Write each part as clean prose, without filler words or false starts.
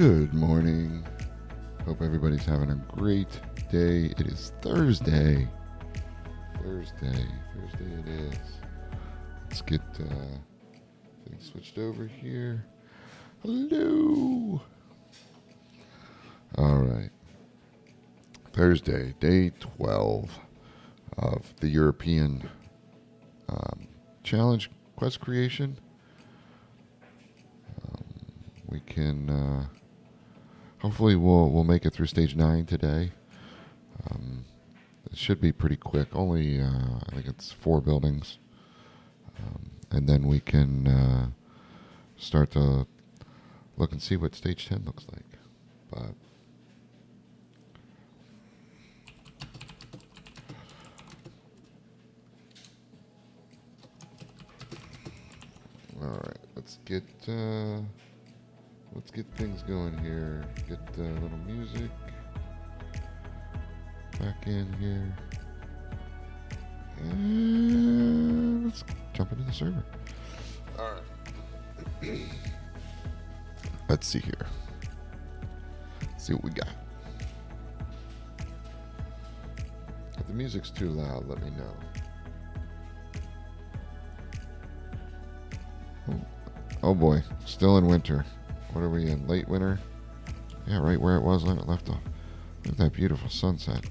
Good morning. Hope everybody's having a great day. It is Thursday. Thursday it is. Let's get things switched over here. Hello. All right. Thursday, day 12 of the European Challenge Quest Creation. We can hopefully we'll make it through stage 9 today. It should be pretty quick. Only I think it's 4 buildings, and then we can start to look and see what stage 10 looks like. But all right, let's get things going here. Get a little music back in here. And let's jump into the server. All right. Let's see here. See what we got. If the music's too loud, let me know. Oh boy, still in winter. What are we in? Late winter? Yeah, right where it was when it left off. Look at that beautiful sunset.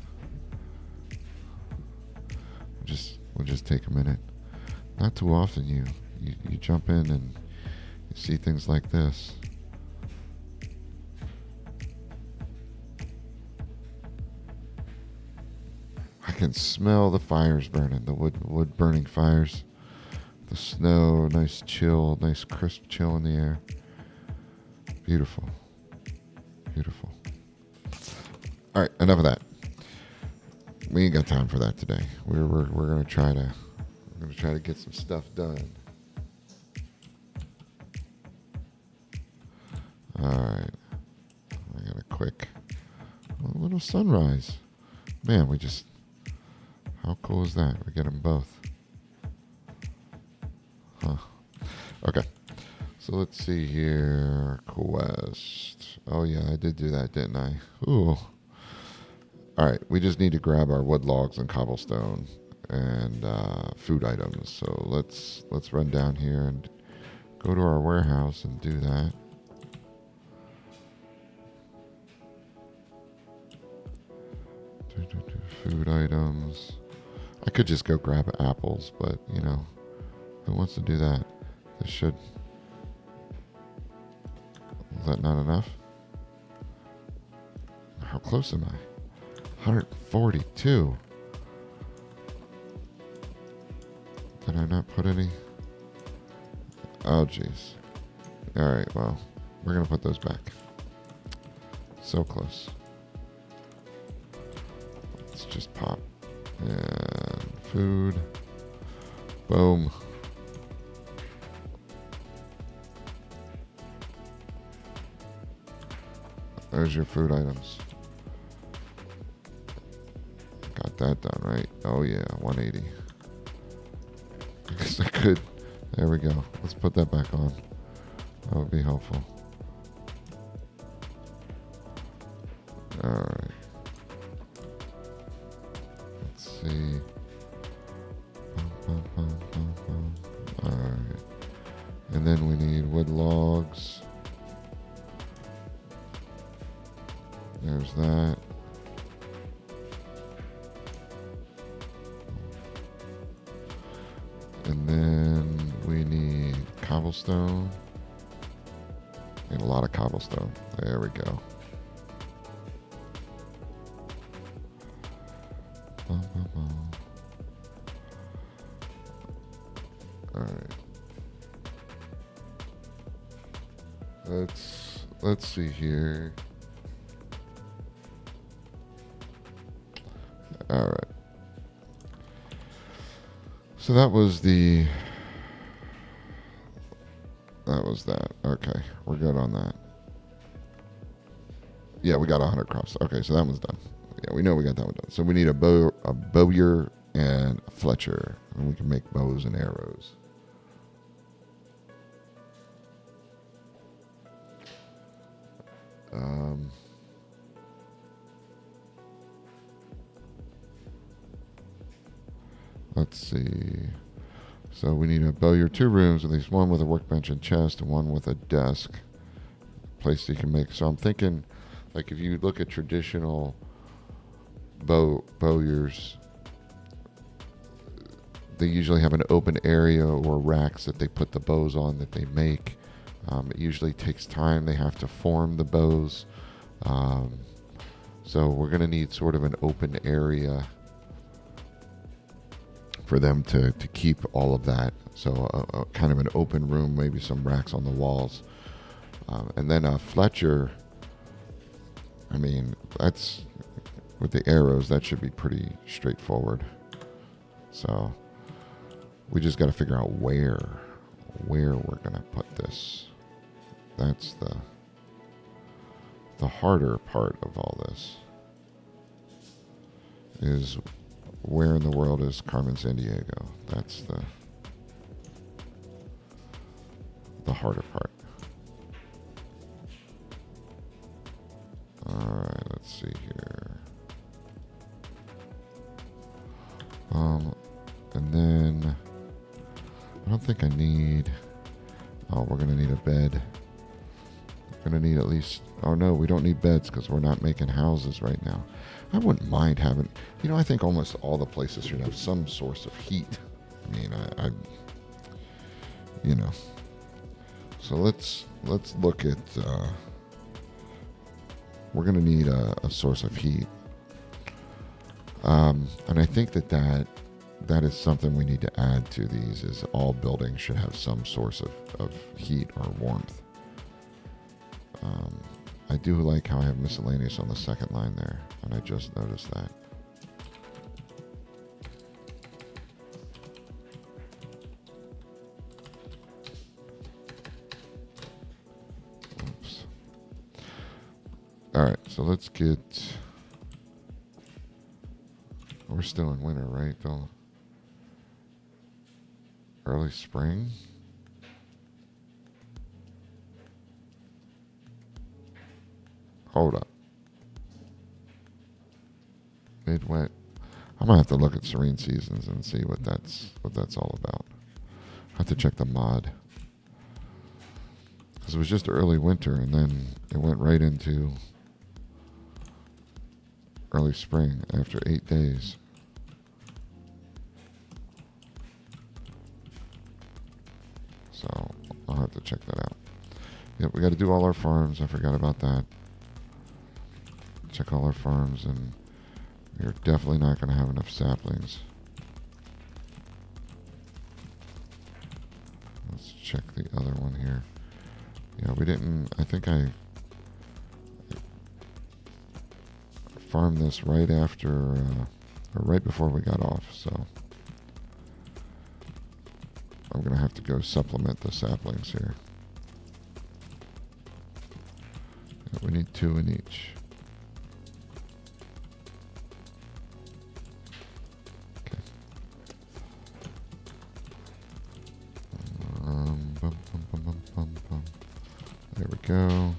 We'll just take a minute. Not too often you jump in and you see things like this. I can smell the fires burning, the wood burning fires. The snow, nice chill, nice crisp chill in the air. Beautiful. Beautiful. All right, enough of that. We ain't got time for that today. We're gonna try to get some stuff done. All right. I got a little sunrise. Man, how cool is that? We get them both. Huh. Okay. So let's see here. Quest. Oh yeah, I did do that, didn't I? Ooh. Alright, we just need to grab our wood logs and cobblestone and food items. So let's run down here and go to our warehouse and do that. Food items. I could just go grab apples, but who wants to do that? This should... Is that not enough? How close am I? 142. Did I not put any? Oh, jeez. Alright, well, we're going to put those back. So close. Let's just pop. And food. Boom. There's your food items. Got that done, right? Oh yeah, 180. I guess I could. There we go. Let's put that back on. That would be helpful. Alright. Let's see. Alright. And then we need wood logs. There's that. And then we need cobblestone. Need a lot of cobblestone. There we go. Alright. Let's see here. All right. So that was that. Okay, we're good on that. Yeah, we got 100 crops. Okay, so that one's done. Yeah, we know we got that one done. So we need a bowyer and a fletcher, and we can make bows and arrows. Um, let's see. So we need a bowyer, 2 rooms, at least one with a workbench and chest, and one with a desk. Place you can make. So I'm thinking, like, if you look at traditional bowyers, they usually have an open area or racks that they put the bows on that they make. It usually takes time. They have to form the bows. So we're going to need sort of an open area for them to keep all of that. So a kind of an open room, maybe some racks on the walls. And then a Fletcher, I mean, that's with the arrows, that should be pretty straightforward. So we just got to figure out where we're going to put this. That's the harder part of all this, is where in the world is Carmen Sandiego? That's the harder part. Alright, let's see here. And then I don't think I need, we're going to need a bed. We're going to need at least, oh no, we don't need beds because we're not making houses right now. I wouldn't mind having, I think almost all the places should have some source of heat. I mean, I so let's look at, we're going to need a source of heat. And I think that is something we need to add to these, is all buildings should have some source of heat or warmth. I do like how I have miscellaneous on the second line there, and I just noticed that. Oops. Alright, so let's get... We're still in winter, right? Early spring? Hold up. Mid-wet. I'm gonna have to look at Serene Seasons and see what that's all about. I have to check the mod. Because it was just early winter and then it went right into early spring after 8 days. So I'll have to check that out. Yep, we got to do all our farms. I forgot about that. Check all our farms, and we're definitely not going to have enough saplings. Let's check the other one here. Yeah, we didn't, I think I farmed this right after, or right before we got off, so I'm going to have to go supplement the saplings here. Yeah, we need 2 in each. There we go.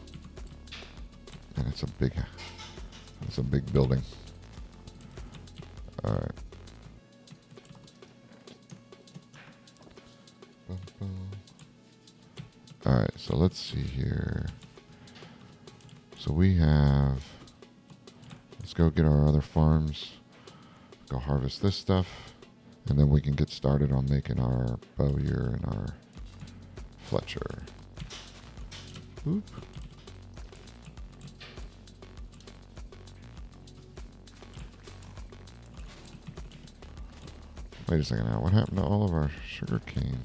And it's a big building. All right. All right, so let's see here. So we have, let's go get our other farms, go harvest this stuff, and then we can get started on making our bowyer and our Fletcher. Oop. Wait a second now, what happened to all of our sugar cane?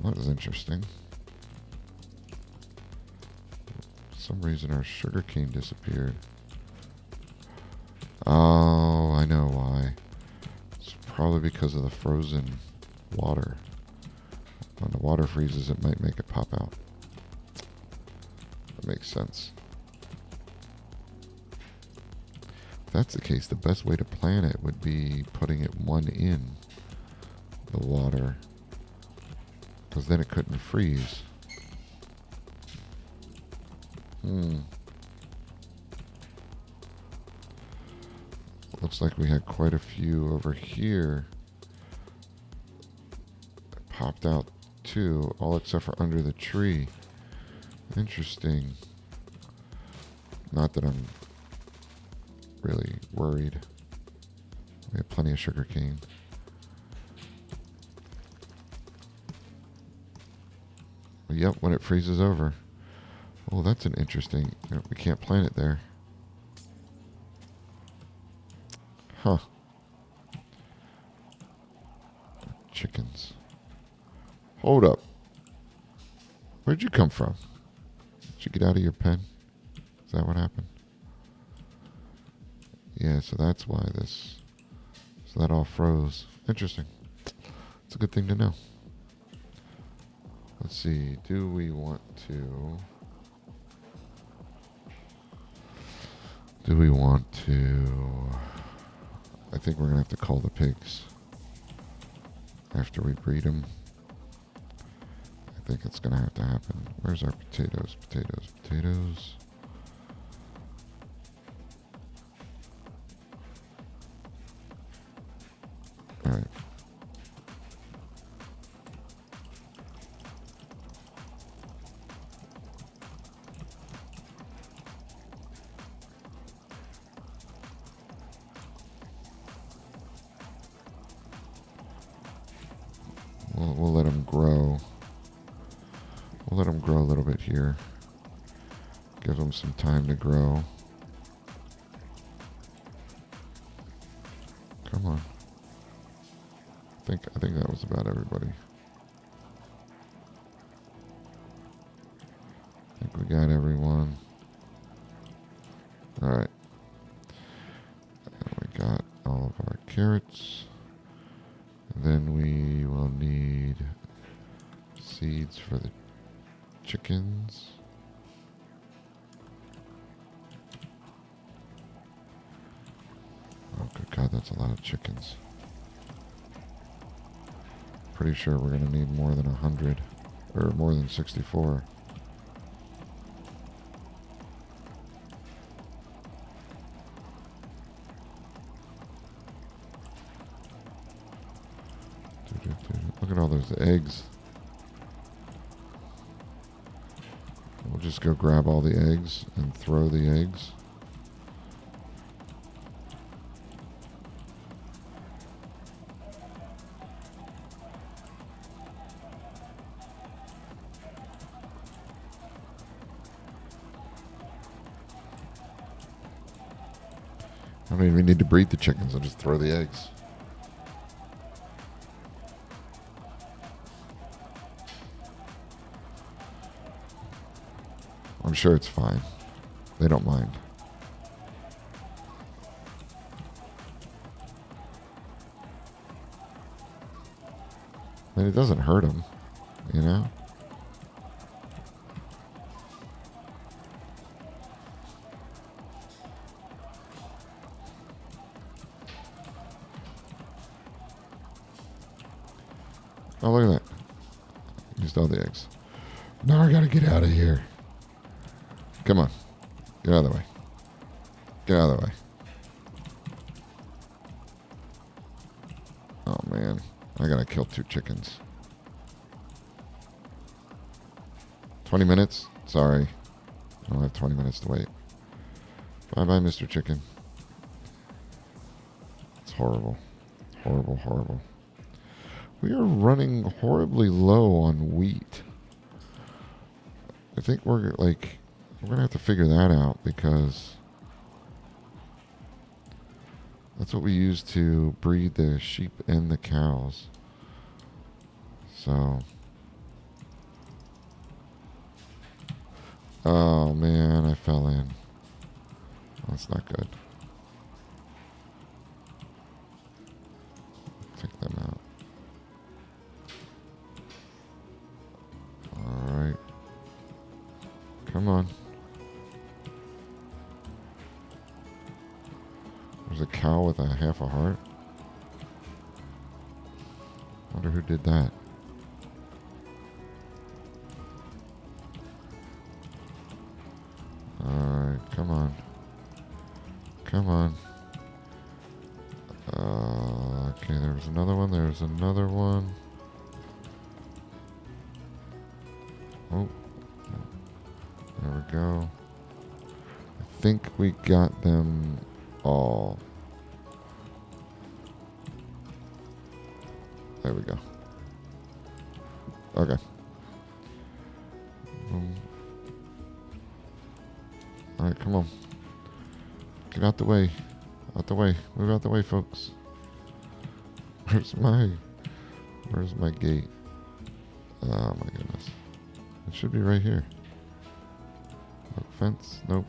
That was interesting. For some reason our sugar cane disappeared. Oh, I know why. It's probably because of the frozen water. When the water freezes, it might make it pop out. That makes sense. If that's the case, the best way to plant it would be putting it one in the water, because then it couldn't freeze. Looks like we had quite a few over here. Popped out too, all except for under the tree. Interesting. Not that I'm really worried. We have plenty of sugar cane. Yep, when it freezes over. Oh, that's an interesting. We can't plant it there. Huh. Chickens. Hold up. Where'd you come from? Did you get out of your pen? Is that what happened? Yeah, so that's why this. So that all froze. Interesting. It's a good thing to know. Let's see. Do we want to. I think we're going to have to call the pigs after we breed them. I think it's going to have to happen. Where's our potatoes? Potatoes. All right. We'll let them grow. We'll let them grow a little bit here. Give them some time to grow. Come on. I think that was about everybody. I think we got everyone. All right. And we got all of our carrots. Then we will need seeds for the chickens. Oh, good God, that's a lot of chickens. Pretty sure we're going to need more than 100, or more than 64. Look at all those eggs. We'll just go grab all the eggs and throw the eggs. I don't even need to breed the chickens. I'll just throw the eggs. I'm sure it's fine. They don't mind. And it doesn't hurt them, you know? Oh, look at that. Used all the eggs. Now I gotta get out of here. Come on. Get out of the way. Get out of the way. Oh, man. I gotta kill 2 chickens. 20 minutes? Sorry. I don't have 20 minutes to wait. Bye-bye, Mr. Chicken. It's horrible. Horrible, horrible. We are running horribly low on wheat. I think we're going to have to figure that out because that's what we use to breed the sheep and the cows. So. Oh, man, I fell in. That's not good. Take them out. Alright. Come on. There's a cow with a half a heart. Wonder who did that. Come on. Come on. Okay, there was another one. There's another one. Oh. There we go. I think we got them all. There we go. Okay. Alright, come on. Get out the way. Out the way. Move out the way, folks. Where's my gate? Oh my goodness. It should be right here. Fence? Nope.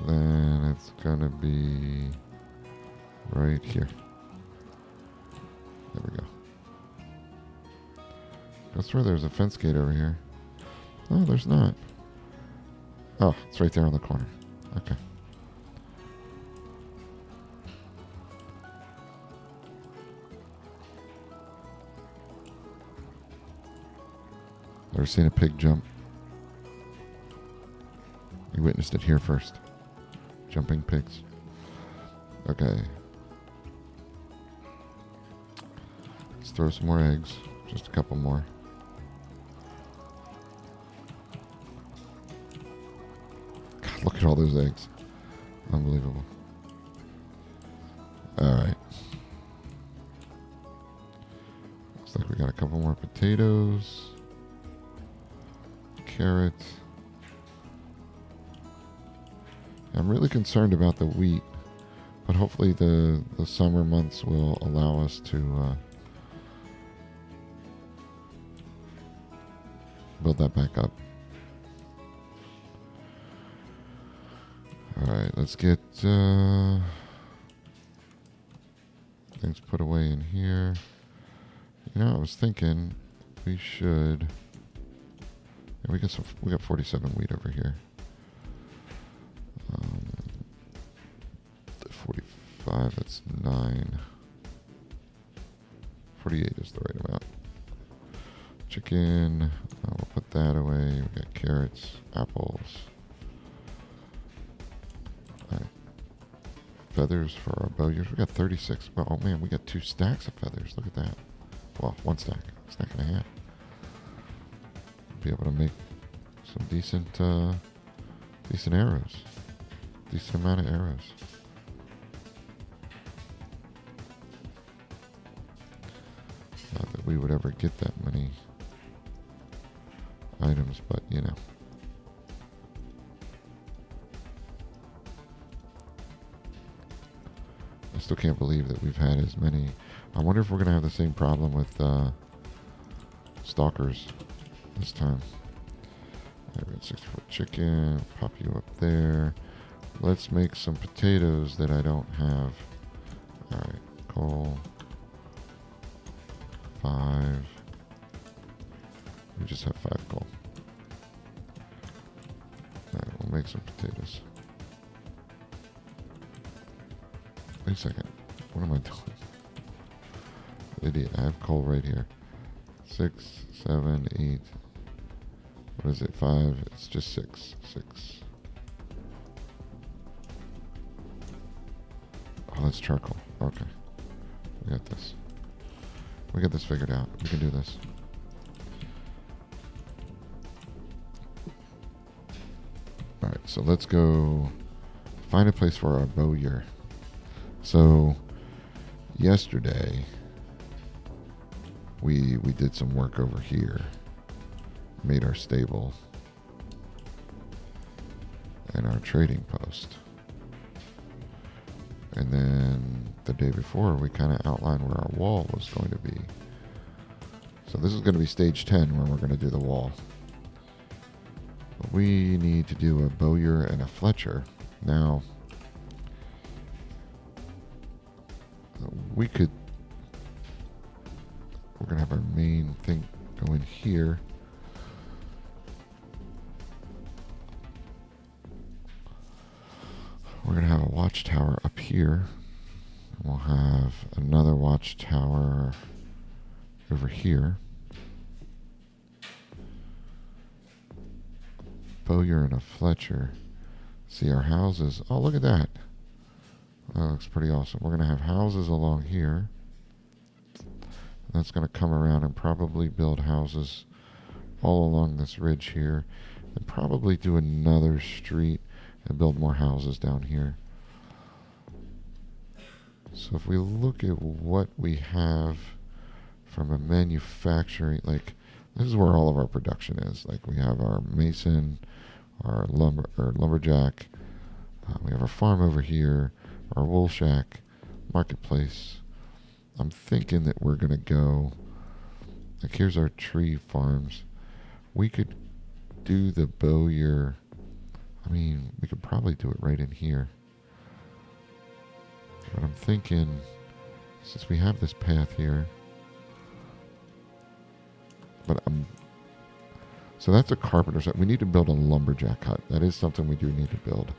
Then it's gonna be right here. There we go. I swear there's a fence gate over here. Oh, there's not. Oh, it's right there on the corner. Okay. Ever seen a pig jump? You witnessed it here first. Jumping pigs. Okay. Let's throw some more eggs. Just a couple more. God, look at all those eggs. Unbelievable. Alright. Looks like we got a couple more potatoes. Carrot. I'm really concerned about the wheat, but hopefully the summer months will allow us to build that back up. Alright, let's get things put away in here. You know, I was thinking we should... Yeah, we got 47 wheat over here. 45, that's 9. 48 is the right amount. Chicken, we'll put that away. We got carrots, apples. Alright. Feathers for our bowyers. We got 36. Well, oh man, we got 2 stacks of feathers. Look at that. Well, 1 stack. Stack and a half. Be able to make some decent arrows. Decent amount of arrows. Not that we would ever get that many items, but you know. I still can't believe that we've had as many. I wonder if we're going to have the same problem with stalkers this time. I've got 60-foot chicken. Pop you up there. Let's make some potatoes that I don't have. Alright, coal. 5. We just have 5 coal. Alright, we'll make some potatoes. Wait a second. What am I doing? Idiot. I have coal right here. 6, 7, 8. What is it? 5. It's just 6. 6. Oh, that's charcoal. Okay. We got this. We got this figured out. We can do this. Alright, so let's go find a place for our bowyer. So, yesterday, we did some work over here. Made our stable and our trading post. And then the day before, we kind of outlined where our wall was going to be. So this is going to be stage 10 when we're going to do the wall. But we need to do a bowyer and a fletcher. Now, we're going to have our main thing go in here. We're going to have a watchtower up here. We'll have another watchtower over here. Bowyer and a Fletcher. See our houses. Oh, look at that. That looks pretty awesome. We're going to have houses along here. That's going to come around and probably build houses all along this ridge here. And probably do another street and build more houses down here. So if we look at what we have from a manufacturing, like this is where all of our production is. Like we have our mason, our lumberjack. We have our farm over here, our wool shack, marketplace. I'm thinking that we're gonna go. Like here's our tree farms. We could do the Bowyer. I mean, we could probably do it right in here. But I'm thinking, since we have this path here, so that's a carpenter's hut. We need to build a lumberjack hut. That is something we do need to build.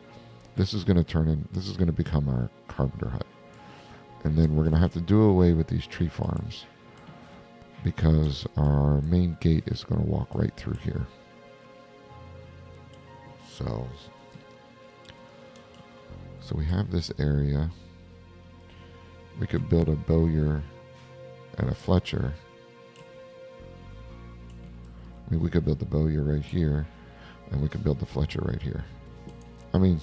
This is going to become our carpenter hut. And then we're going to have to do away with these tree farms because our main gate is going to walk right through here. So we have this area. We could build a Bowyer and a Fletcher. I mean, we could build the Bowyer right here, and we could build the Fletcher right here. I mean,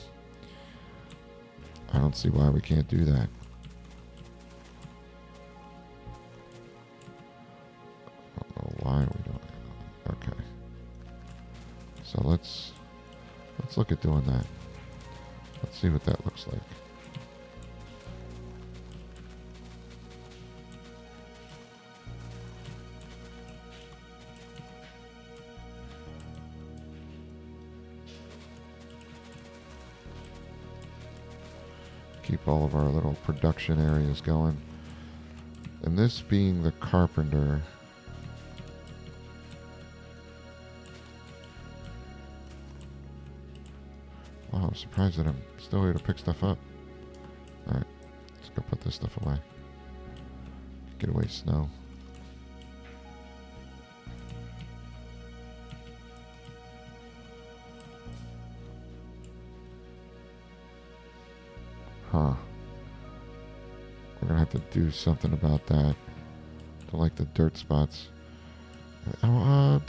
I don't see why we can't do that. I don't know why we don't. Okay. So let's look at doing that. Let's see what that looks like. Keep all of our little production areas going. And this being the carpenter, wow, I'm surprised that I'm still here to pick stuff up. Alright, let's go put this stuff away. Get away, snow. Huh. We're gonna have to do something about that. Don't like the dirt spots. No,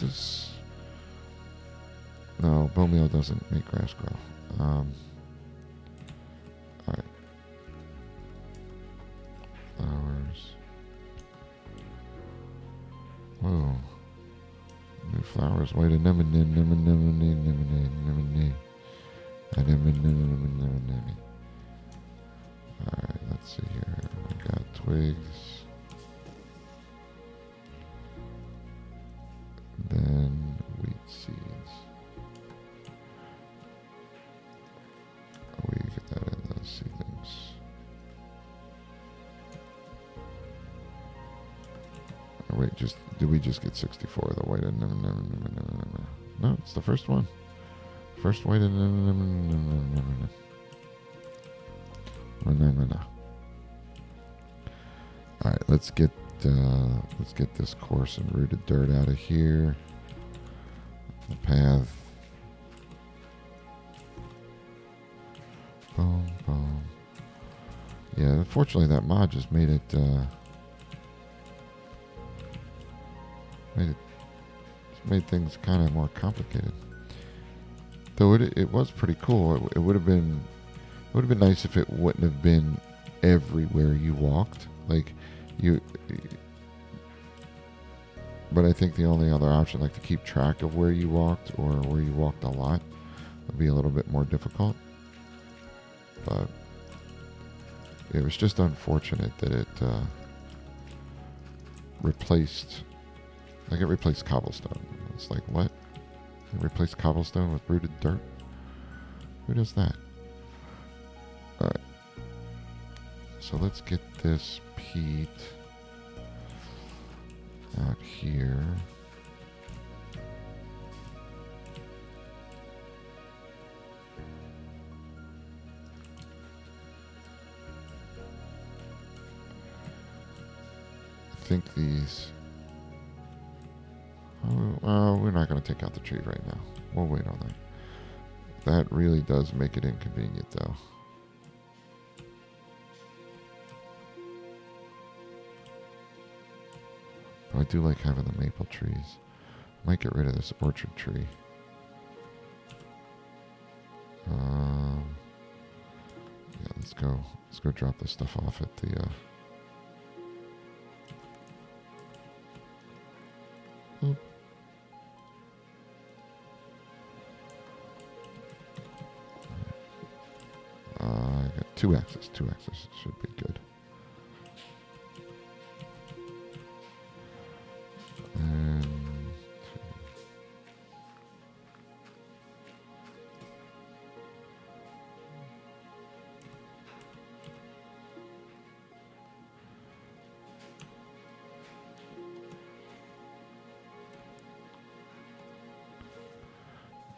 bone meal doesn't make grass grow. Alright. Flowers. Whoa. New flowers. Wait a minute. Alright, let's see here. We got twigs. Then wheat seeds. We get that in the seedlings. Oh, wait, did we just get 64? The white no, it's the first one. First white no. Alright, let's get this coarse and rooted dirt out of here. The path. Boom, boom. Yeah, unfortunately that mod just made things kind of more complicated. Though it was pretty cool. It would have been nice if it wouldn't have been everywhere you walked. Like but I think the only other option, like to keep track of where you walked or where you walked a lot, would be a little bit more difficult. But it was just unfortunate that it replaced cobblestone. It's like, what? It replaced cobblestone with rooted dirt? Who does that? Alright. So let's get this peat out here. I think these... Oh, we're not going to take out the tree right now. We'll wait on that. That really does make it inconvenient, though. But I do like having the maple trees. Might get rid of this orchard tree. Yeah, let's go. Let's go drop this stuff off at the. Oop. I got 2 axes. 2 axes should be good.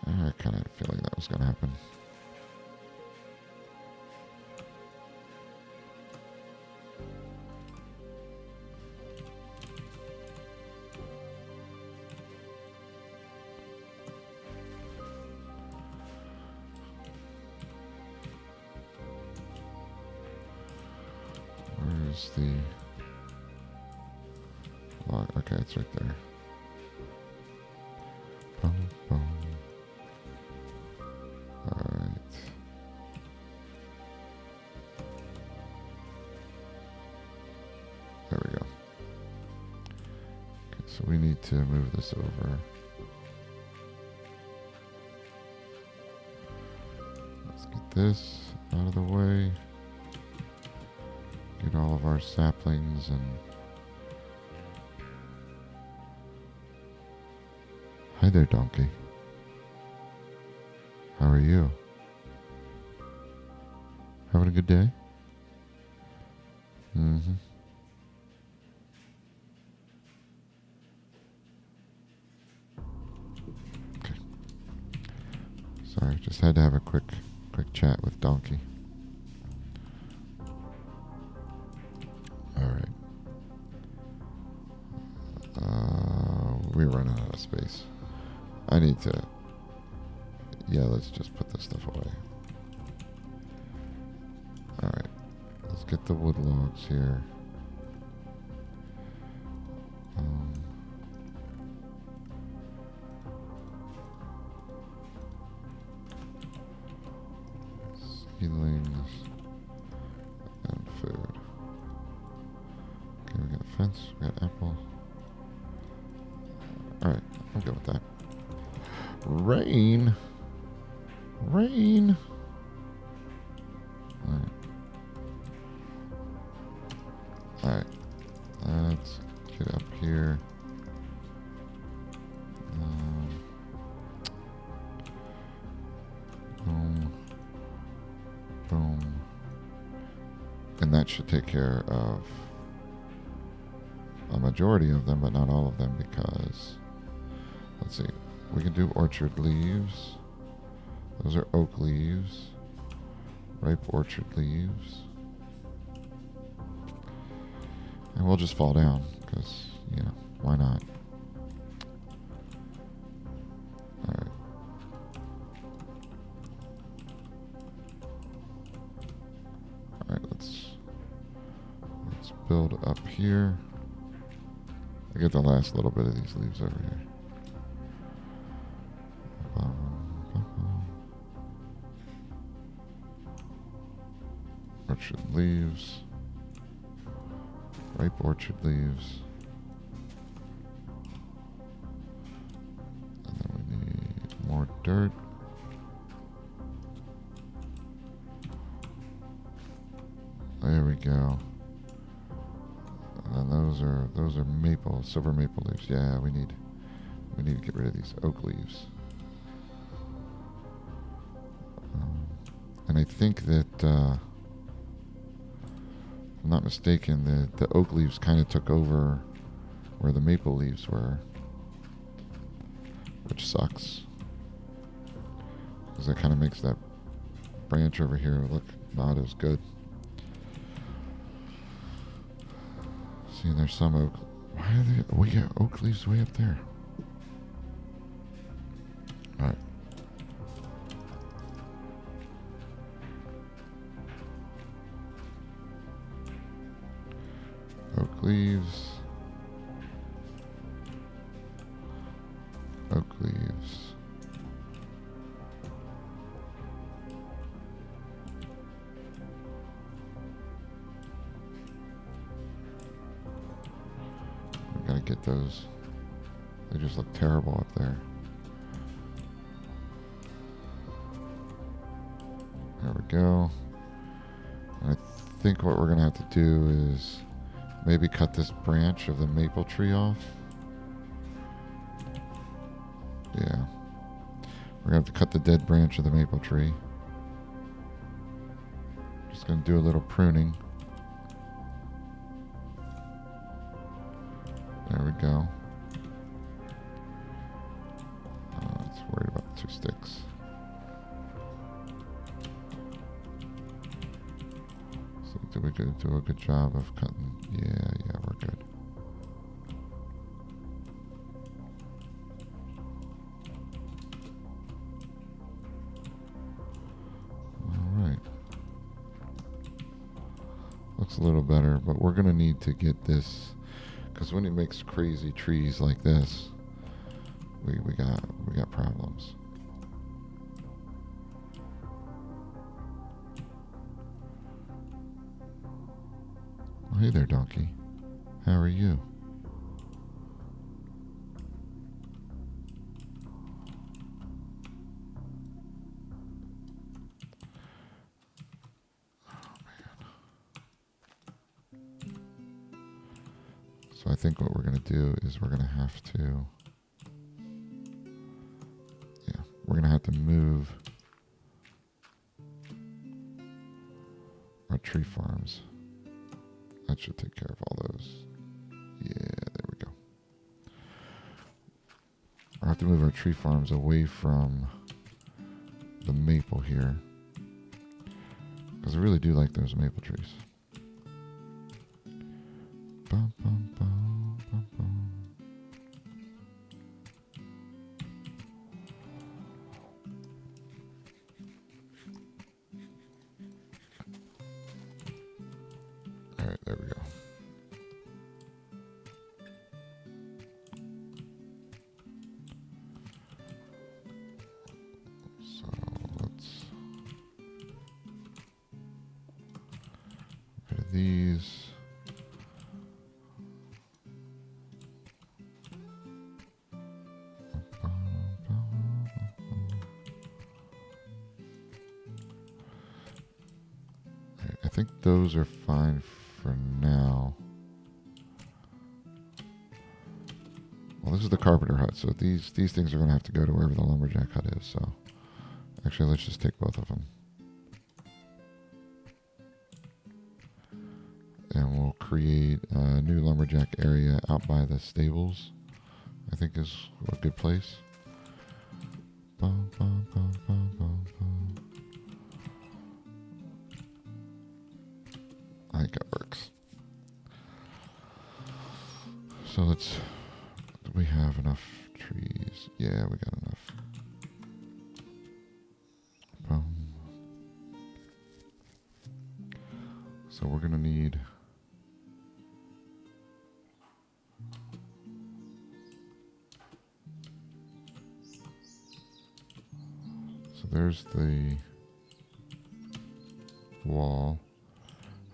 And I kind of had a feeling that was going to happen. Where's the log? Okay, it's right there. Boom, boom. Alright. There we go. Okay, so we need to move this over. Let's get this out of the way. Get all of our saplings and... Hi there, donkey. How are you? Having a good day? Mm-hmm. Okay. Sorry, just had to have a quick chat with Donkey. Alright. We're running out of space. I need to... Yeah, let's just put this stuff away. Alright. Let's get the wood logs here. Seedlings and food. Okay, we got a fence, we got apple. Alright, I'll go with that. Rain. Rain. Alright. Alright. Let's get up here. Boom. Boom. And that should take care of a majority of them, but not all of them, because let's see. We can do orchard leaves. Those are oak leaves. Ripe orchard leaves. And we'll just fall down, because, you know, why not? Alright. Alright, let's build up here. I get the last little bit of these leaves over here. Orchard leaves. Ripe orchard leaves. And then we need more dirt. There we go. And those are maple, silver maple leaves. Yeah, we need to get rid of these oak leaves. And I think that, if I'm not mistaken, the oak leaves kind of took over where the maple leaves were, which sucks, because that kind of makes that branch over here look not as good. See, there's some oak. Why are they? We got oak leaves way up there. All right. leaves. Oak leaves. We gotta get those. They just look terrible up there. There we go. I think what we're gonna have to do is maybe cut this branch of the maple tree off. Yeah. We're gonna have to cut the dead branch of the maple tree. Just gonna do a little pruning. There we go. Let's worry about 2 sticks. So did we do a good job of cutting? Yeah, we're good. Alright. Looks a little better, but we're going to need to get this, because when it makes crazy trees like this, we got problems. Oh, hey there, donkey. How are you? So I think what we're going to do is we're going to have to, move our tree farms. That should take care of all those. Yeah, there we go. We'll have to move our tree farms away from the maple here, because I really do like those maple trees. Bum, bum, bum, bum, bum. All right, there we go. So let's get rid of these. I think those are fine for now. Well, this is the carpenter hut, so these things are going to have to go to wherever the lumberjack hut is. So, actually, let's just take both of them. And we'll create a new lumberjack area out by the stables. I think is a good place. Bum, bum, bum, bum, bum, bum. I think it works. So let's. Do we have enough trees? Yeah, we got enough. Boom. So we're gonna need. So there's the wall.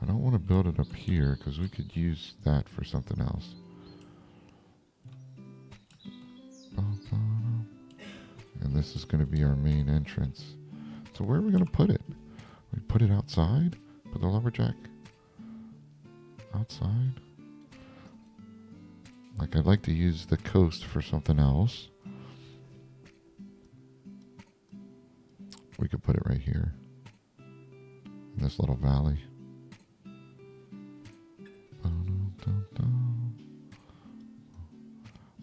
I don't want to build it up here because we could use that for something else. And this is going to be our main entrance. So where are we going to put it? We put it outside? Put the lumberjack outside? Like, I'd like to use the coast for something else. We could put it right here. In this little valley.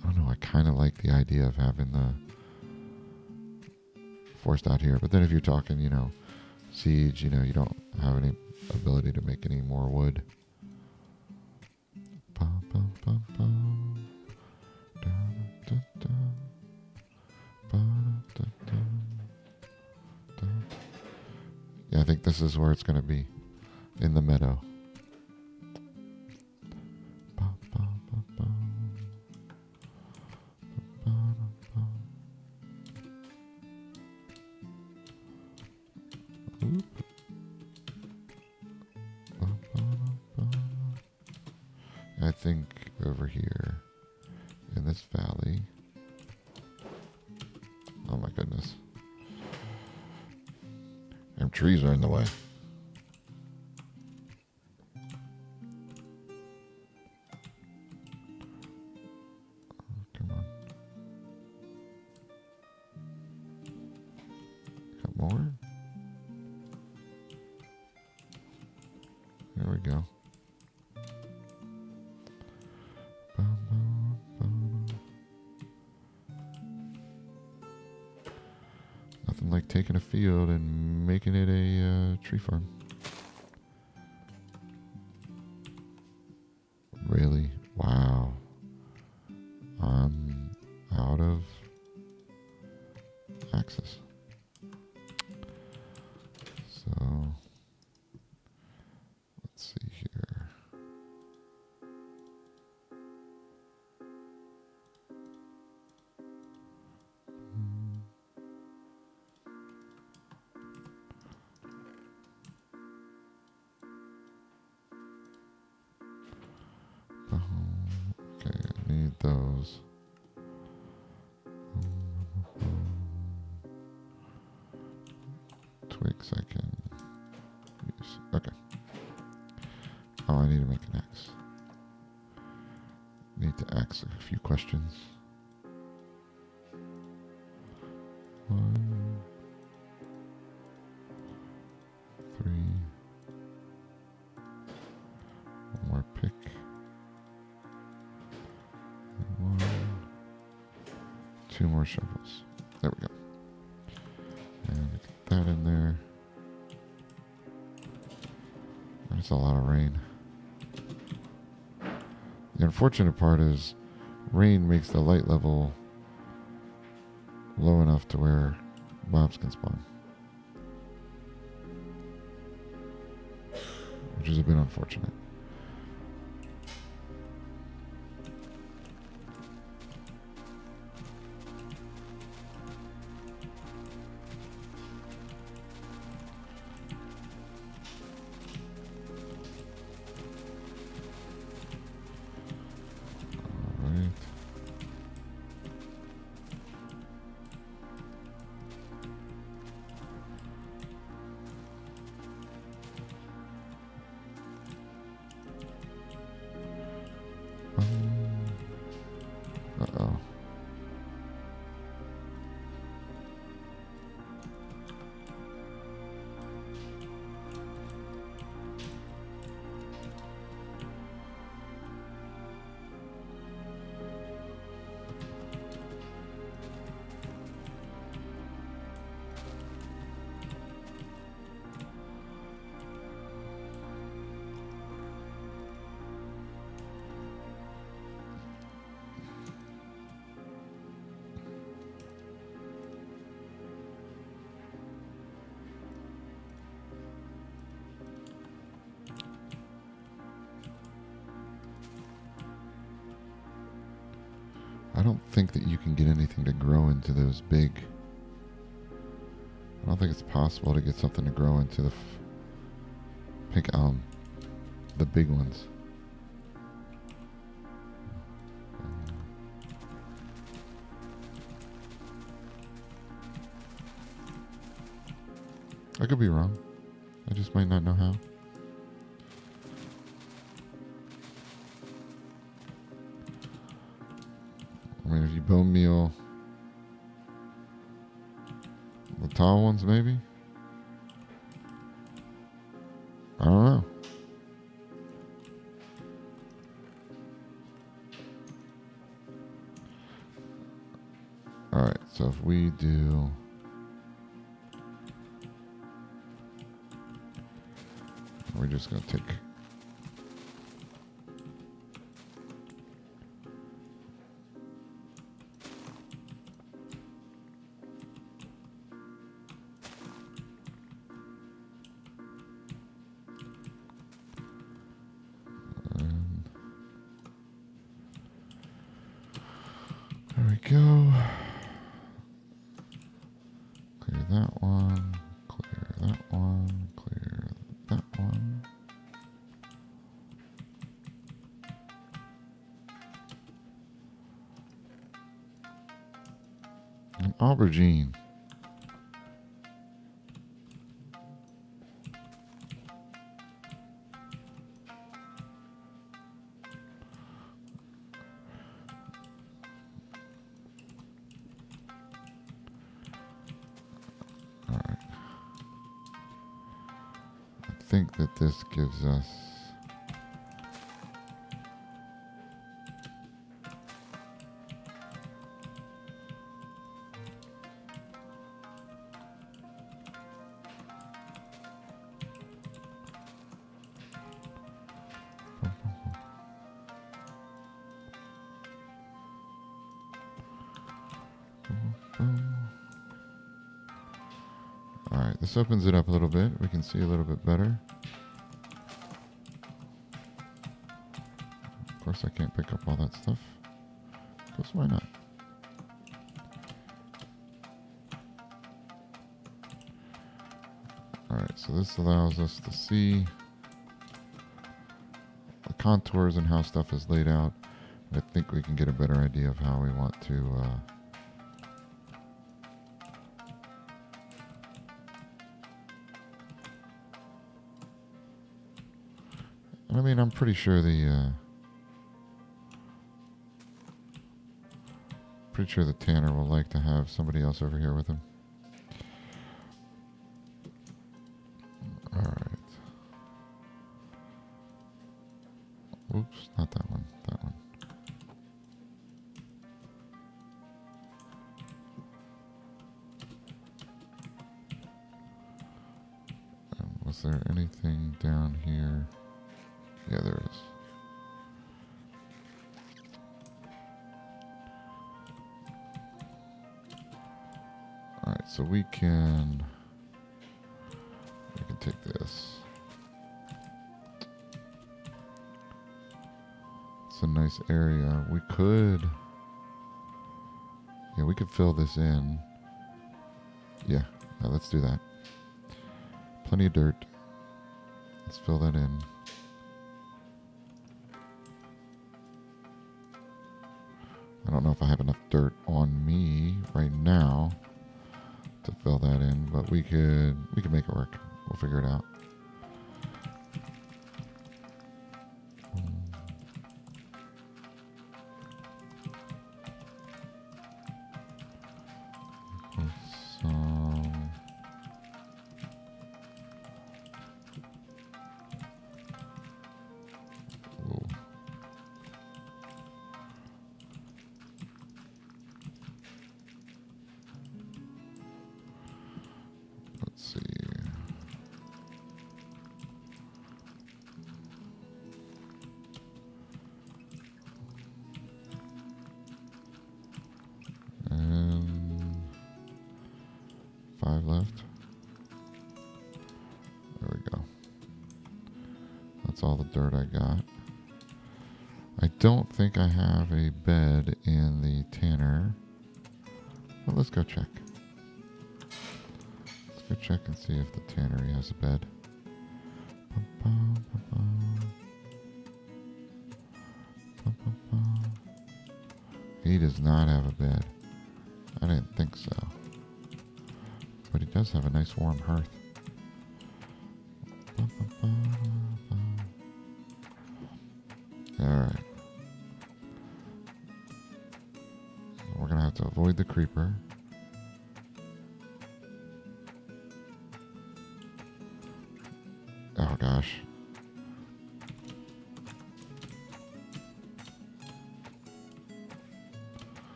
I don't know, I kind of like the idea of having the forest out here. But then if you're talking, siege, you don't have any ability to make any more wood. Yeah, I think this is where it's going to be, in the meadow. I think over here in this valley. Oh my goodness. Them trees are in the way. Come on. Got more? There we go. Nothing like taking a field and making it a tree farm. Really? Wow. I'm out of access. So, let's see here. Okay, I need those. Twigs I can use. Okay. Oh, I need to make an axe. Need to ask a few questions. 1, 3. One more pick. And 1. 2 more shovels. There we go. And get that in there. That's a lot of rain. The unfortunate part is rain makes the light level low enough to where mobs can spawn. Which is a bit unfortunate. Alright. Uh-oh. I don't think that you can get anything to grow into those big. I don't think it's possible to get something to grow into the pink the big ones. I could be wrong. I just might not know how. I mean, if you bone meal the tall ones, maybe? I don't know. Alright, so if we do... We're just going to take... There we go. Clear that one. Clear that one. Clear that one. Aubergine. Alright. I think that this gives us... Alright, this opens it up a little bit. We can see a little bit better. Of course, I can't pick up all that stuff. Because why not? Alright, so this allows us to see the contours and how stuff is laid out. I think we can get a better idea of how we want to I mean, I'm pretty sure the tanner will like to have somebody else over here with him. All right. Oops, not that one. That one. Was there anything down here? Yeah, there is. Alright, so we can take this. It's a nice area. We could fill this in. Yeah, let's do that. Plenty of dirt. Let's fill that in. I don't know if I have enough dirt on me right now to fill that in, but we could make it work. We'll figure it out. Let's see. And 5 left. There we go. That's all the dirt I got. I don't think I have a bed in the tanner. But let's go check. Let's go check and see if the tannery has a bed. He does not have a bed. I didn't think so. But he does have a nice warm hearth. Alright. We're going to have to avoid the creeper. Oh gosh.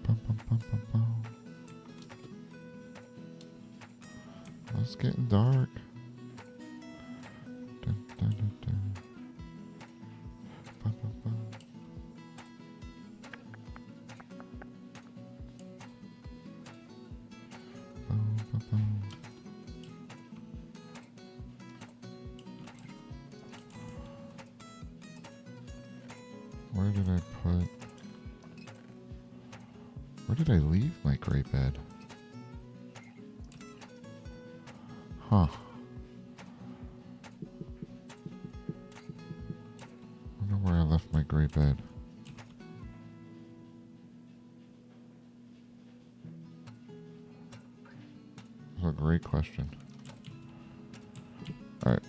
Oh, it's getting dark. Where did I leave my gray bed? Huh. I wonder where I left my gray bed. great question. All right,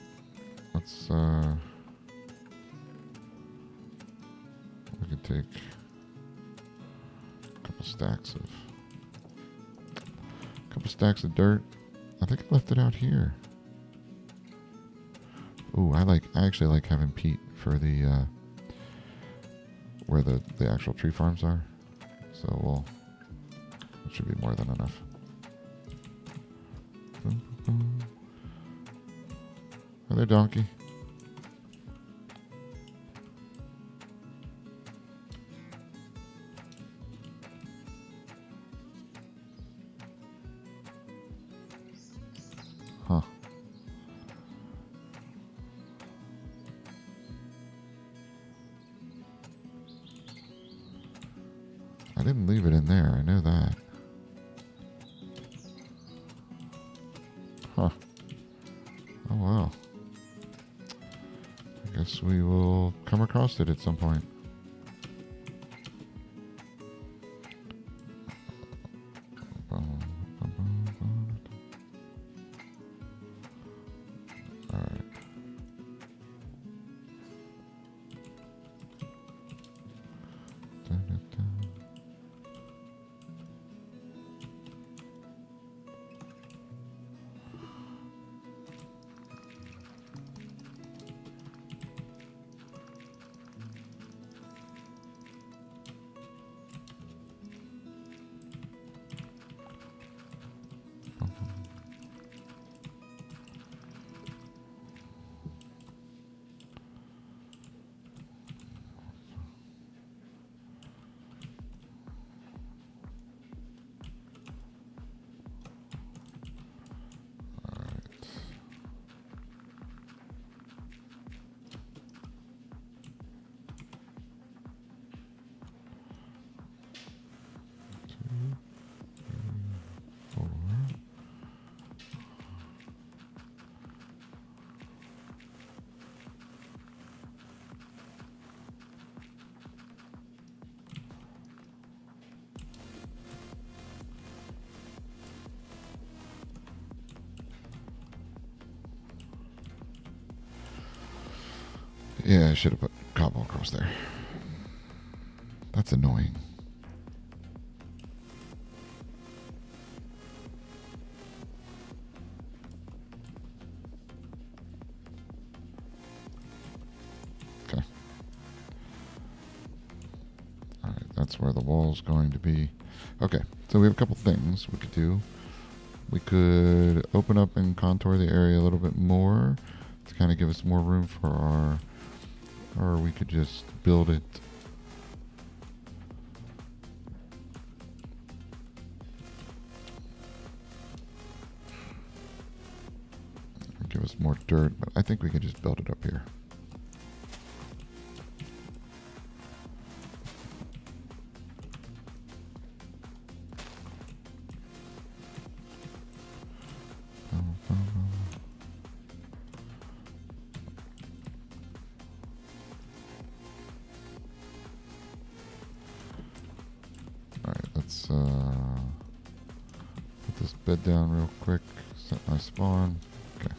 let's. We could take a couple stacks of dirt. I think I left it out here. Ooh, I actually like having peat for the where the actual tree farms are. So it should be more than enough. Hi there, donkey. Huh. I didn't leave it in there, I know that. Huh. Oh well. I guess we will come across it at some point. Alright. Yeah, I should have put cobble across there. That's annoying. Okay. Alright, that's where the wall's going to be. Okay, so we have a couple things we could do. We could open up and contour the area a little bit more to kind of give us more room for our... Or we could just build it. Give us more dirt, but I think we can just build it up here. Let's put this bed down real quick, set my spawn. Okay.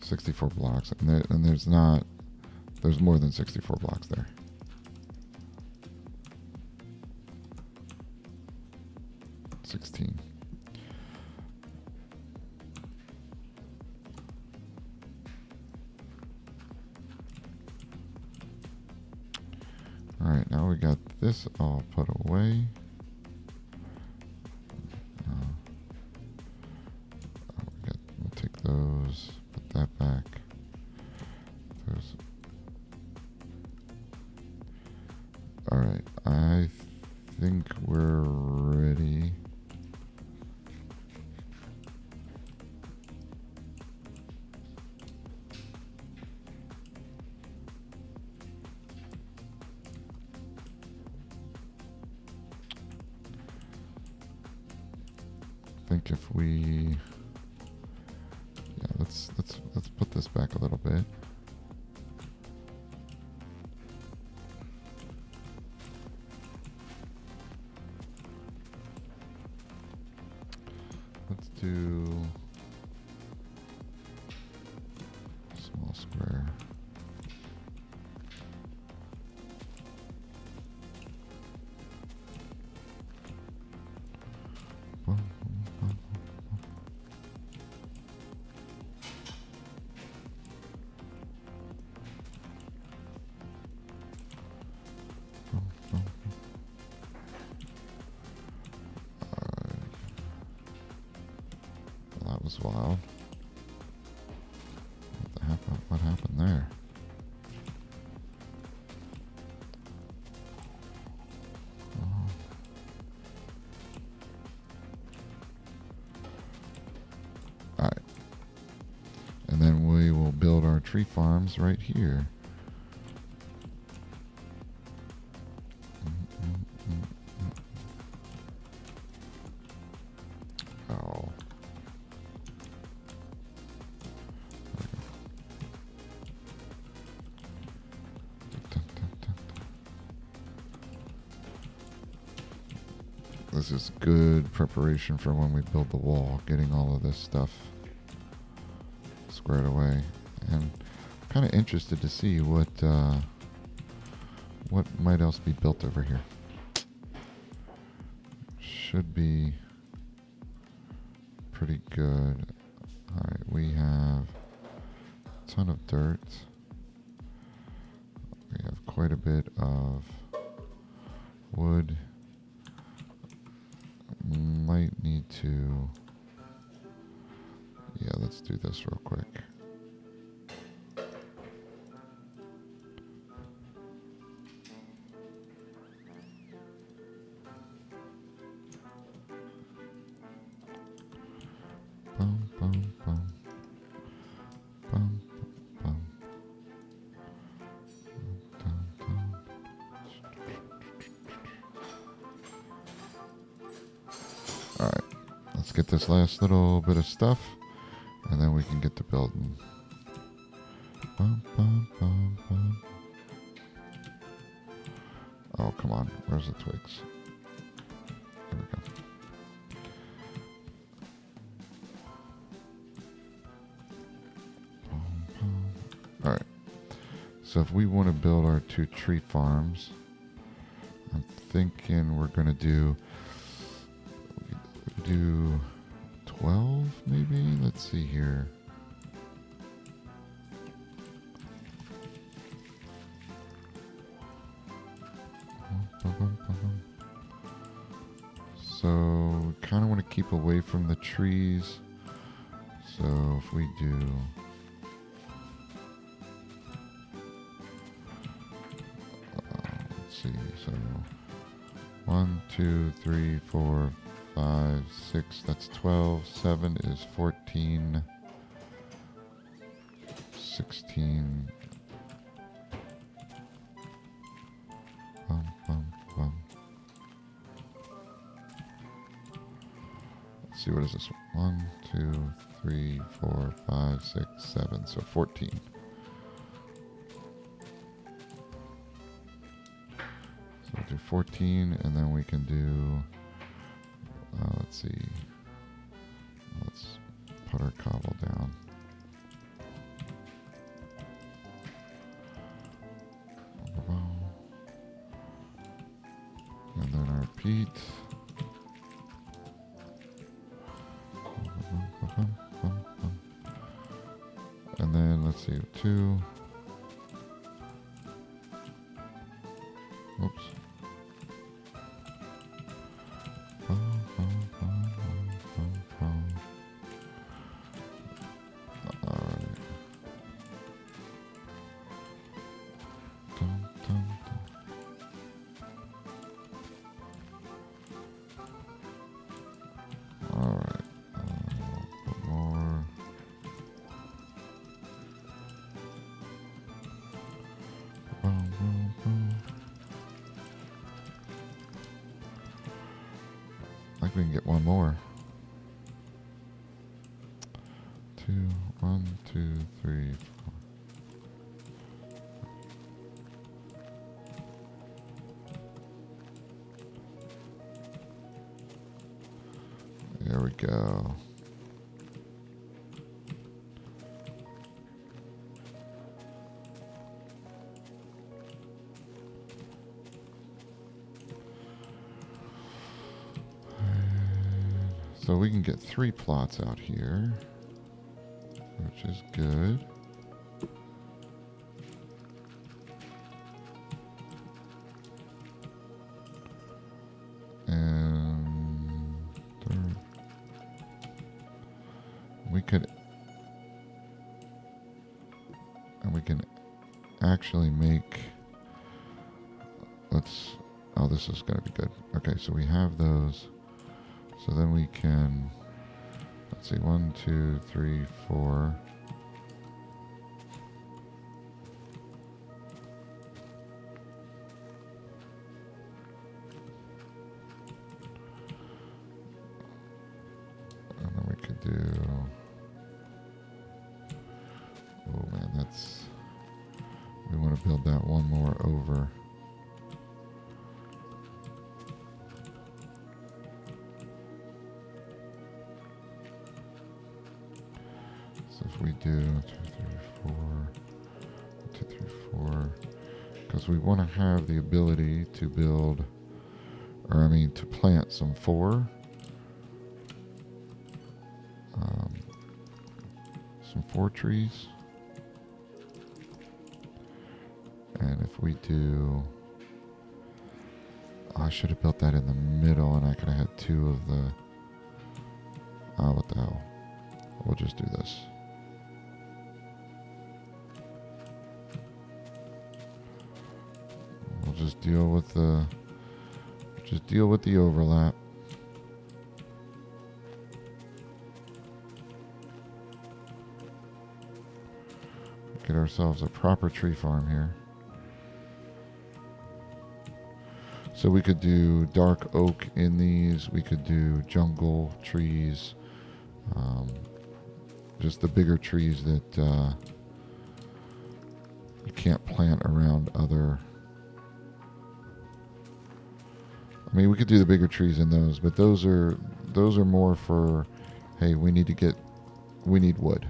$64 blocks, and there's more than 64 blocks there. $16. Alright, now we got this all put away. We'll take those, put that back. Those. Alright, I think we're ready. I think if we, yeah, let's put this back a little bit. do small square. That was wild. What happened there? Alright. And then we will build our tree farms right here. Oh. This is good preparation for when we build the wall, getting all of this stuff squared away. And kind of interested to see what might else be built over here. Should be pretty good. Alright, we have a ton of dirt. We have quite a bit of wood. Might need to... Yeah, let's do this real quick. Bum, bum, bum. Bum, bum. Dun, dun. Alright, let's get this last little bit of stuff, and then we can get to building. Bum, bum, bum, bum. Oh, come on. Where's the twigs? Here we go. Alright. So if we want to build our 2 tree farms, I'm thinking we're going to do 12 maybe? Let's see here. So kind of want to keep away from the trees. So if we do let's see, so 1, 2, 3, 4, 5, 6, that's 12, 7 is 14, 16, bum, bum, bum. Let's see, what is this? 1, 2, 3, 4, 5, 6, 7, so 14. So we'll do 14, and then we can do, let's see, let's put our cobble down. And then our peat. And then let's see, 2. Oops. I think we can get one more. 2, 1, 2, 3, 4. There we go. So we can get 3 plots out here, which is good. And we could, and we can actually make, oh, this is going to be good. Okay, so we have those. So then we can, let's see, 1, 2, 3, 4. And then we could do, oh man, we want to build that one more over. So if we do 2, 3, 4, 2, 3, 4, because we want to have the ability to build, or I mean to plant some 4. Some 4 trees. And if we do, I should have built that in the middle and I could have had 2 of the, what the hell. We'll just do this. We'll just deal with the overlap. Get ourselves a proper tree farm here. So we could do dark oak in these. We could do jungle trees. Just the bigger trees that you can't plant around other. I mean, we could do the bigger trees in those, but those are more for, hey, we need wood.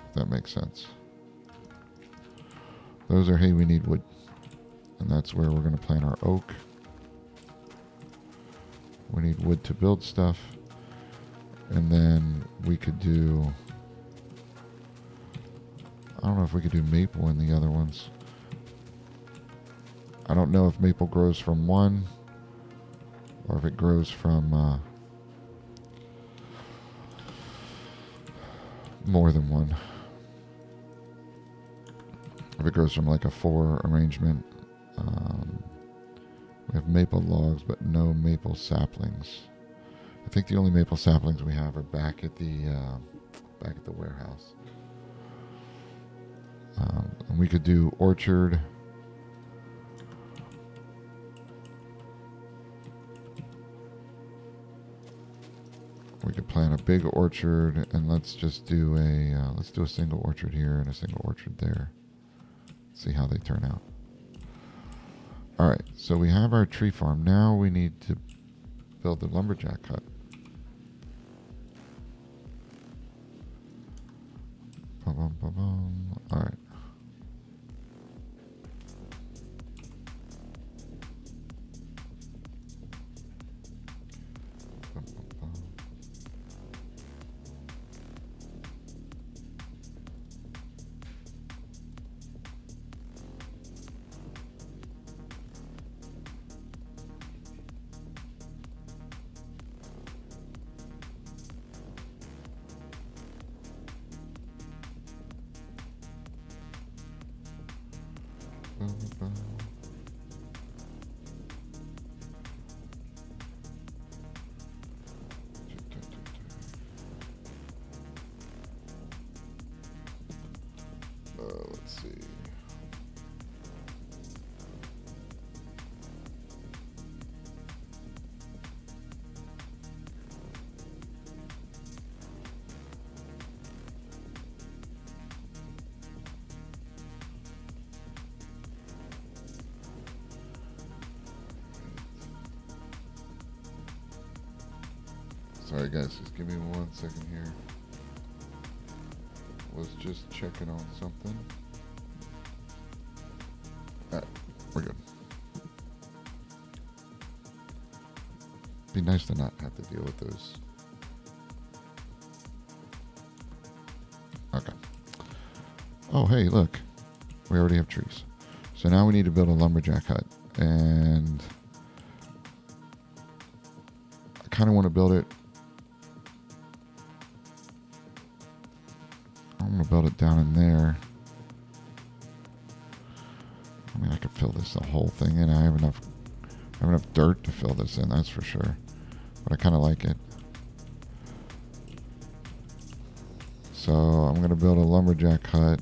If that makes sense. Those are, hey, we need wood. And that's where we're going to plant our oak. We need wood to build stuff. And then we could do, I don't know if we could do maple in the other ones. I don't know if maple grows from one or if it grows from more than one. If it grows from like a 4 arrangement. We have maple logs, but no maple saplings. I think the only maple saplings we have are back at the warehouse. And we could do orchard. We could plant a big orchard, and let's just do a single orchard here and a single orchard there. See how they turn out. All right, so we have our tree farm. Now we need to build the lumberjack hut. All right. Let's see. Sorry guys, just give me 1 second here. Was just checking on something. Alright, we're good. Be nice to not have to deal with those. Okay. Oh, hey, look. We already have trees. So now we need to build a lumberjack hut. And I kind of want to build it. I'm going to build it down in there. I mean, I could fill this the whole thing in. I have enough dirt to fill this in, that's for sure. But I kind of like it. So I'm going to build a lumberjack hut.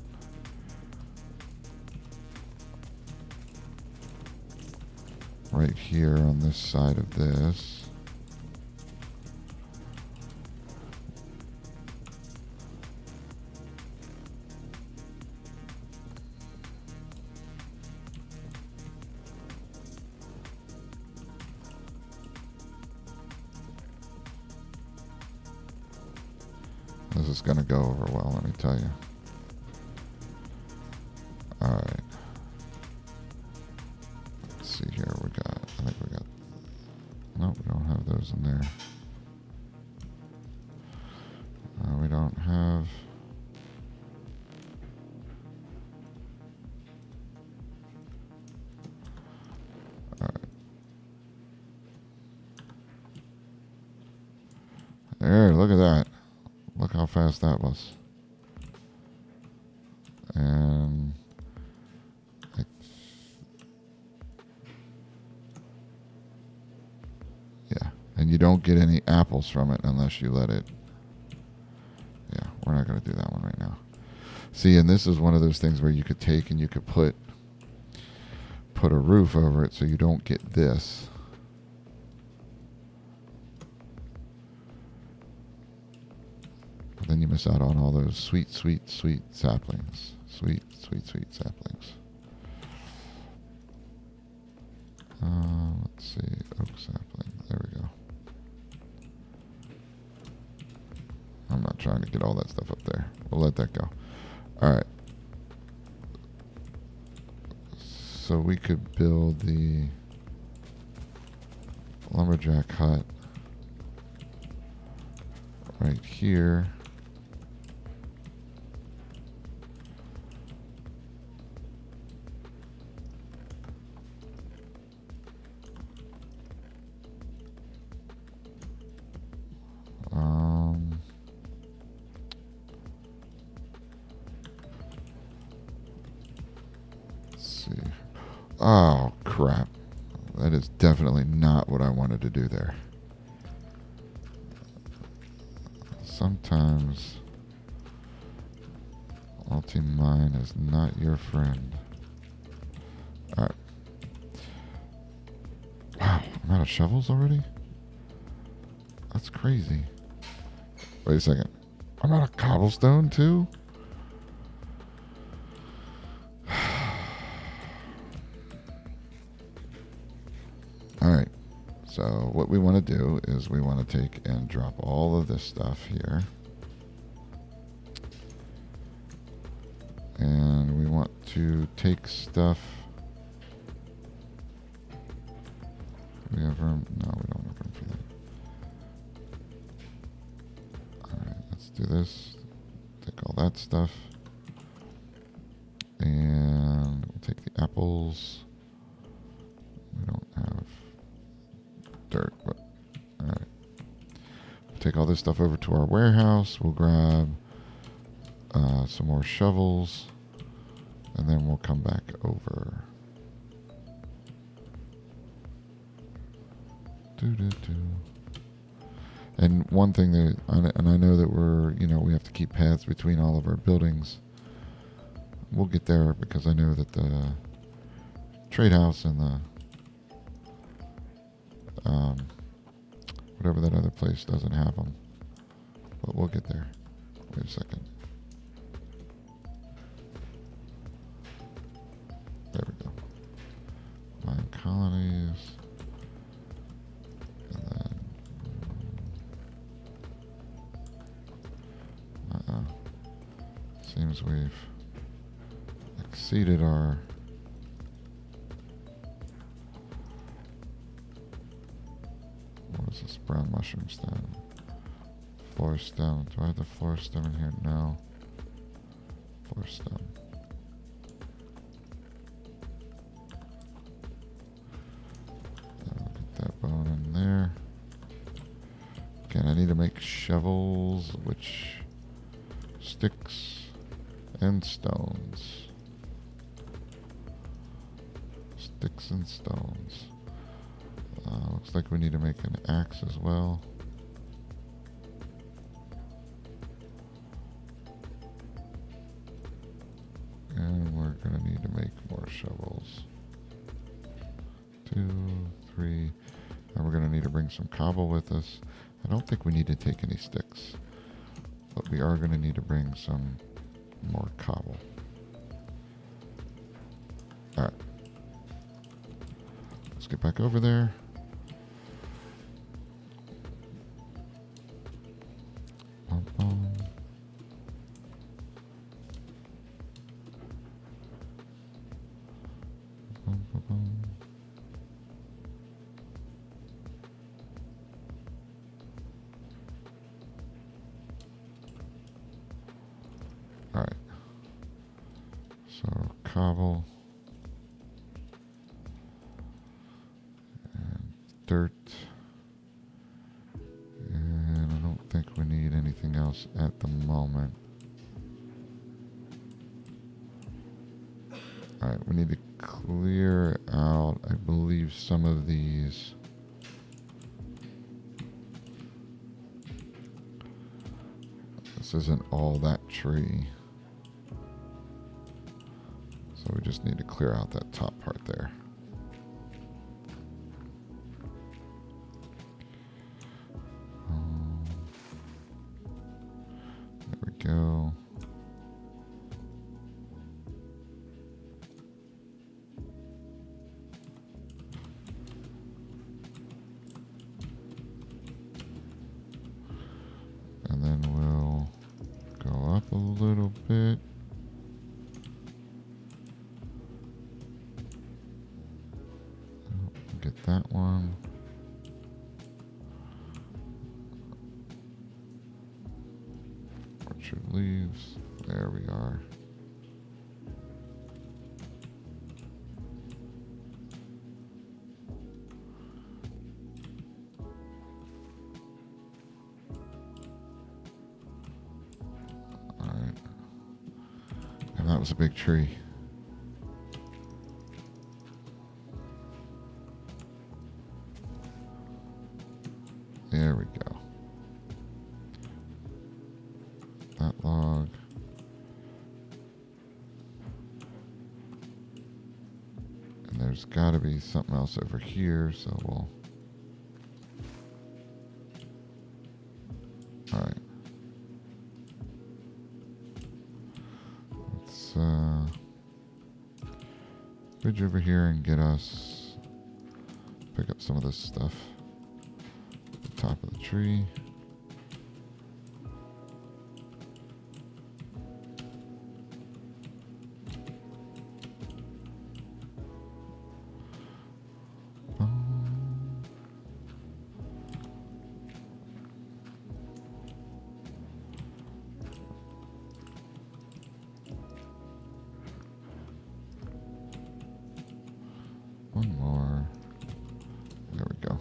Right here on this side of this. This is going to go over well, let me tell you. Alright. Let's see here. I think we got... No, we don't have those in there. We don't have... Alright. There, look at that. Look how fast that was. And yeah, and you don't get any apples from it unless you let it. Yeah, we're not going to do that one right now. See, and this is one of those things where you could take and you could put a roof over it so you don't get this. Then you miss out on all those sweet, sweet, sweet saplings. Sweet, sweet, sweet saplings. Let's see. Oak sapling. There we go. I'm not trying to get all that stuff up there. We'll let that go. Alright. So we could build the lumberjack hut right here. Oh, crap. That is definitely not what I wanted to do there. Sometimes Ultimine is not your friend. Alright. Wow, I'm out of shovels already? That's crazy. Wait a second. I'm out of cobblestone too? Alright, so what we want to do is we want to take and drop all of this stuff here. And we want to take stuff. Do we have room? No, we don't have room for that. Alright, let's do this. Take all that stuff. And we'll take the apples. We don't have dirt, but alright. We'll take all this stuff over to our warehouse. We'll grab some more shovels, and then we'll come back over. And one thing that, and I know that we have to keep paths between all of our buildings. We'll get there because I know that the trade house and the whatever that other place doesn't have them. But we'll get there. Wait a second. There we go. Mine colonies. And then... Seems we've exceeded our... What This is brown mushroom stem. Forest stem. Do I have the forest stem in here? No. Forest stem. I'll get that bone in there. Again, I need to make shovels, which sticks and stones. Sticks and stones. Looks like we need to make an axe as well. And we're going to need to make more shovels. 2, 3. And we're going to need to bring some cobble with us. I don't think we need to take any sticks, but we are going to need to bring some more cobble. Alright. Let's get back over there. Bum, bum. Bum, bum, bum. Alright. So, cobble. And dirt. And I don't think we need anything else at the moment. Alright, we need to clear out, I believe, some of these. This isn't all that tree. So we just need to clear out that top part there. There we go. And then we'll go up a little bit. Get that one. Orchard leaves. There we are. Alright. And that was a big tree. There we go. That log. And there's got to be something else over here, so we'll... Alright. Let's bridge over here and get us... Pick up some of this stuff. Top of the tree. One more. There we go.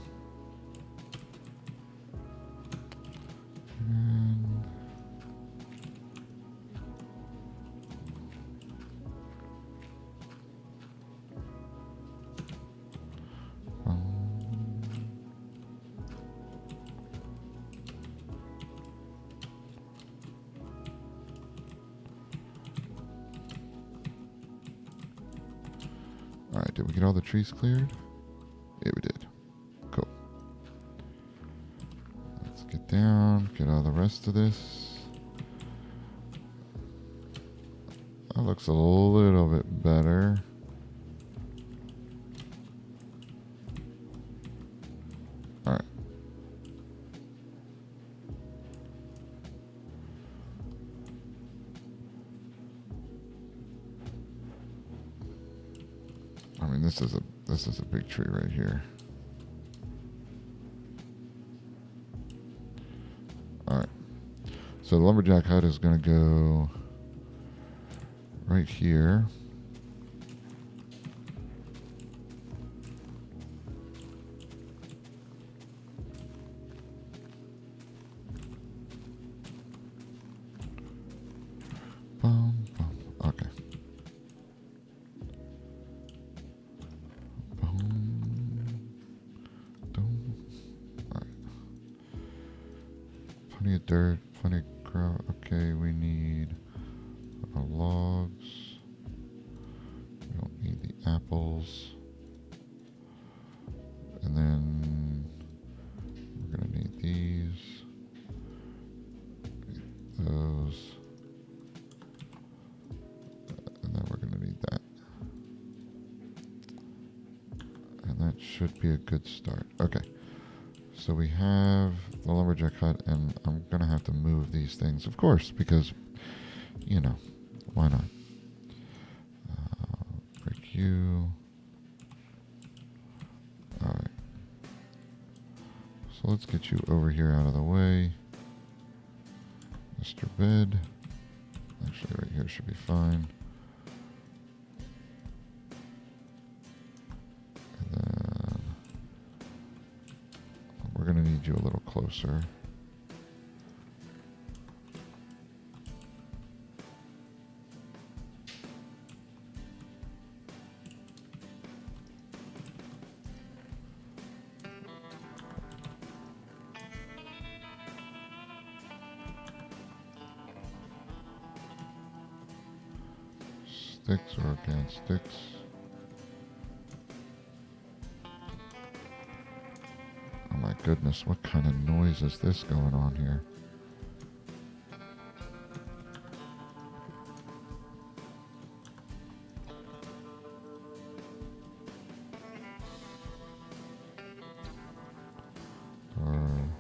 Alright, did we get all the trees cleared? Yeah, we did. Cool. Let's get down, get all the rest of this. That looks a little bit better. Alright. I mean, this is a big tree right here. So the lumberjack hut is going to go right here. Boom, boom. Okay. Boom. Boom. All right. Plenty of dirt, plenty of grout. Okay, we need our logs. We don't need the apples. And then we're going to need these. Those. And then we're going to need that. And that should be a good start. Okay. So we have the lumberjack hut, and I'm going to have to move these things, of course, because, you know, why not? Break you. Alright. So let's get you over here out of the way. Mr. Bed. Actually, right here should be fine. And then we're going to need you a little closer. Sticks or organic sticks. Oh my goodness, what kind of noise is this going on here? Or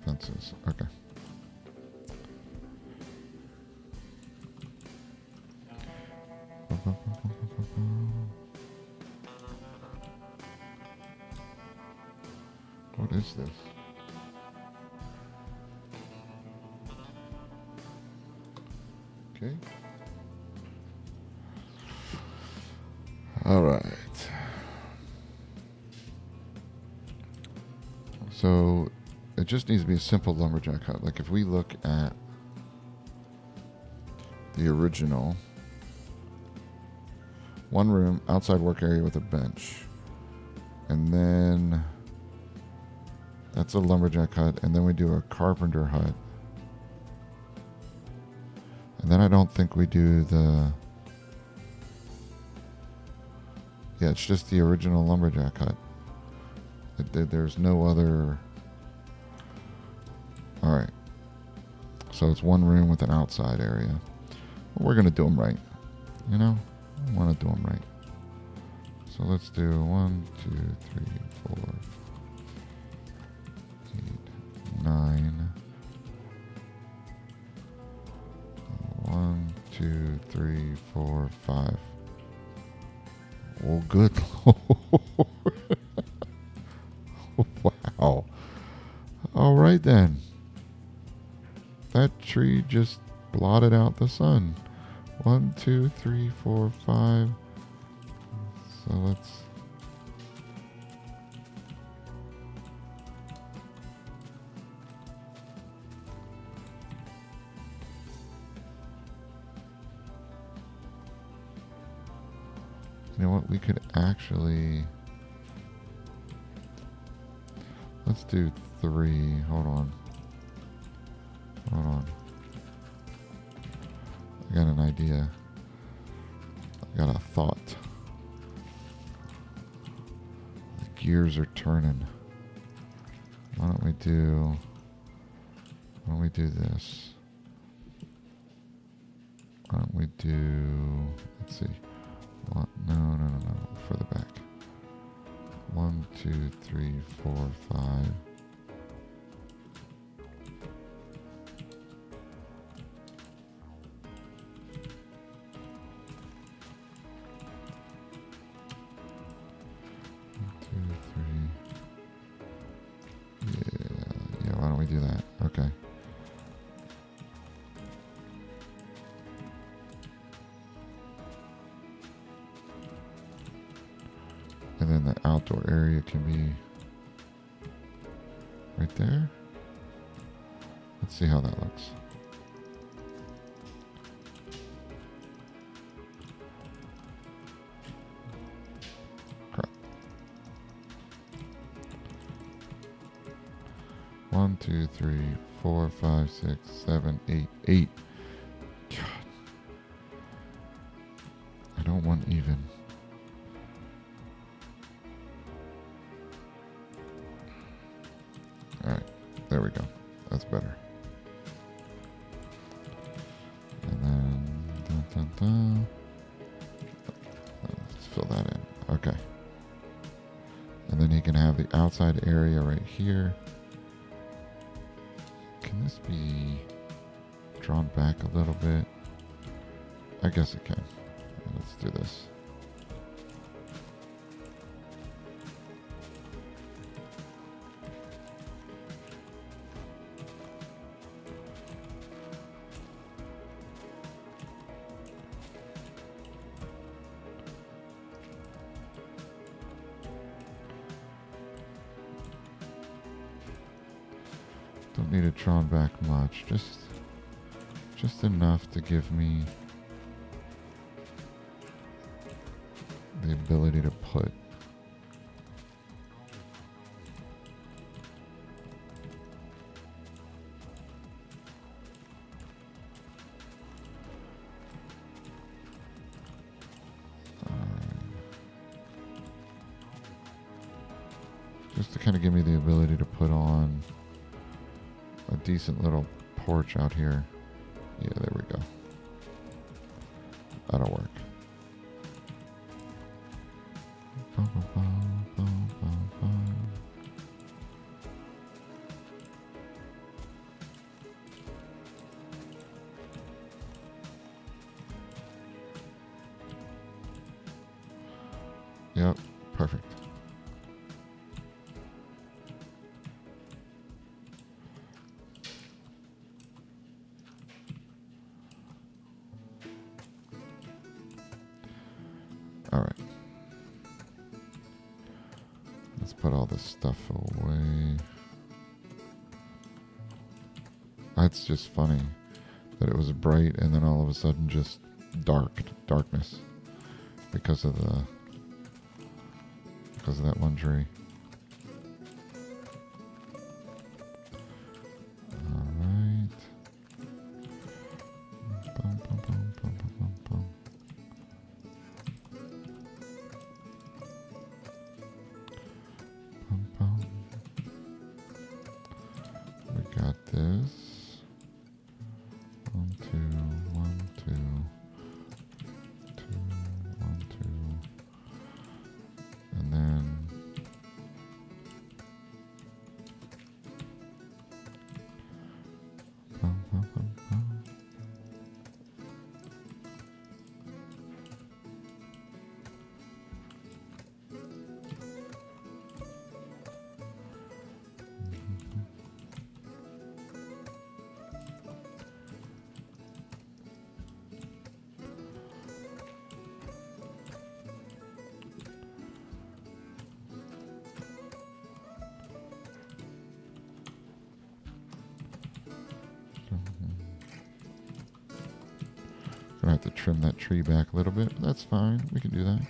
fences. Okay. What is this? Okay. All right. So it just needs to be a simple lumberjack hut. Like if we look at the original, one room, outside work area with a bench. And then that's a lumberjack hut. And then we do a carpenter hut. And then I don't think we do the... Yeah, it's just the original lumberjack hut. There's no other... Alright. So it's one room with an outside area. We're going to do them right. You know? I want to do them right. So let's do 1, 2, 3, 4, 8, 9. 1, 2, 3, 4, 5. Oh, good Lord. Wow. All right, then. That tree just blotted out the sun. 1, 2, 3, 4, 5. So let's... You know what? We could actually... Let's do 3. Hold on. Hold on. I got an idea. I got a thought. The gears are turning. Why don't we do this? Why don't we do... Let's see. What? No. Further back. 1, 2, 3, 4, 5. Yeah, why don't we do that? Okay. outdoor area can be right there. Let's see how that looks. Crap. 1, 2, 3, 4, 5, 6, 7, 8, 8. God. I don't want even. Alright, there we go. That's better. And then, let's fill that in. Okay. And then he can have the outside area right here. Can this be drawn back a little bit? I guess it can. Let's do this. Don't need it drawn back much, just enough to give me the ability to put just to kind of give me the ability to put on a decent little porch out here. Yeah, there we go. That'll work. Yep, perfect. All right. Let's put all this stuff away. That's just funny that it was bright and then all of a sudden just darkness because of that one tree. All right. Bum, bum, bum, bum, bum, bum, bum. Bum, bum. We got this. 1, 2, 1, 2, 2, 1, 2, and then bum, bum, bum, bum. Gonna have to trim that tree back a little bit, but that's fine. We can do that.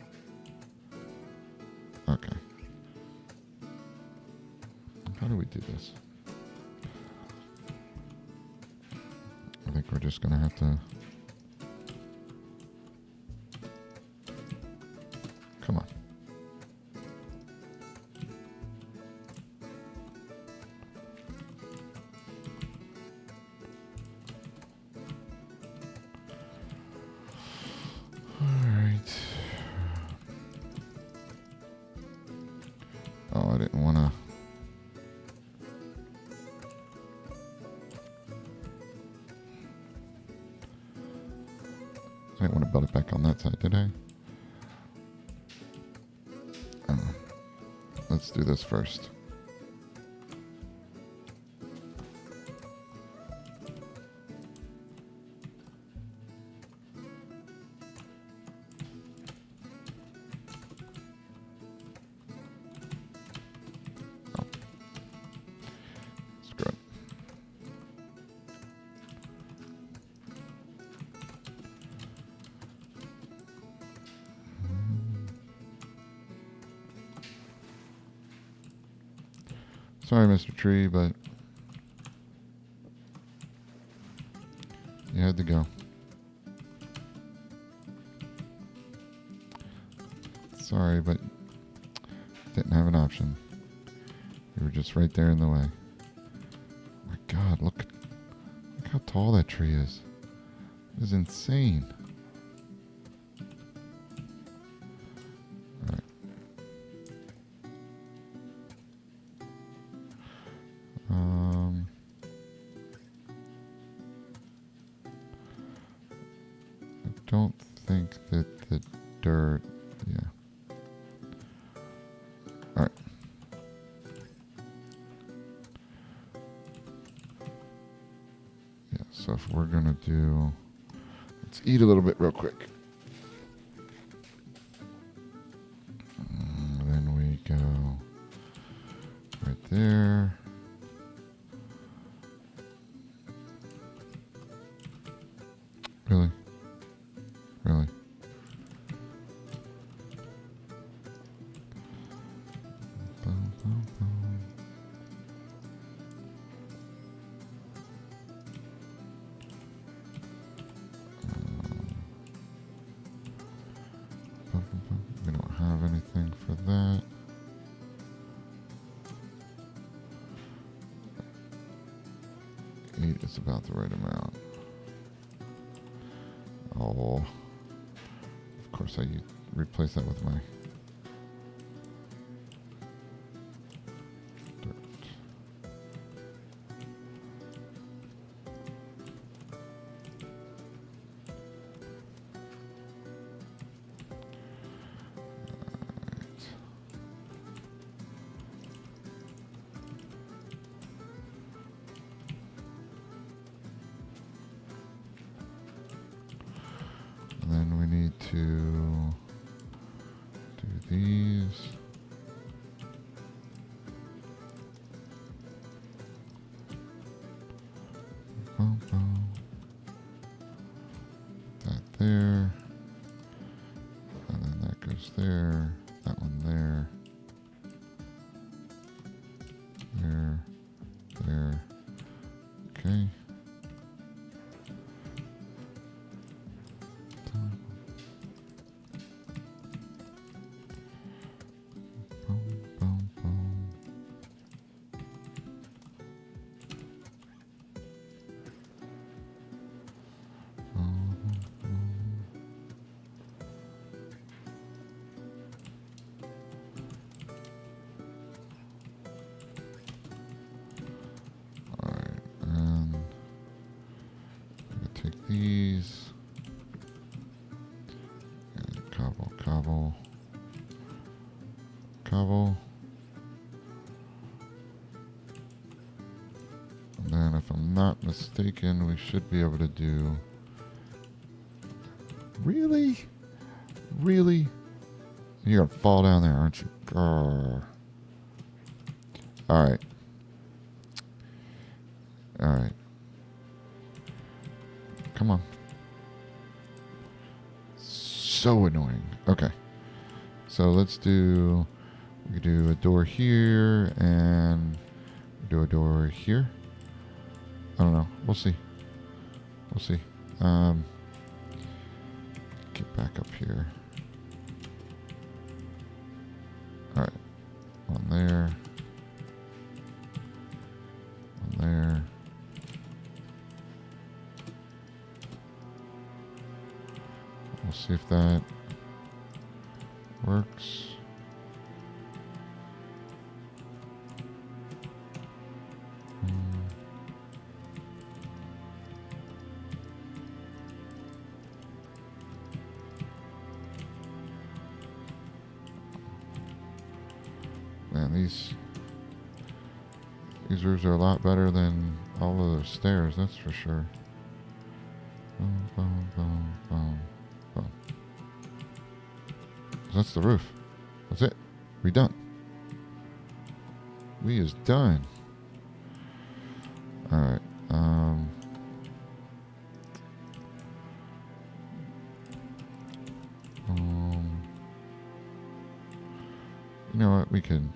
Okay. How do we do this? I think we're just gonna have to. Come on. Oh, I didn't want to. I didn't want to build it back on that side, did I? Let's do this first. Sorry, Mr. Tree, but you had to go. Sorry, but didn't have an option. You were just right there in the way. Oh my God, look how tall that tree is. It is insane. All right. I don't think that the dirt, yeah. All right. Yeah, so if we're gonna do, let's eat a little bit real quick. Then we go right there. Really? Really? Boom, boom, boom. Boom, boom, boom. We don't have anything for that. Eight is about the right amount. Oh, of course I replace that with my dirt. And then we need to do these. Boom, boom. That there. And then that goes there. That one there. There. There. Okay. Boom, boom, boom. Alright, and I'm gonna take these and cobble, cobble, cobble. And then if I'm not mistaken, we should be able to do... Really? Really? You're gonna fall down there, aren't you? Grr. Alright. Alright. Come on. So annoying. Okay. So let's do... We could do a door here and do a door here. I don't know. We'll see. We'll see. Get back up here. Alright. One there. One there. We'll see if that works. Man, these roofs are a lot better than all of those stairs, that's for sure. Boom, boom, boom, boom, boom. So that's the roof. That's it. We done. We is done. Alright. You know what? We could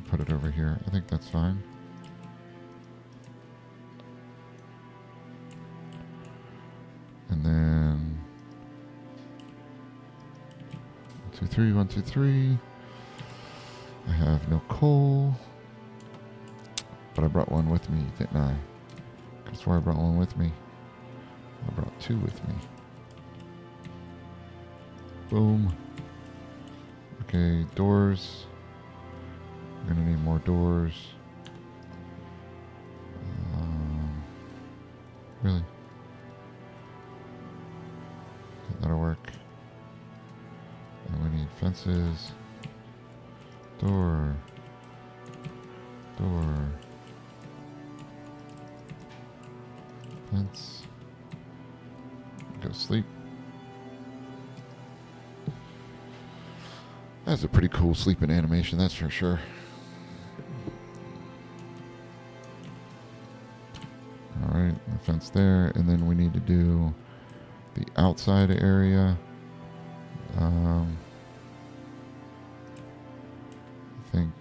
put it over here. here. I think that's fine. And then 1, 2, 3, 1, 2, 3. I have no coal, but I brought one with me, didn't I? That's why I brought one with me. I brought 2 with me. Boom. Okay, doors. We're gonna need more doors. Really? That'll work. And we need fences. Door. Door. Fence. Go sleep. That's a pretty cool sleeping animation, that's for sure. Alright, the fence there, and then we need to do the outside area. I think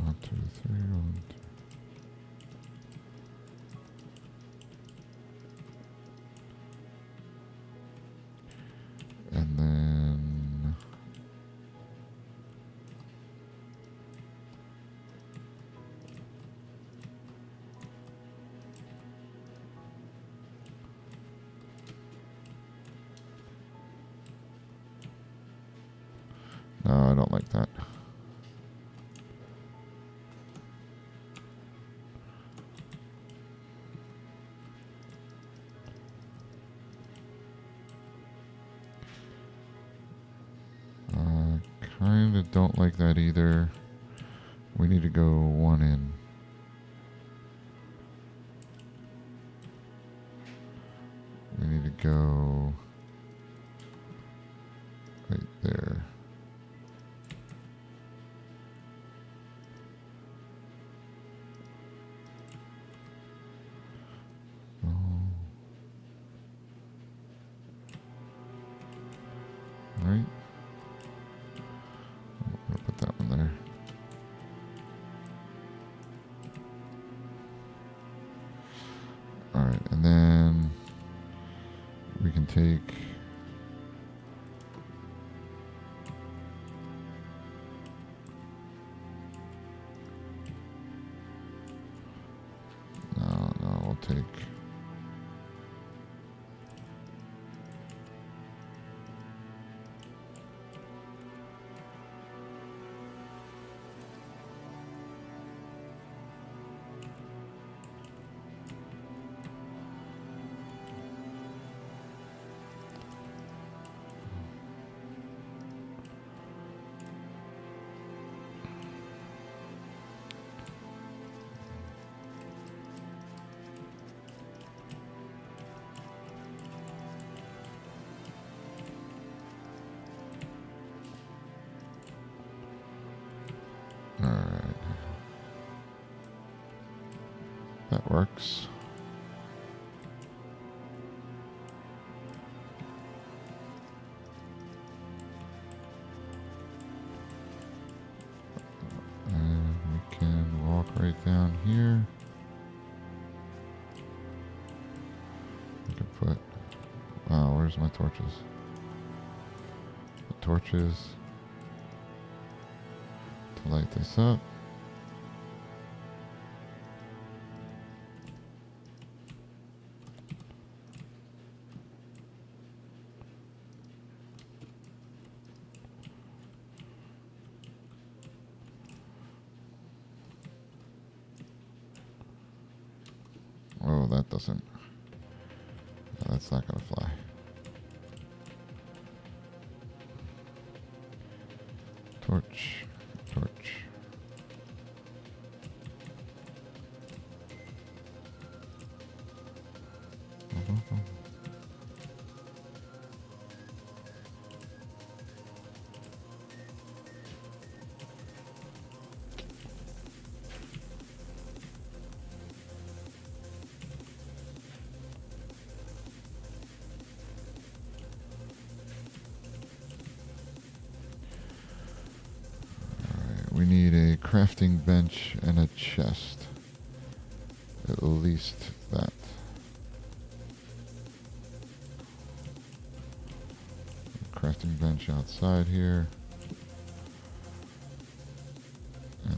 one, two, three, one, two. And then no, I don't like that. Kind of don't like that either. We need to go 1 in. We need to go right there. Oh. All right. I'm gonna put that one there. All right, and then we can take no, we'll take Alright. That works. And we can walk right down here. We can put... Wow, where's my torches? The torches to light this up. Oh, that doesn't... That's not gonna fly. Torch, torch. need a crafting bench and a chest. At least that. Crafting bench outside here. And,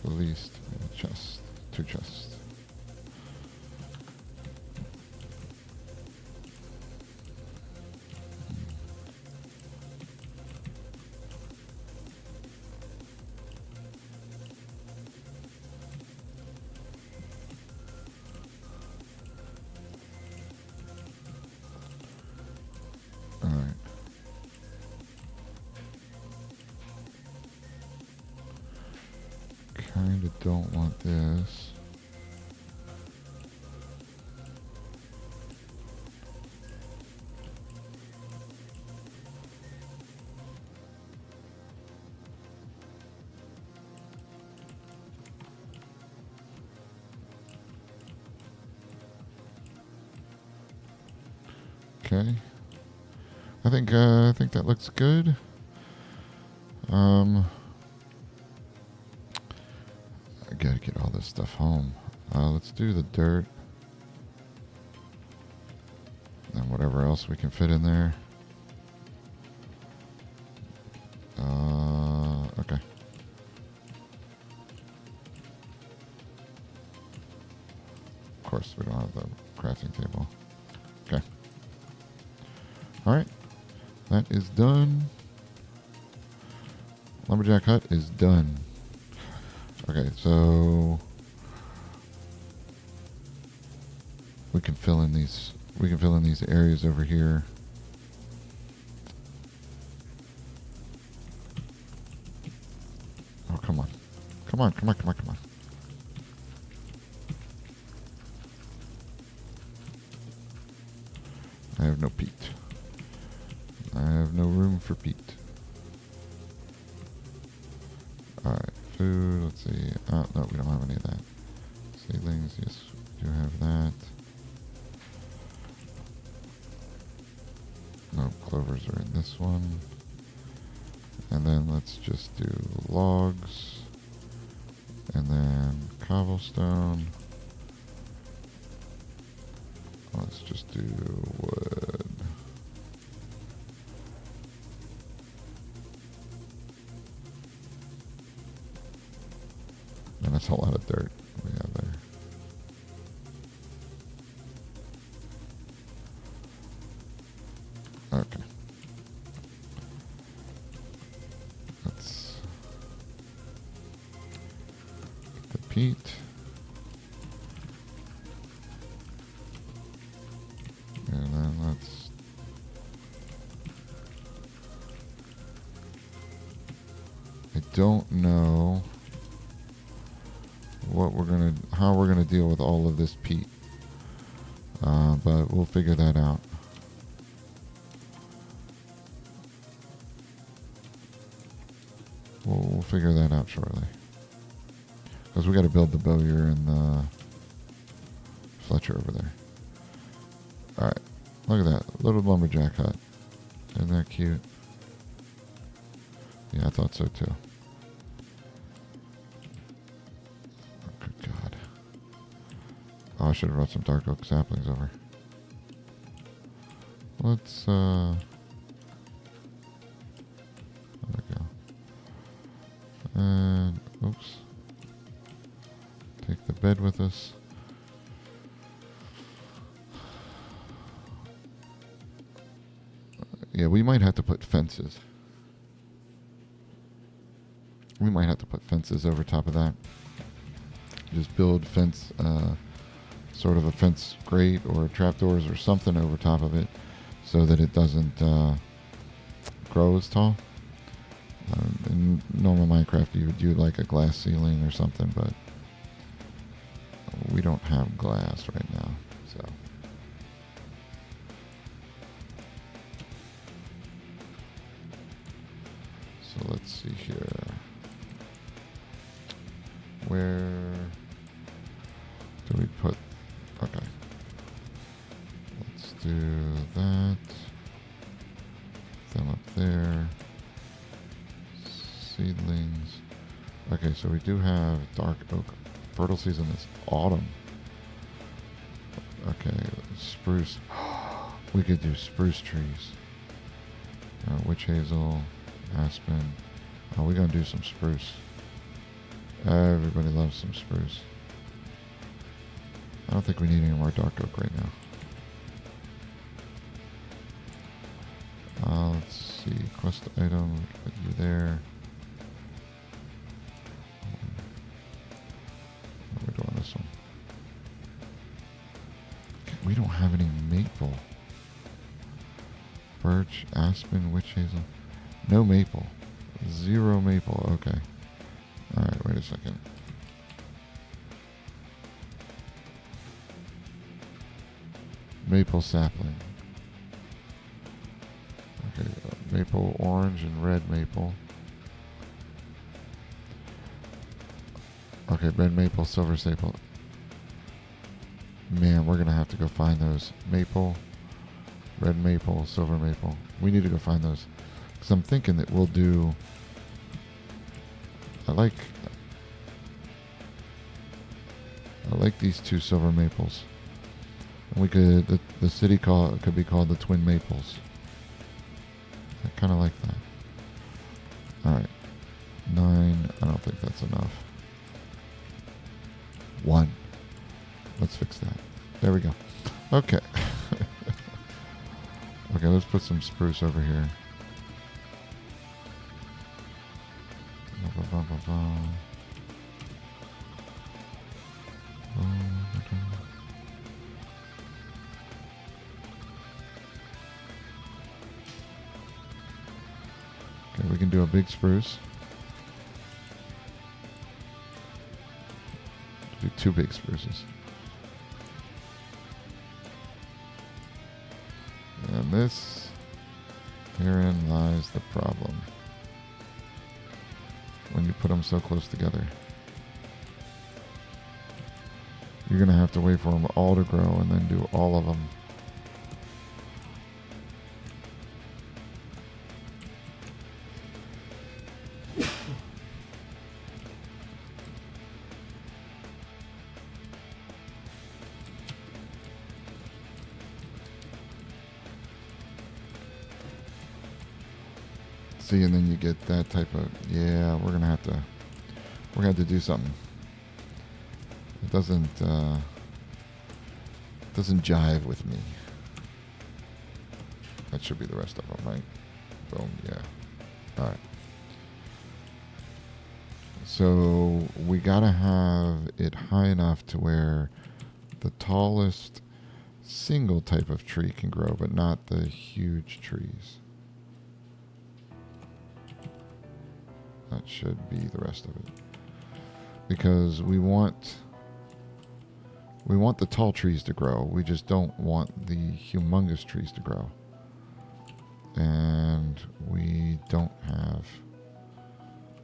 at least a chest. 2 chests. Alright. Kinda don't want this. Okay. I think that looks good. I gotta get all this stuff home. Let's do the dirt. And whatever else we can fit in there. Okay. Of course, we don't have the crafting table. Okay. Alright. That is done. Lumberjack hut is done. Okay, so we can fill in these areas over here. Oh, come on. Come on. I have no peat. I have no room for peat. Alright, food, let's see. Oh, no, we don't have any of that. Seedlings, yes, we do have that. No, clovers are in this one. And then let's just do logs. And then cobblestone. Let's just do wood. And that's a lot of dirt we have there. Okay. Let's get the peat. And then let's I don't know how we're gonna deal with all of this peat, but we'll figure that out. We'll figure that out shortly, because we got to build the bowyer and the Fletcher over there. All right, look at that little lumberjack hut. Isn't that cute? Yeah, I thought so too. Oh, I should have brought some dark oak saplings over. Let's, there we go. And, oops. Take the bed with us. Yeah, we might have to put fences. We might have to put fences over top of that. Just build fence, sort of a fence grate or trapdoors or something over top of it so that it doesn't grow as tall. In normal Minecraft you would do like a glass ceiling or something, but we don't have glass right now, so. So let's see here. Where do we put? Okay. Let's do that. Them up there. Seedlings. Okay, so we do have dark oak. Fertile season is autumn. Okay, spruce. We could do spruce trees. Witch hazel, aspen. Oh, we're gonna do some spruce. Everybody loves some spruce. I don't think we need any more dark oak right now. Let's see. Quest item. Put you there. What are we doing this one? Okay, we don't have any maple. Birch, aspen, witch hazel. No maple. 0 maple. Okay. Alright, wait a second. Maple sapling. Okay, maple, orange, and red maple. Okay, red maple, silver staple. Man, we're gonna have to go find those. Maple, red maple, silver maple. We need to go find those. Because I'm thinking that we'll do... I like these 2 silver maples. And we could... The city could be called the Twin Maples. I kind of like that. Alright. 9. I don't think that's enough. 1. Let's fix that. There we go. Okay. Okay, let's put some spruce over here. Okay, we can do a big spruce. Do 2 big spruces. And this, herein lies the problem. When you put them so close together. You're going to have to wait for them all to grow and then do all of them. See, and then you get that type of, yeah, we're gonna have to do something. It doesn't jive with me. That should be the rest of them, right? Boom, yeah. All right. So we gotta have it high enough to where the tallest single type of tree can grow, but not the huge trees. That should be the rest of it. Because we want the tall trees to grow. We just don't want the humongous trees to grow. And we don't have...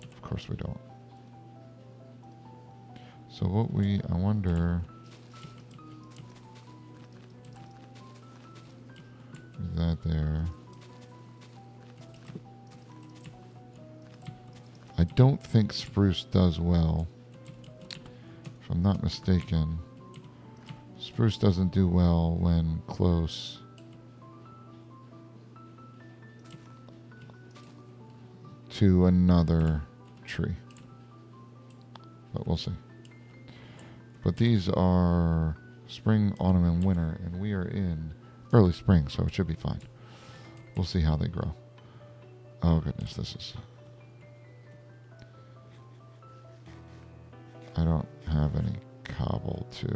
Of course we don't. So I wonder... Is that there? I don't think spruce does well. If I'm not mistaken, spruce doesn't do well when close to another tree. But we'll see. But these are spring, autumn, and winter, and we are in early spring, so it should be fine. We'll see how they grow. Oh goodness, this is... I don't have any cobble to...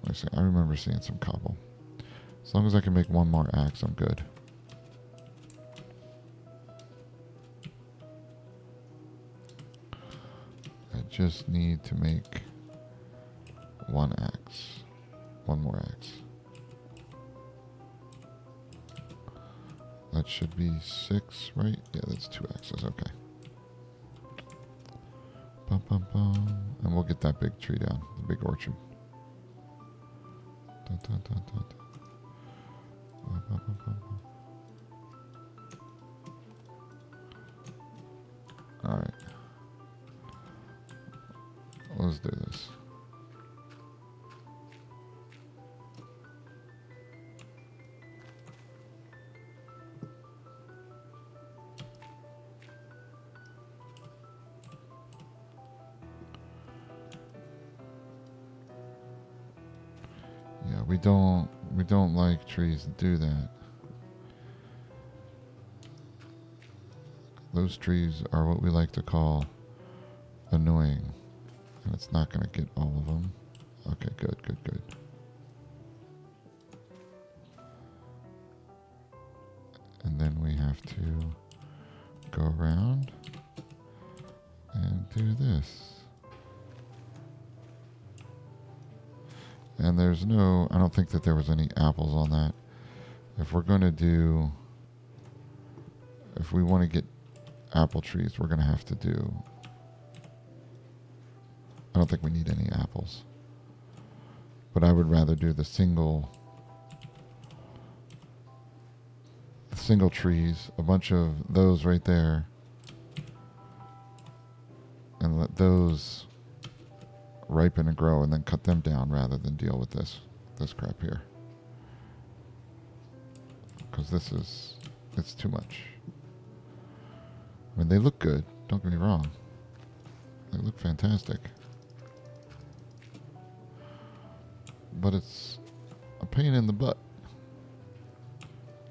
Let's see, I remember seeing some cobble. As long as I can make 1 more axe, I'm good. I just need to make 1 axe. 1 more axe. That should be 6, right? Yeah, that's 2 axes. Okay. Bum, bum, bum. And we'll get that big tree down, the big orchard. Dun, dun, dun, dun, dun. Bum, bum, bum, bum, bum. Alright. Let's do this. Yeah, we don't like trees that do that. Those trees are what we like to call annoying. And it's not going to get all of them. Okay, good, good, good. And then we have to go around and do this. And there's no, I don't think that there was any apples on that. If we're going to do, if we want to get apple trees, we're going to have to do, I don't think we need any apples. But I would rather do the single trees, a bunch of those right there, and let those ripen and grow and then cut them down rather than deal with this crap here. Because it's too much. I mean, they look good, don't get me wrong. They look fantastic. But it's a pain in the butt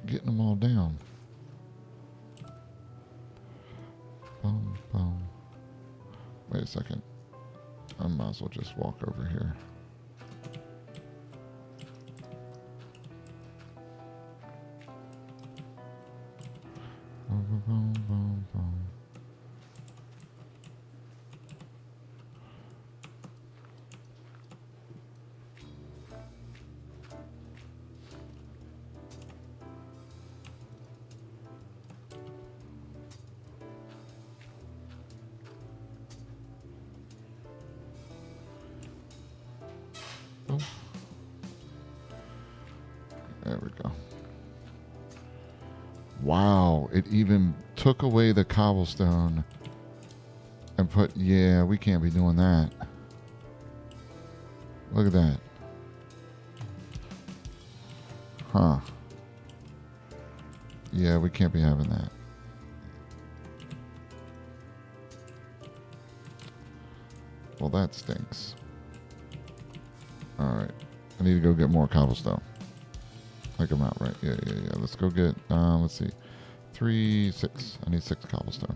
getting them all down. Boom, boom. Wait a second. I might as well just walk over here. Boom, boom, boom, boom. Boom. There we go. Wow, it even took away the cobblestone and put, yeah, we can't be doing that. Look at that. Huh. Yeah, we can't be having that. Well, that stinks. Alright. I need to go get more cobblestone. Like I'm out, right? Yeah. Let's go get, let's see. 6. I need 6 cobblestone.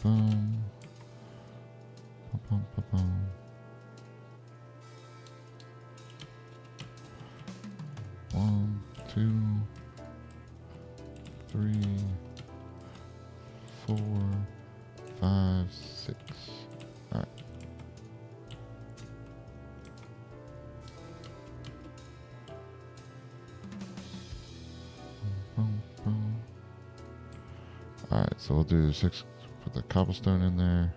Boom. Boom, boom, boom. One, 2, 3, 4, 5, 6. Alright. Alright, so we'll do 6, put the cobblestone in there.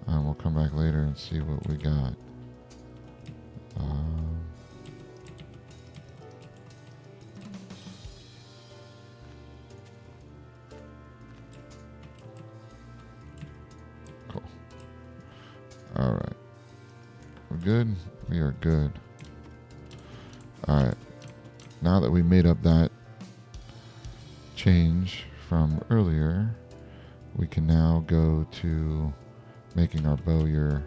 And we'll come back later and see what we got. Cool. Alright. We're good? We are good. Alright. Now that we made up that change from earlier, we can now go to making our bowyer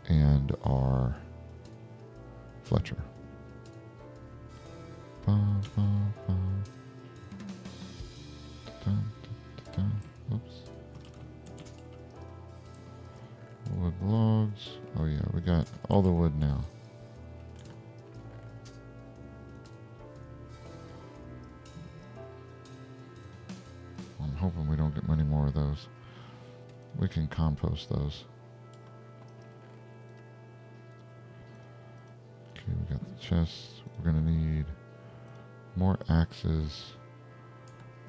and our Fletcher. Ba, ba, ba. Dun, dun, dun. Oops. Wood logs. Oh yeah, we got all the wood now. I'm hoping we don't get many more of those. We can compost those. Okay, we got the chests. We're gonna need more axes.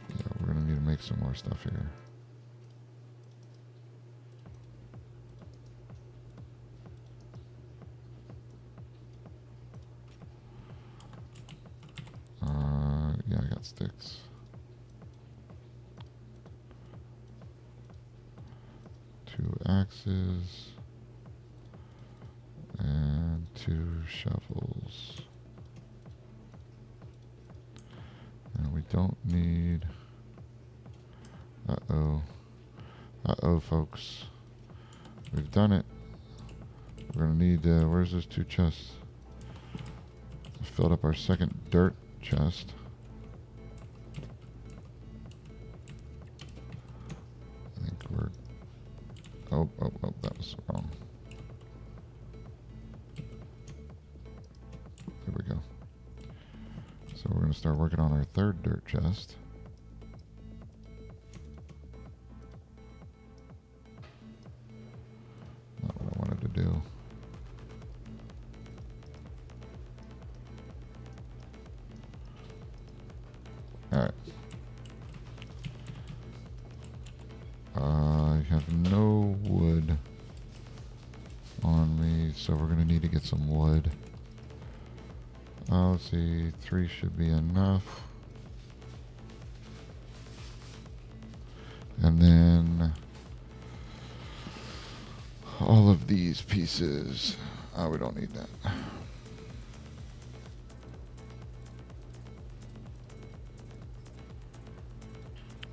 Yeah, we're gonna need to make some more stuff here. Yeah, I got sticks. axes. And 2 shovels. And we don't need... Uh-oh. Uh-oh, folks. We've done it. We're going to need... where's those 2 chests? We filled up our second dirt chest. I think we're... Oh, that was wrong. There we go. So we're going to start working on our third dirt chest. Not what I wanted to do. Alright. I have no wood on me, so we're going to need to get some wood. Let's see, 3 should be enough. And then all of these pieces. We don't need that.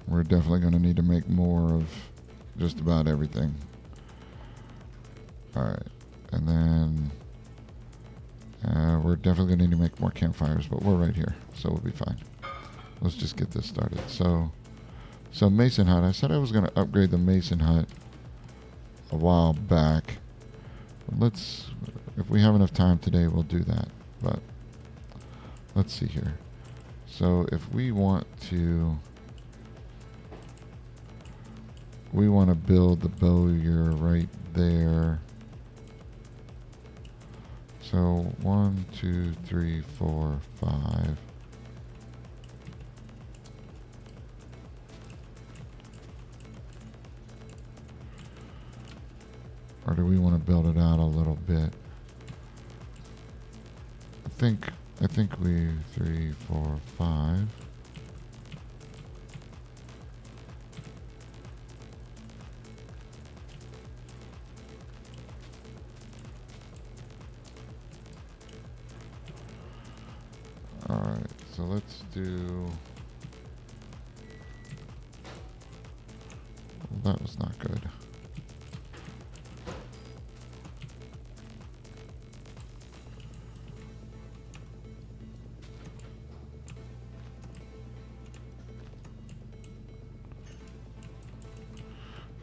We're definitely going to need to make more of just about everything. Alright, and then we're definitely going to need to make more campfires, but we're right here, so we'll be fine. Let's just get this started. So Mason Hut. I said I was going to upgrade the Mason Hut a while back. If we have enough time today, we'll do that. But let's see here. So if we want to build the bowyer right there. So 1, 2, 3, 4, 5. Or do we want to build it out a little bit? I think we 3, 4, 5. Alright, so let's do... Well, that was not good.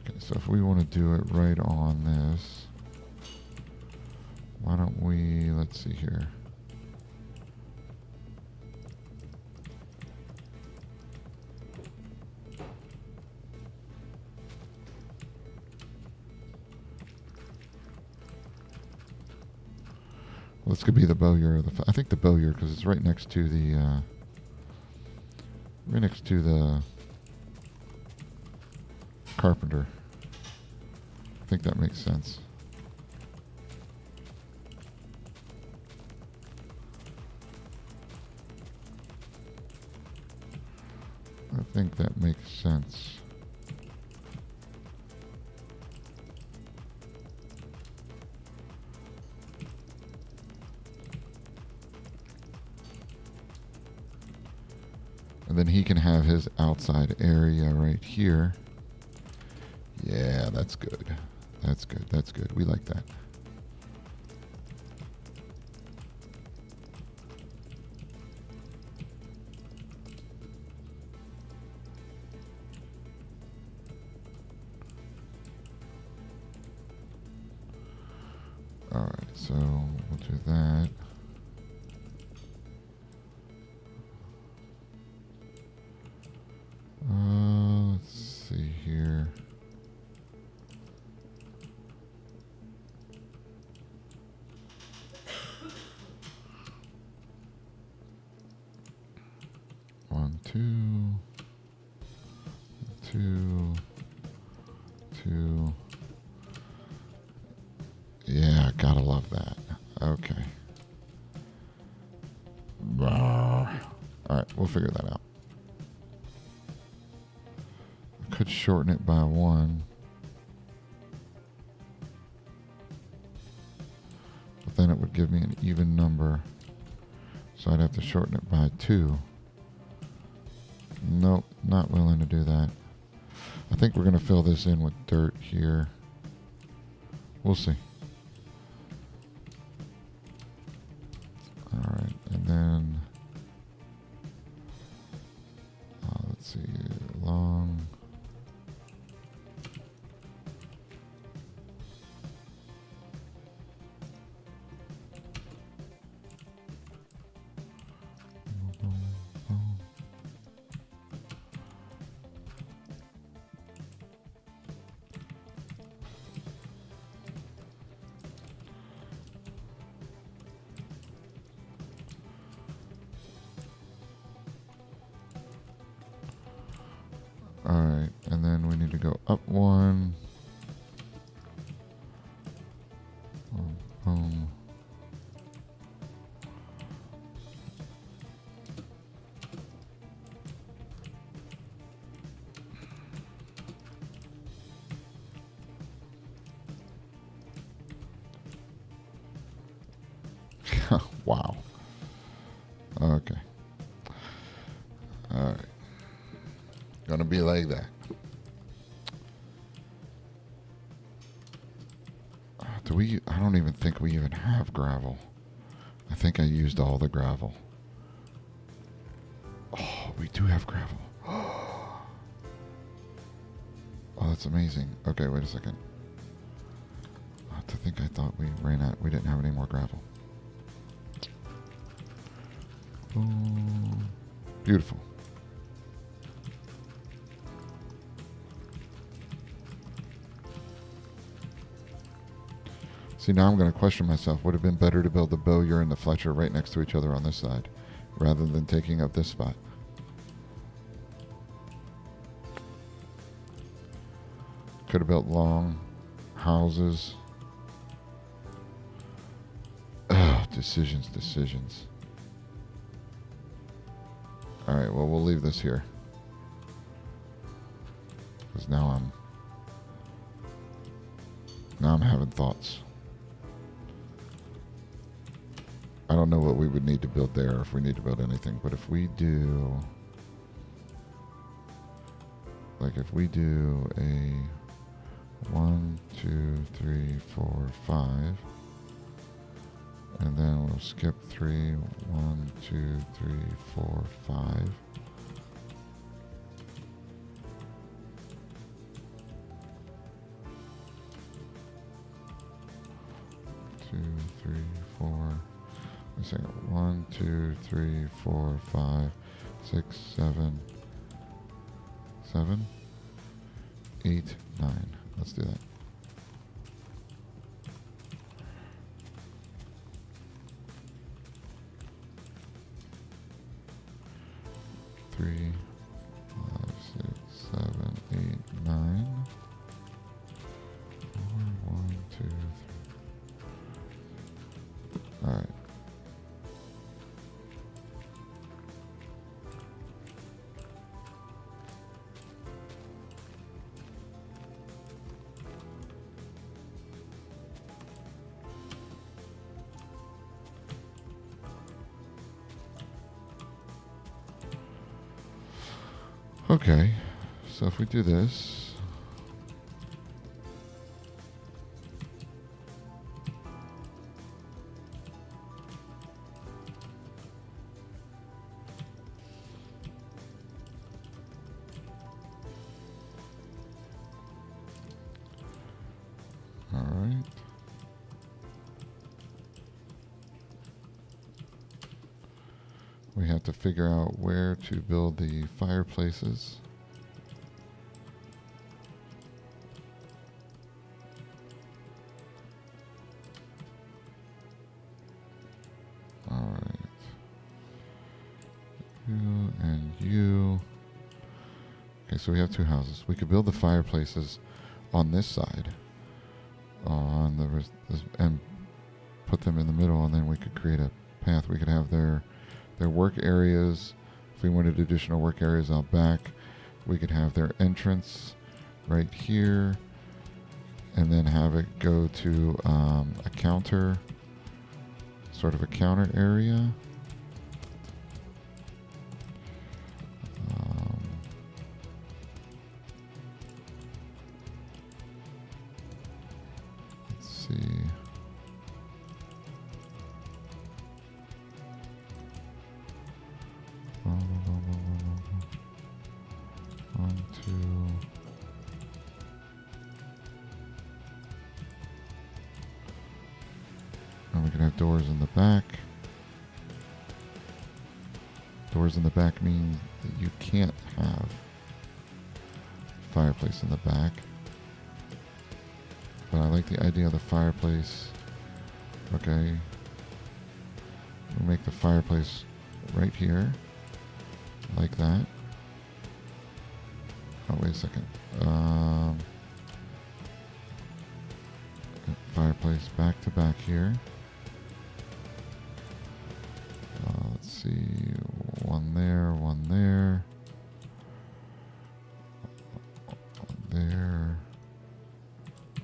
Okay, so if we want to do it right on this, why don't we, let's see here. Well, this could be the bowyer. I think the bowyer, because it's right next to the carpenter. I think that makes sense. I think that makes sense. And then he can have his outside area right here. Yeah, that's good. That's good. That's good. We like that. All right, so we'll do that. Let's see here. One, two, two. Yeah, gotta love that. Okay. All right, we'll figure that out. I could shorten it by 1. then it would give me an even number. So I'd have to shorten it by 2. Nope, not willing to do that. I think we're going to fill this in with dirt here. We'll see. Alright, and then let's see, long. Alright, and then we need to go up 1. Boom, boom. Wow. Okay. Alright. Gonna be like that. I don't even think we even have gravel. I think I used all the gravel. Oh, we do have gravel. Oh, that's amazing. Okay, wait a second. I thought we ran out. We didn't have any more gravel. Oh, beautiful. See, now I'm going to question myself. Would it have been better to build the Bowyer and the Fletcher right next to each other on this side, rather than taking up this spot? Could have built long houses. Ugh, decisions. Alright, well, we'll leave this here. Because now I'm having thoughts. I don't know what we would need to build there, if we need to build anything, but if we do... Like, if we do a 1, 2, 3, 4, 5, and then we'll skip 3, 1, 2, 3, 4, 5. Two, 3, 4. Let's see, 1, 2, 3, 4, 5, 6, 7, 7, 8, 9. Let's do that. Three, 5, 6, 7, 8, 9. 4, 1, 2, 3. All right. Okay, so if we do this, all right. We have to figure out where to build the fireplaces. All right. You and you. Okay, so we have 2 houses. We could build the fireplaces on this side, on and put them in the middle, and then we could create a path. We could have their work areas. If we wanted additional work areas out back, we could have their entrance right here, and then have it go to a counter sort of a counter area. Let's see. One, two. And we can have doors in the back. Doors in the back mean that you can't have fireplace in the back. But I like the idea of the fireplace. Okay. We'll make the fireplace right here. Like that. Oh, wait a second. Fireplace back to back here. Let's see. One there, one there. One there.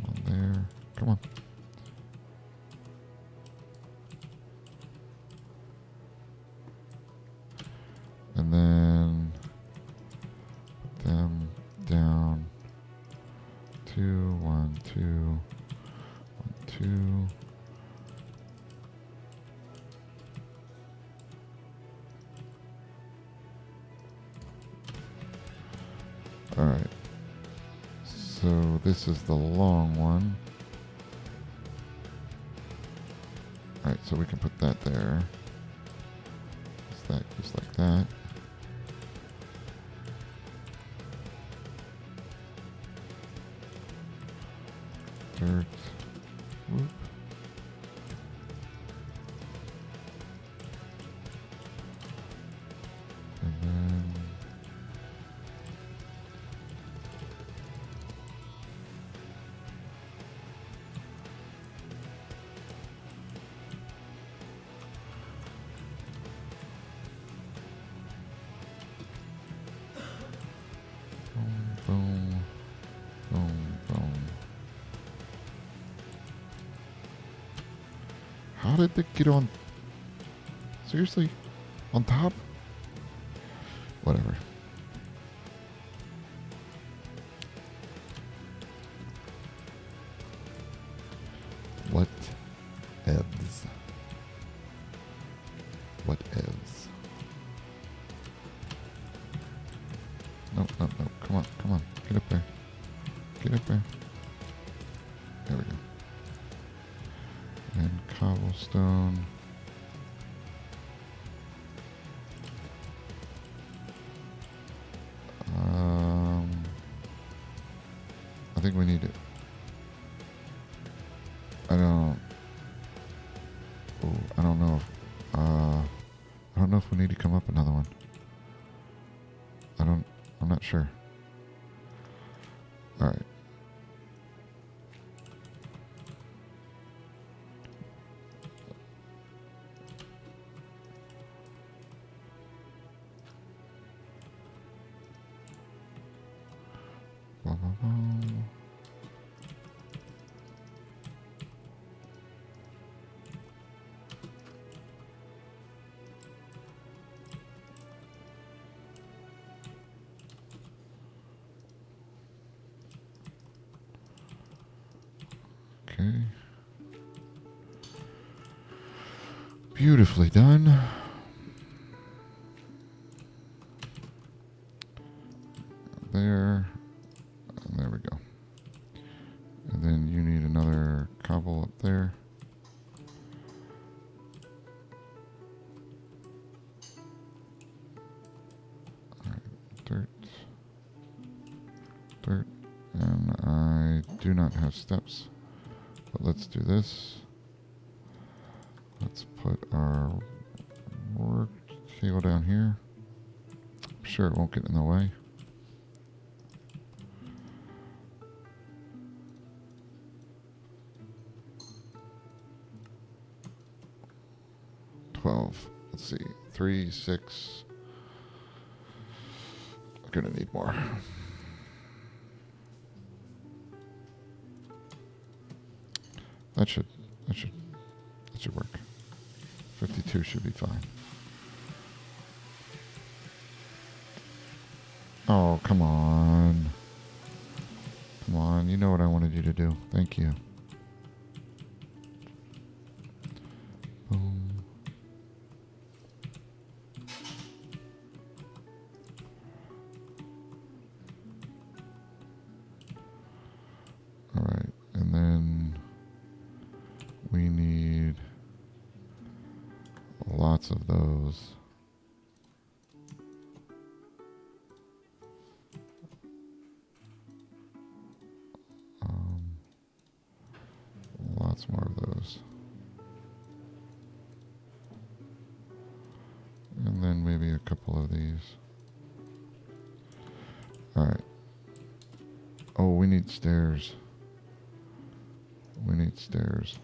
One there. Come on. And then put them down. 2, 1, 2, 1, 2. All right. So this is the long one. All right, so we can put that there. That just like that. Dirt. Whoop. And then boom, boom, boom. How did it get on? Seriously? On top? Whatever. What else? What else? No, no, no. Come on, come on. Get up there. Get up there. There we go. And cobblestone. I think we need it. I don't know if I don't know if we need to come up another one. I'm not sure. All right. Blah, blah, blah. Okay. Beautifully done. There. And there we go. And then you need another cobble up there. Alright, dirt. Dirt. And I do not have steps. But let's do this. Let's put our work table down here. I'm sure it won't get in the way. Let's see. 3, 6. I'm gonna need more. That should work. 52 should be fine. Oh, come on. Come on, you know what I wanted you to do. Thank you. Boom. All right, and then we need lots of those. Lots more of those. And then maybe a couple of these. Alright. Oh, we need stairs. We need stairs.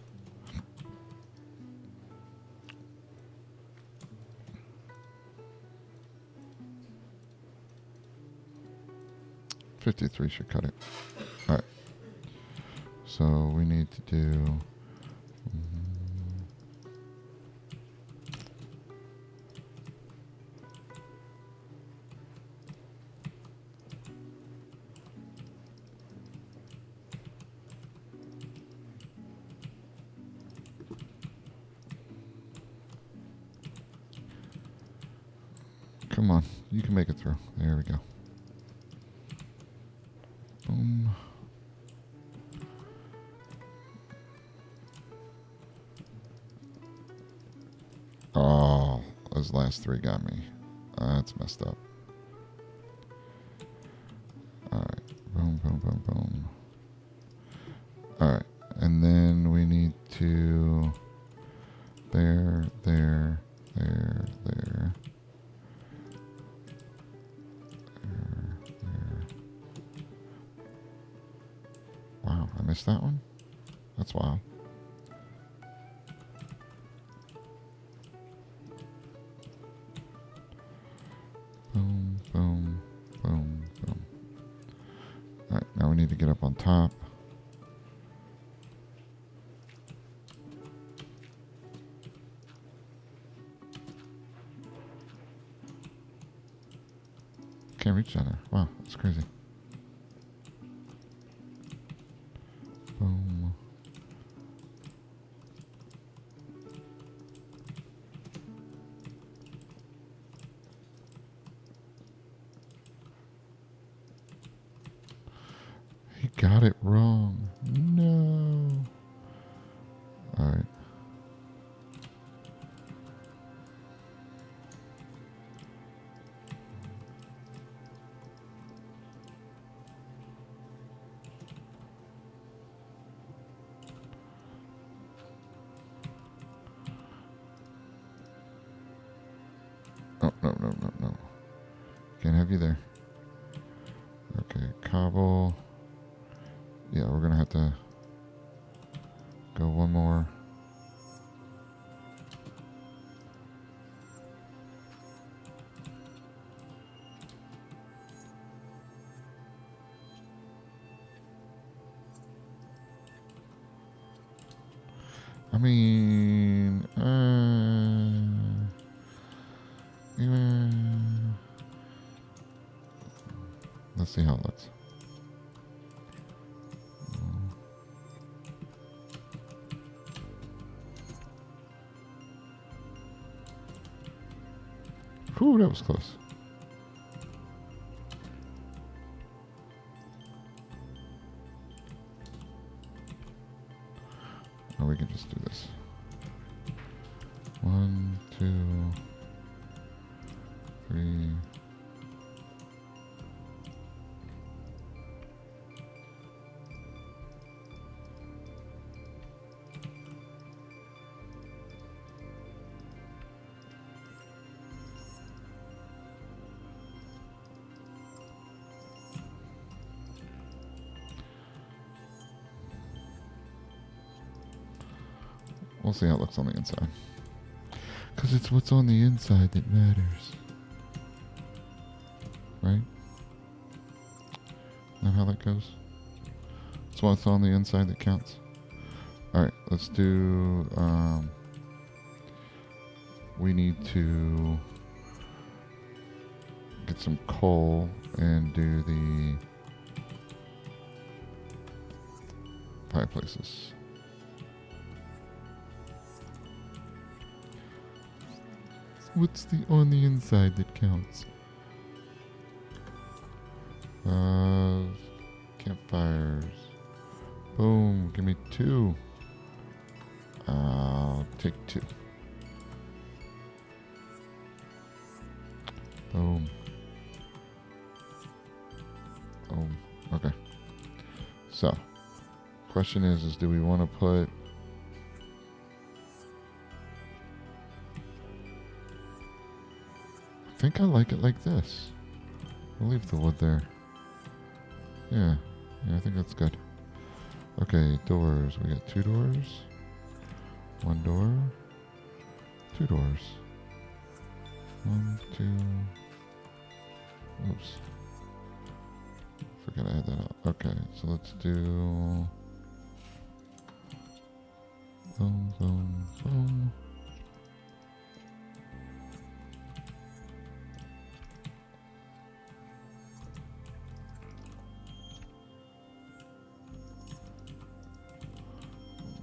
$53 should cut it. Alright. So we need to do... Come on, you can make it through. There we go. Boom. Oh, those last three got me. That's messed up. Alright, boom, boom, boom, boom. Alright, and then we need to... There, there, there, there. Wow, I missed that one? That's wild. Boom, boom, boom, boom. Alright, now we need to get up on top. Can't reach down there. Wow, that's crazy. Boom. He got it wrong. No. All right. Oh, no, no, no, no. Can't have you there. Okay, cobble. Yeah, we're going to have to go one more. I mean, let's see how it looks. Whew, that was close. Or we can just do this. 1, 2, 3. We'll see how it looks on the inside. Because it's what's on the inside that matters. Right? Isn't that how that goes? It's what's on the inside that counts. Alright, let's do we need to get some coal and do the fireplaces. What's the on the inside that counts? Campfires. Boom, give me 2. I'll take 2. Boom. Boom. Okay. So, question is do we want to put I think I like it like this. We'll leave the wood there. Yeah, I think that's good. Okay, doors. We got 2 doors. 1 door. 2 doors. 1, 2. Oops. Forgot to add that up. Okay, so let's do boom, boom, boom.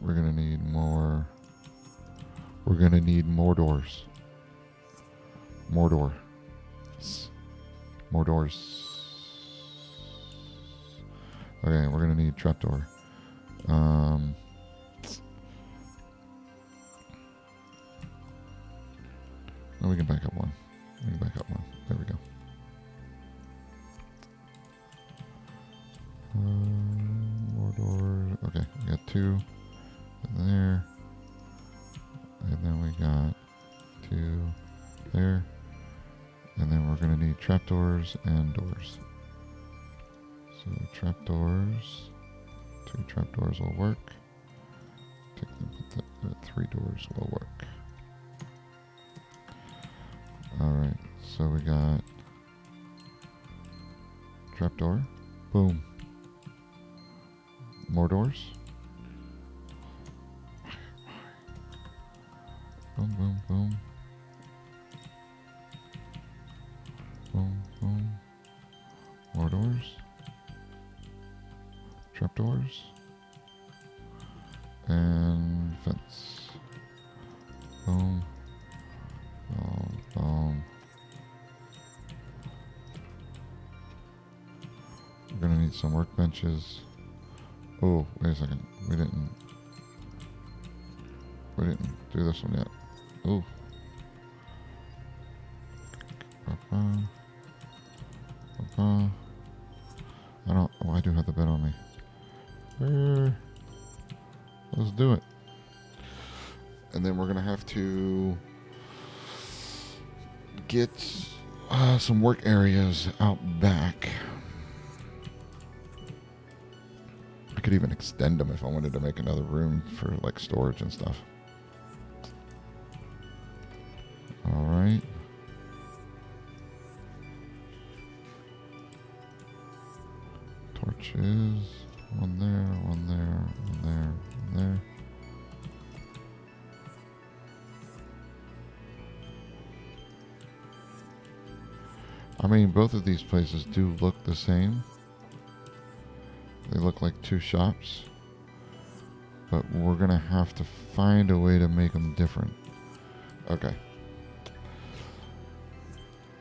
We're gonna need more. We're gonna need more doors. More doors. More doors. Okay, we're gonna need trapdoor. No, we can back up 1. We can back up 1. There we go. More doors. Okay, we got 2 in there. And then we got 2 there. And then we're going to need trapdoors and doors. So trapdoors. 2 trapdoors will work. Take them, put that 3 doors will work. Alright, so we got trapdoor. Boom. More doors. Boom, boom, boom. Boom, boom. More doors. Trapdoors. And fence. Boom. Boom, boom. We're gonna need some workbenches. Oh, wait a second. We didn't do this one yet. Oh. I do have the bed on me. Let's do it. And then we're going to have to get some work areas out back. I could even extend them if I wanted to make another room for like storage and stuff. All right. Torches. 1 there, 1 there, 1 there, 1 there. I mean, both of these places do look the same. They look like 2 shops. But we're going to have to find a way to make them different. Okay.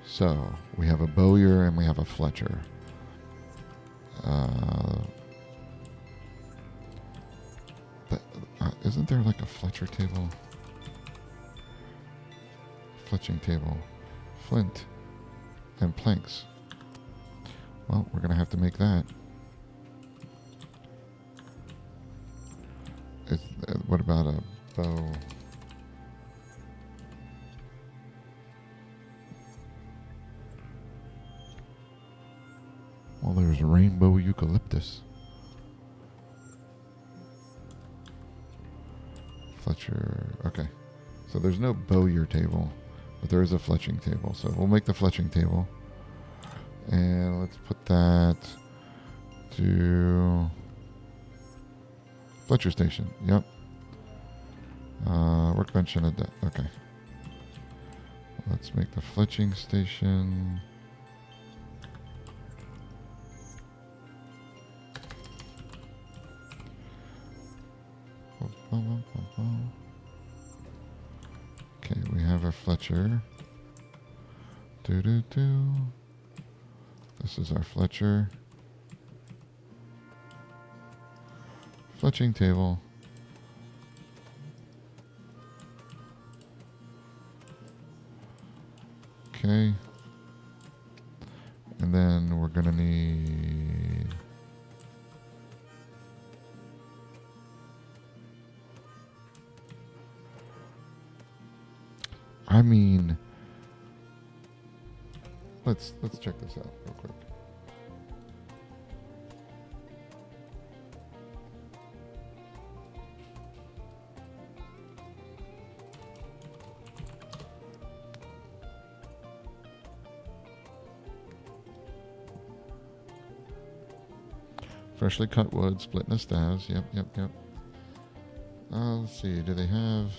So, we have a Bowyer and we have a Fletcher. But isn't there like a Fletcher table? Fletching table. Flint. And planks. Well, we're going to have to make that. What about a bow? Well, there's rainbow eucalyptus. Fletcher. Okay. So there's no Bowyer table, but there is a fletching table. So we'll make the fletching table. And let's put that to Fletcher station. Yep. Workbench and a deck. Okay. Let's make the fletching station. Okay, we have our Fletcher. Do. This is our Fletcher. Fletching table. Okay. And then we're going to need... I mean... Let's check this out real quick. Freshly cut wood, split into staves. Yep. Let's see. Do they have...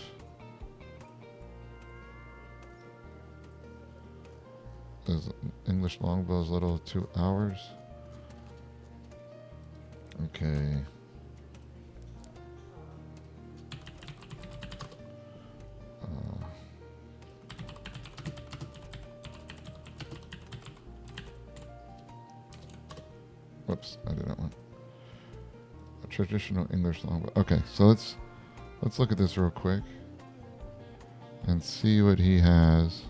Is English longbow's little 2 hours? Okay. Whoops, I did that one. A traditional English longbow. Okay, so let's look at this real quick and see what he has.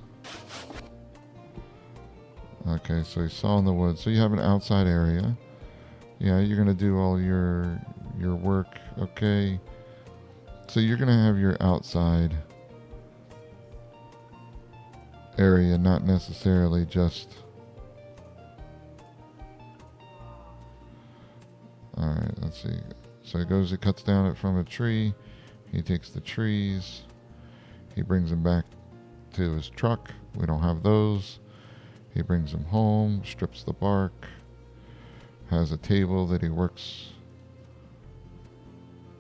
Okay, so he's sawing the wood. So you have an outside area. Yeah, you're gonna do all your work. Okay. So you're gonna have your outside area, not necessarily just... Alright, let's see. So he cuts down it from a tree. He takes the trees. He brings them back to his truck. We don't have those. He brings them home, strips the bark, has a table that he works.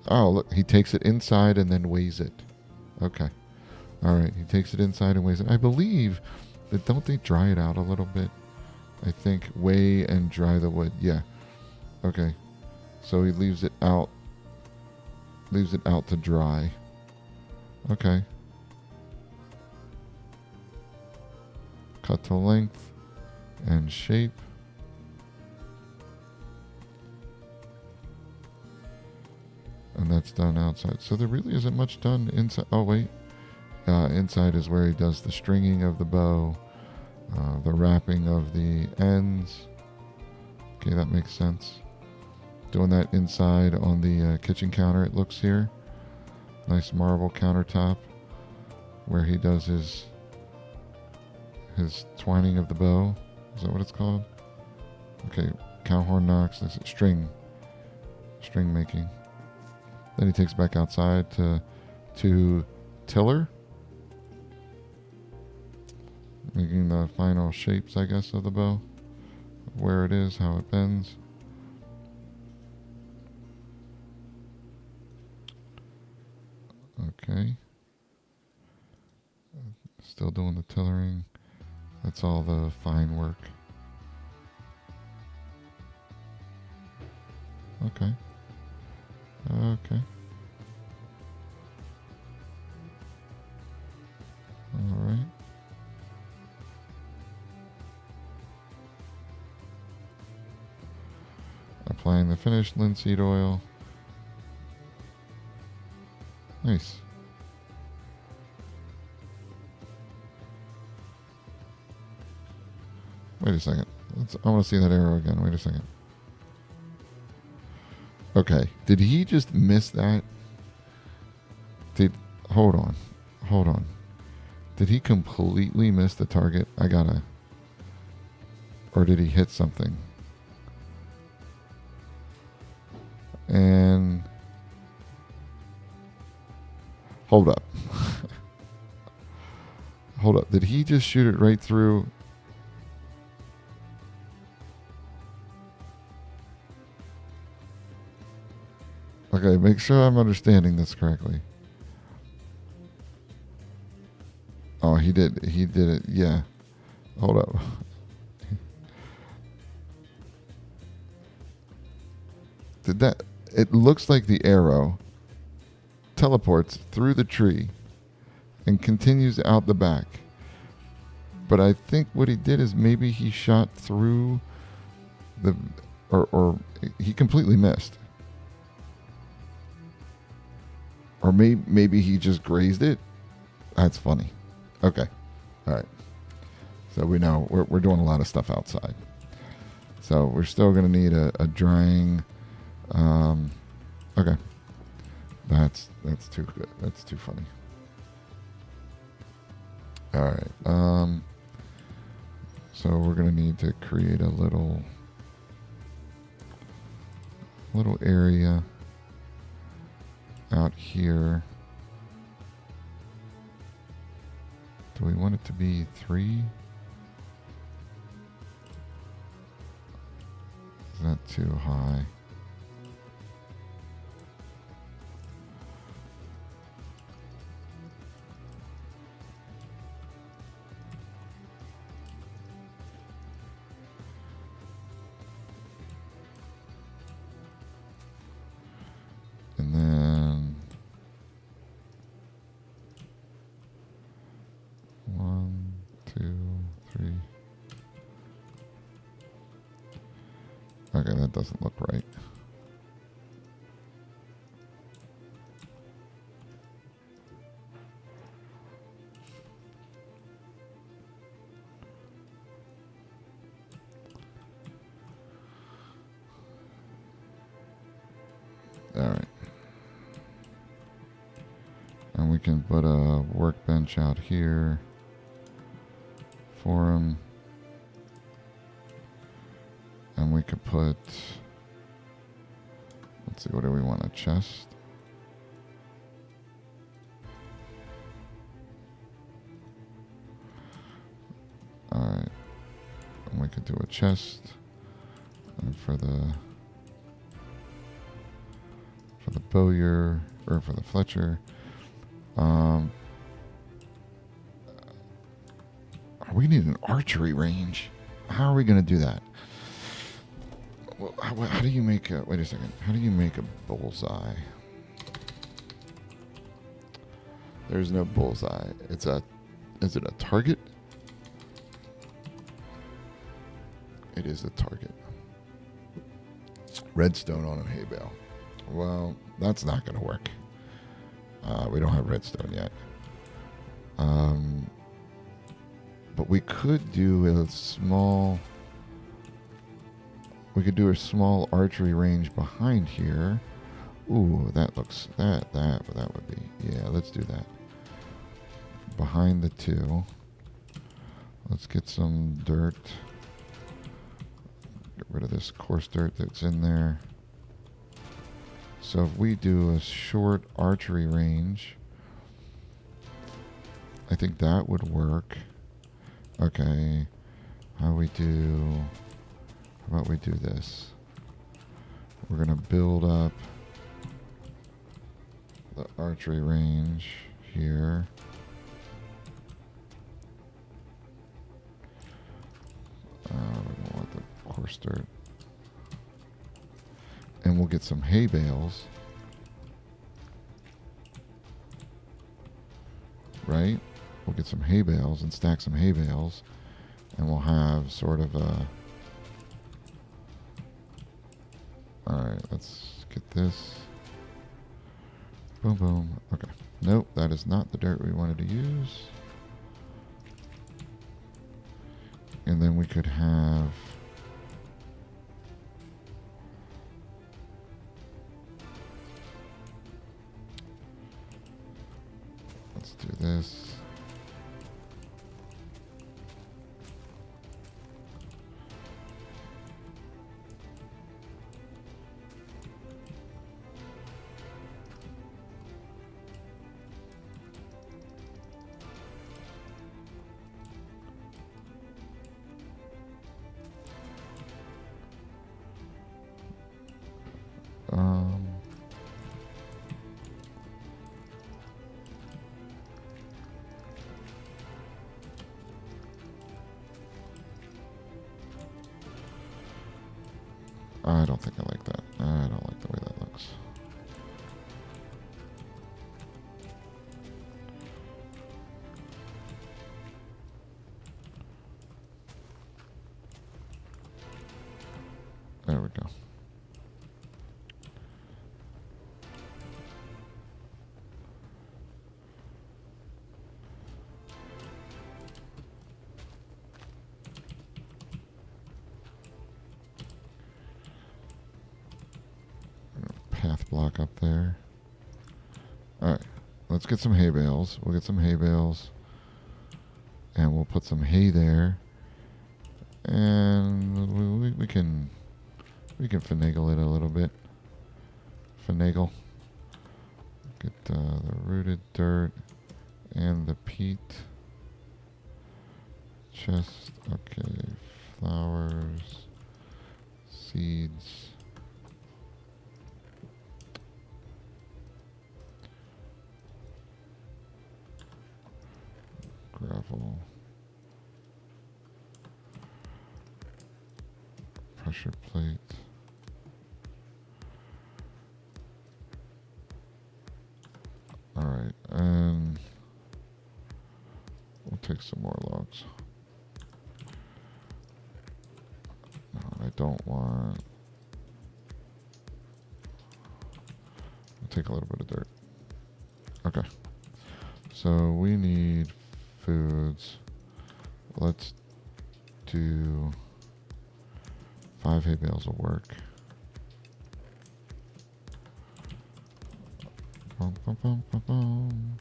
Oh, look, he takes it inside and then weighs it. Okay. All right, he takes it inside and weighs it. I believe that, don't they dry it out a little bit? I think weigh and dry the wood. Yeah. Okay. So he leaves it out to dry. Okay. Cut to length and shape. And that's done outside. So there really isn't much done inside. Oh, wait. Inside is where he does the stringing of the bow, the wrapping of the ends. Okay, that makes sense. Doing that inside on the kitchen counter, it looks here. Nice marble countertop where he does his twining of the bow. Is that what it's called? Okay, cow horn knocks. This is string making. Then he takes it back outside to tiller, making the final shapes, I guess, of the bow, where it is, how it bends. Okay. Still doing the tillering. That's all the fine work. Okay. Okay. All right. Applying the finished linseed oil. Nice. Wait a second. I want to see that arrow again. Wait a second. Okay. Did he just miss that? Hold on. Did he completely miss the target? Or did he hit something? And hold up. Hold up. Did he just shoot it right through? Okay, make sure I'm understanding this correctly. Oh, he did. He did it. Yeah. Hold up. Did that? It looks like the arrow teleports through the tree and continues out the back. But I think what he did is maybe he shot through the, or he completely missed. Or maybe he just grazed it. That's funny. Okay. All right. So we know we're doing a lot of stuff outside. So we're still going to need a drying. Okay. That's too good. That's too funny. All right. So we're going to need to create a little area out here. Do we want it to be 3? Is that too high? And then 1, 2, 3. Okay, that doesn't look right. All right. And we can put a workbench out here for him. And we could put, let's see, what do we want? A chest? Alright. And we could do a chest. And for the Bowyer, or for the Fletcher. We need an archery range. How are we going to do that? Well, how do you make a... Wait a second. How do you make a bullseye? There's no bullseye. It's a... Is it a target? It is a target. Redstone on a hay bale. Well, that's not going to work. We don't have redstone yet. But we could do a small... We could do a small archery range behind here. Ooh, that looks... That would be... Yeah, let's do that. Behind the 2. Let's get some dirt. Get rid of this coarse dirt that's in there. So if we do a short archery range, I think that would work. Okay. How about we do this? We're going to build up the archery range here. We don't want the coarse dirt. And we'll get some hay bales. Right? We'll get some hay bales and stack some hay bales. And we'll have sort of a... Alright, let's get this. Boom, boom. Okay. Nope, that is not the dirt we wanted to use. And then we could have... Let's do this. I don't think I like that. I don't like the way that looks. There we go. Path block up there. Alright, let's get some hay bales. We'll get some hay bales. And we'll put some hay there. And we can finagle it a little bit. Finagle. Get the rooted dirt and the peat. Chest. Okay. Flowers. Seeds. Gravel. Pressure plate. Alright, and we'll take some more logs. No, I don't want... We'll take a little bit of dirt. Okay. So we need foods. Let's do 5 hay bales will work. Bum, bum, bum, bum, bum.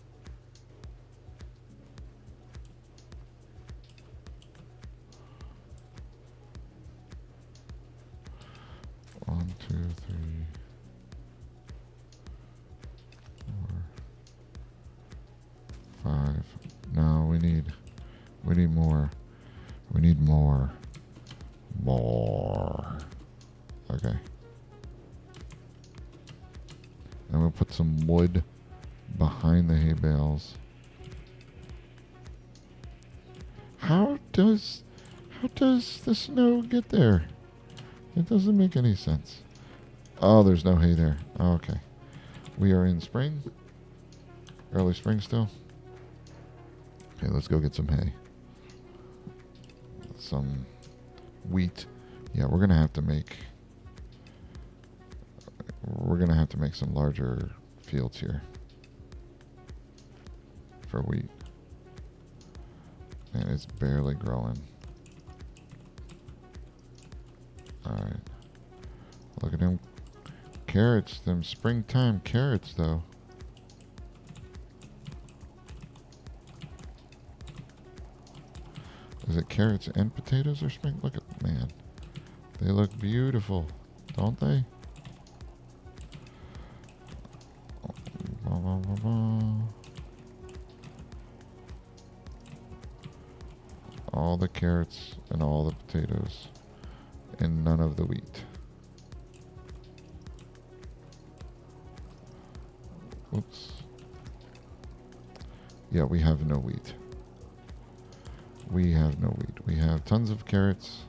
One, two, three, 4, 5. No, we need more. We need more. More. Okay. And we'll put some wood behind the hay bales. How does the snow get there? It doesn't make any sense. Oh, there's no hay there. Oh, okay. We are in spring. Early spring still. Okay, let's go get some hay. Some wheat. Yeah, we're gonna have to make some larger fields here for wheat. And it's barely growing. Alright. Look at them carrots, them springtime carrots though. Is it carrots and potatoes or spring? Look at, man. They look beautiful, don't they? All the carrots and all the potatoes and none of the wheat. Whoops. Yeah, we have no wheat. We have no wheat. We have tons of carrots,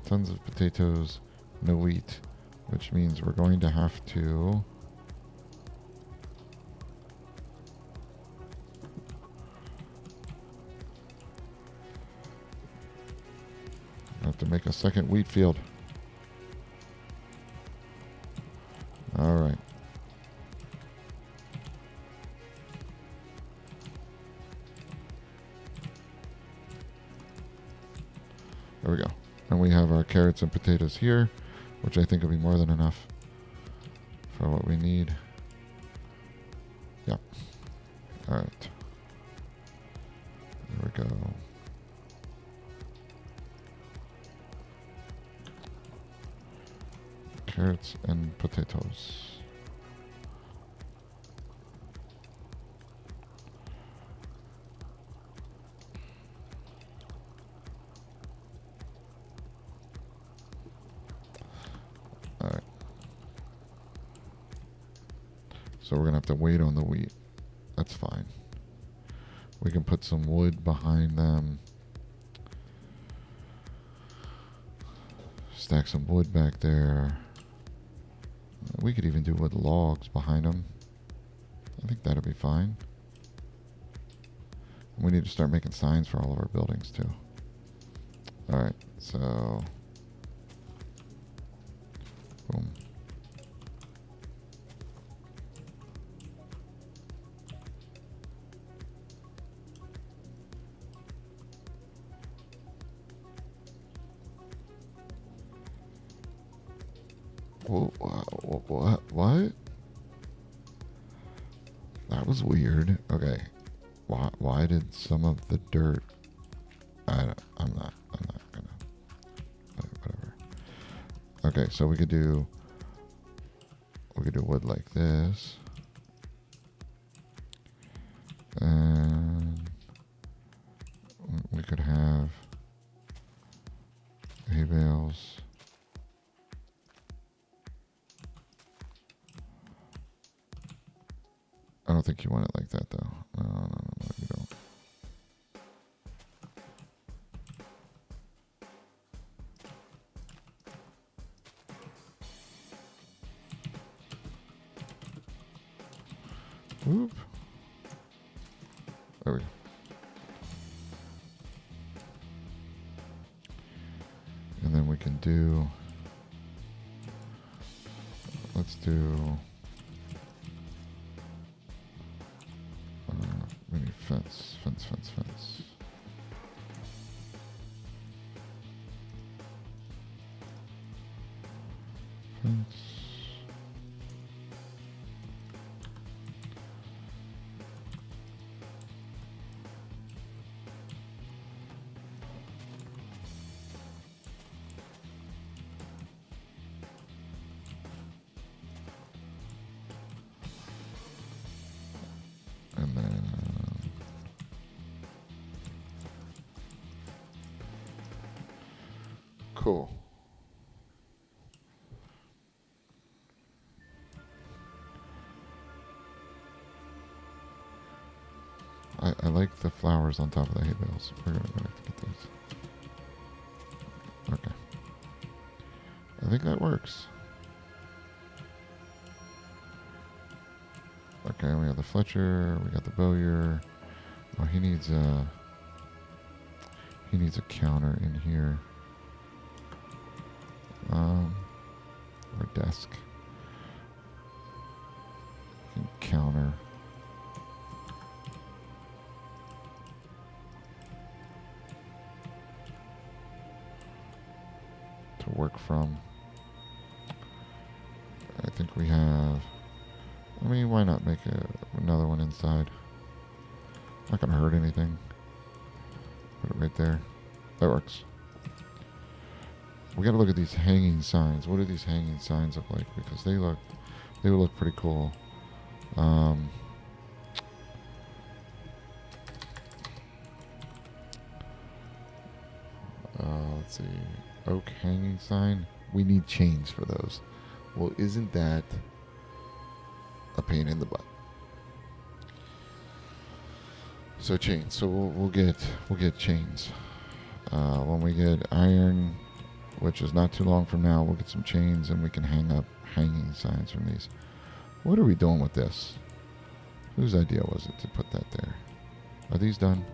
tons of potatoes, no wheat, which means we're going to have to make a second wheat field. All right. There we go. And we have our carrots and potatoes here, which I think will be more than enough for what we need. Yeah. All right. There we go. Carrots and potatoes. All right. So we're going to have to wait on the wheat. That's fine. We can put some wood behind them. stack some wood back there. We could even do wood logs behind them. I think that'll be fine. We need to start making signs for all of our buildings too. Alright, so boom. What? That was weird. Okay. Why did some of the dirt... I'm not gonna... Whatever. Okay, so we could do wood like this. And we could have hay bales. I don't think you want it like that, though. No, you don't. Whoop. There we go. And then we can do... Let's do... maybe fence. And then... Cool. I like the flowers on top of the hay bales. We're gonna have to get those. Okay. I think that works. Okay, we have the Fletcher, we got the Bowyer. Oh, he needs a counter in here. Or desk. Counter. To work from. I think we have... I mean, why not make another one inside? Not gonna hurt anything. Put it right there. That works. We gotta look at these hanging signs. What do these hanging signs look like? Because they would look pretty cool. Let's see. Oak hanging sign. We need chains for those. Well, isn't that a pain in the butt? So chains. So we'll get chains. When we get iron, which is not too long from now, we'll get some chains and we can hang up hanging signs from these. What are we doing with this? Whose idea was it to put that there? Are these done?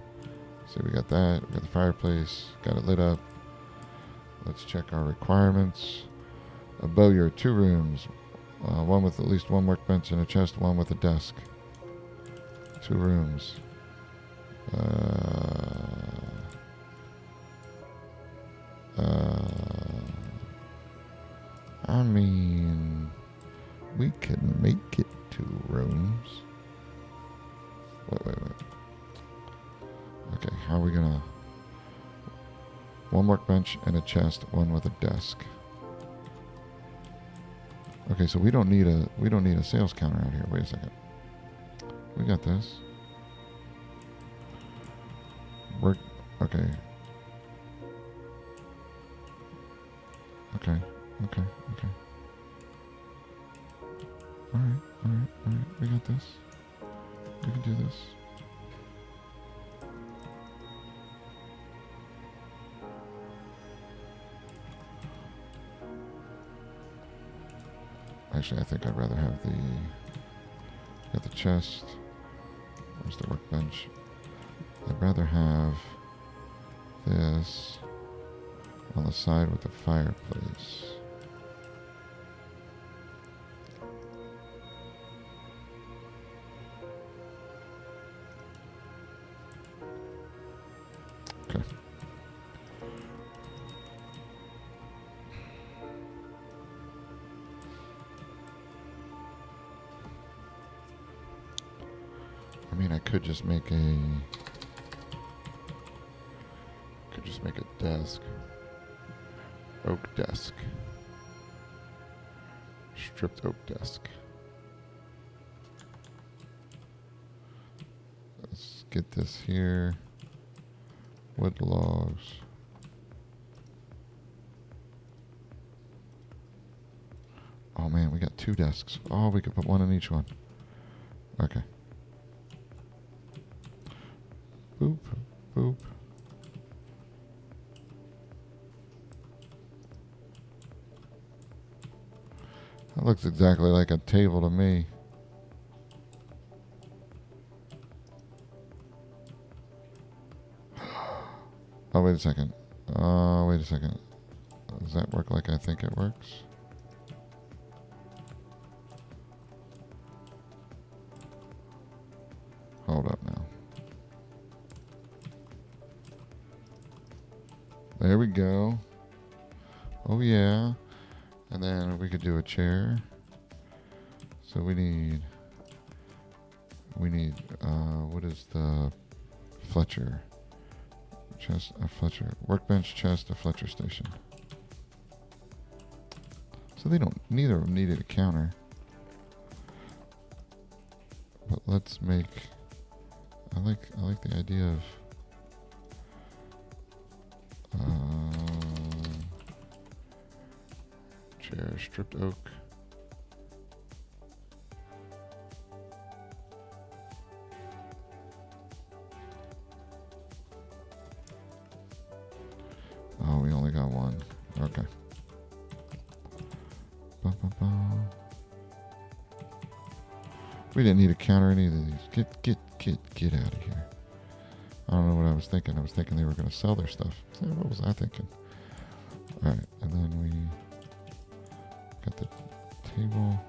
So we got that. We got the fireplace. Got it lit up. Let's check our requirements. A Bowyer, 2 rooms. One with at least 1 workbench and a chest, 1 with a desk. 2 rooms. I mean, we can make it 2 rooms. Wait. Okay, how are we gonna... 1 workbench and a chest, 1 with a desk. Okay, so we don't need a sales counter out here. Wait a second. We got this. Okay. Alright. We got this. We can do this. Actually, I think I'd rather have got the chest. Where's the workbench? I'd rather have this on the side with the fireplace. Okay. I mean, I could just make a desk. Oak desk. Stripped oak desk. Let's get this here. Wood logs. Oh man, we got 2 desks. Oh, we could put one in each one. Okay. Boop, boop. That looks exactly like a table to me. Oh, wait a second. Wait a second. Does that work like I think it works? Hold up now. There we go. Oh yeah. And then we could do a chair. So we need what is the Fletcher? Chest, a Fletcher. Workbench, chest, a Fletcher station. So neither of them needed a counter. But let's make, I like the idea of, chair, stripped oak. Oh, we only got one. Okay. We didn't need to counter any of these. Get out of here. I don't know what I was thinking. I was thinking they were going to sell their stuff. What was I thinking? Alright, and then we got the table.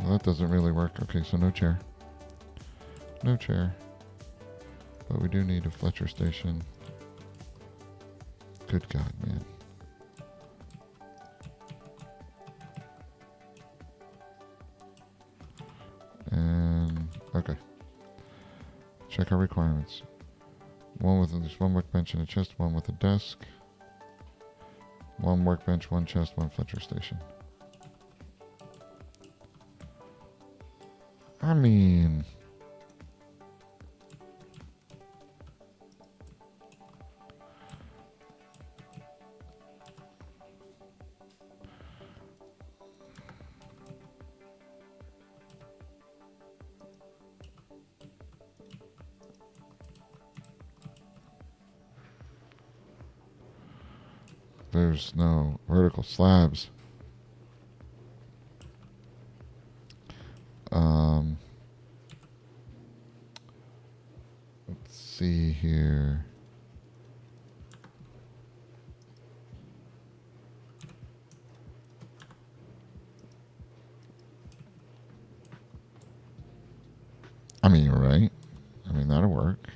Well, that doesn't really work. Okay, so no chair. No chair. But we do need a Fletcher station. Good God, man. And, okay. Check our requirements. There's one workbench and a chest, one with a desk. One workbench, one chest, one Fletcher station. I mean, there's no vertical slabs. Let's see here. I mean, right? I mean, that'll work.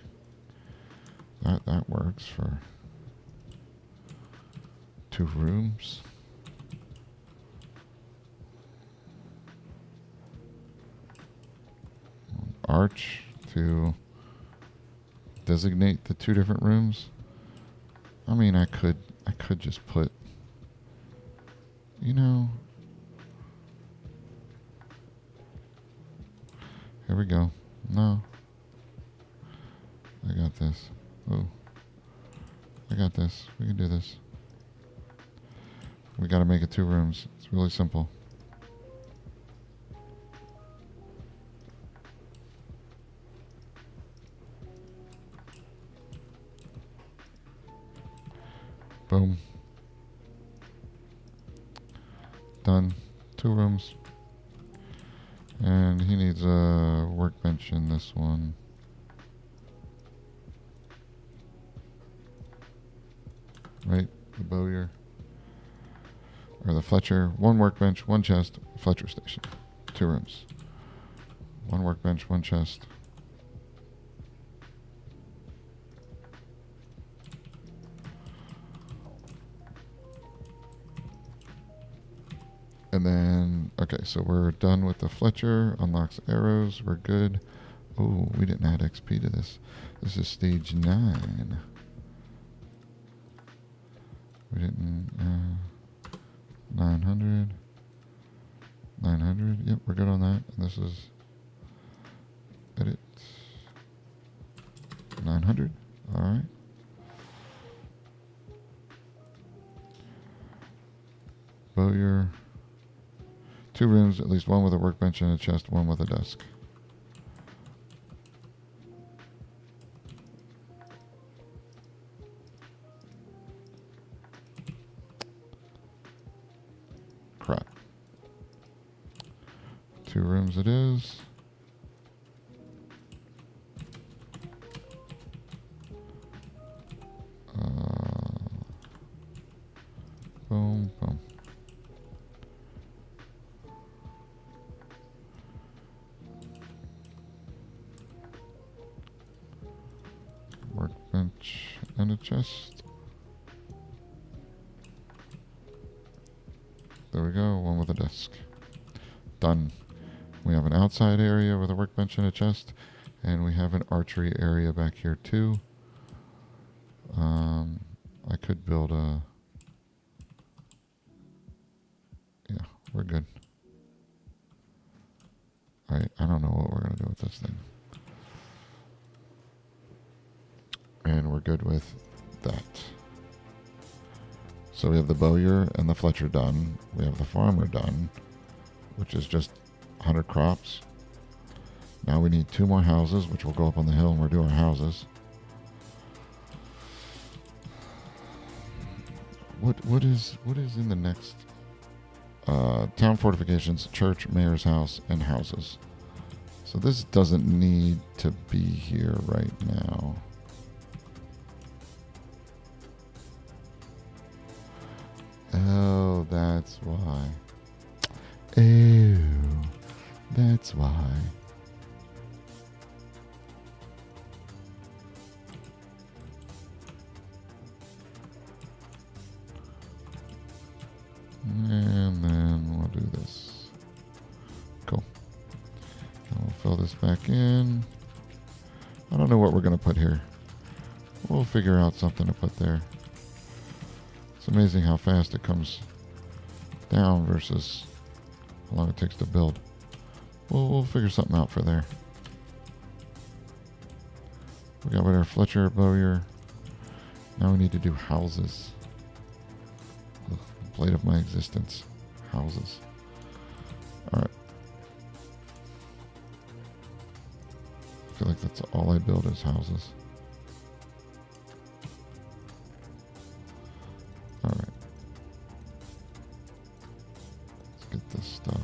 That works for 2 rooms. Arch to designate the 2 different rooms. I mean, I could just put, you know, here we go. No, I got this. Oh, I got this. We can do this. We got to make it 2 rooms. It's really simple. Boom. Done. 2 rooms. And he needs a workbench in this one. Right? The Bowyer. Or the Fletcher. 1 workbench, 1 chest, Fletcher station. 2 rooms. 1 workbench, 1 chest. And then, okay, so we're done with the Fletcher. Unlocks arrows. We're good. Oh, we didn't add XP to this. This is stage 9. We didn't, 900. 900. Yep, we're good on that. And this is edit. 900. All right. Bowyer. 2 rooms, at least 1 with a workbench and a chest, 1 with a desk. Crap. 2 rooms it is. Boom, boom. Workbench and a chest. There we go, 1 with a desk. Done. We have an outside area with a workbench and a chest, and we have an archery area back here too. I could build a... Yeah, we're good. Alright, I don't know what we're going to do with this thing. And we're good with that. So we have the Bowyer and the Fletcher done. We have the farmer done, which is just 100 crops. Now we need 2 more houses, which will go up on the hill and we'll do our houses. What is in the next town fortifications, church, mayor's house, and houses. So this doesn't need to be here right now. Oh, that's why. Oh, that's why. And then we'll do this. Cool. And we'll fill this back in. I don't know what we're going to put here. We'll figure out something to put there. It's amazing how fast it comes down versus how long it takes to build. We'll figure something out for there. We got our Fletcher, Bowyer. Now we need to do houses. Ugh, blade of my existence. Houses. Alright. I feel like that's all I build is houses. Alright. Let's get this stuff.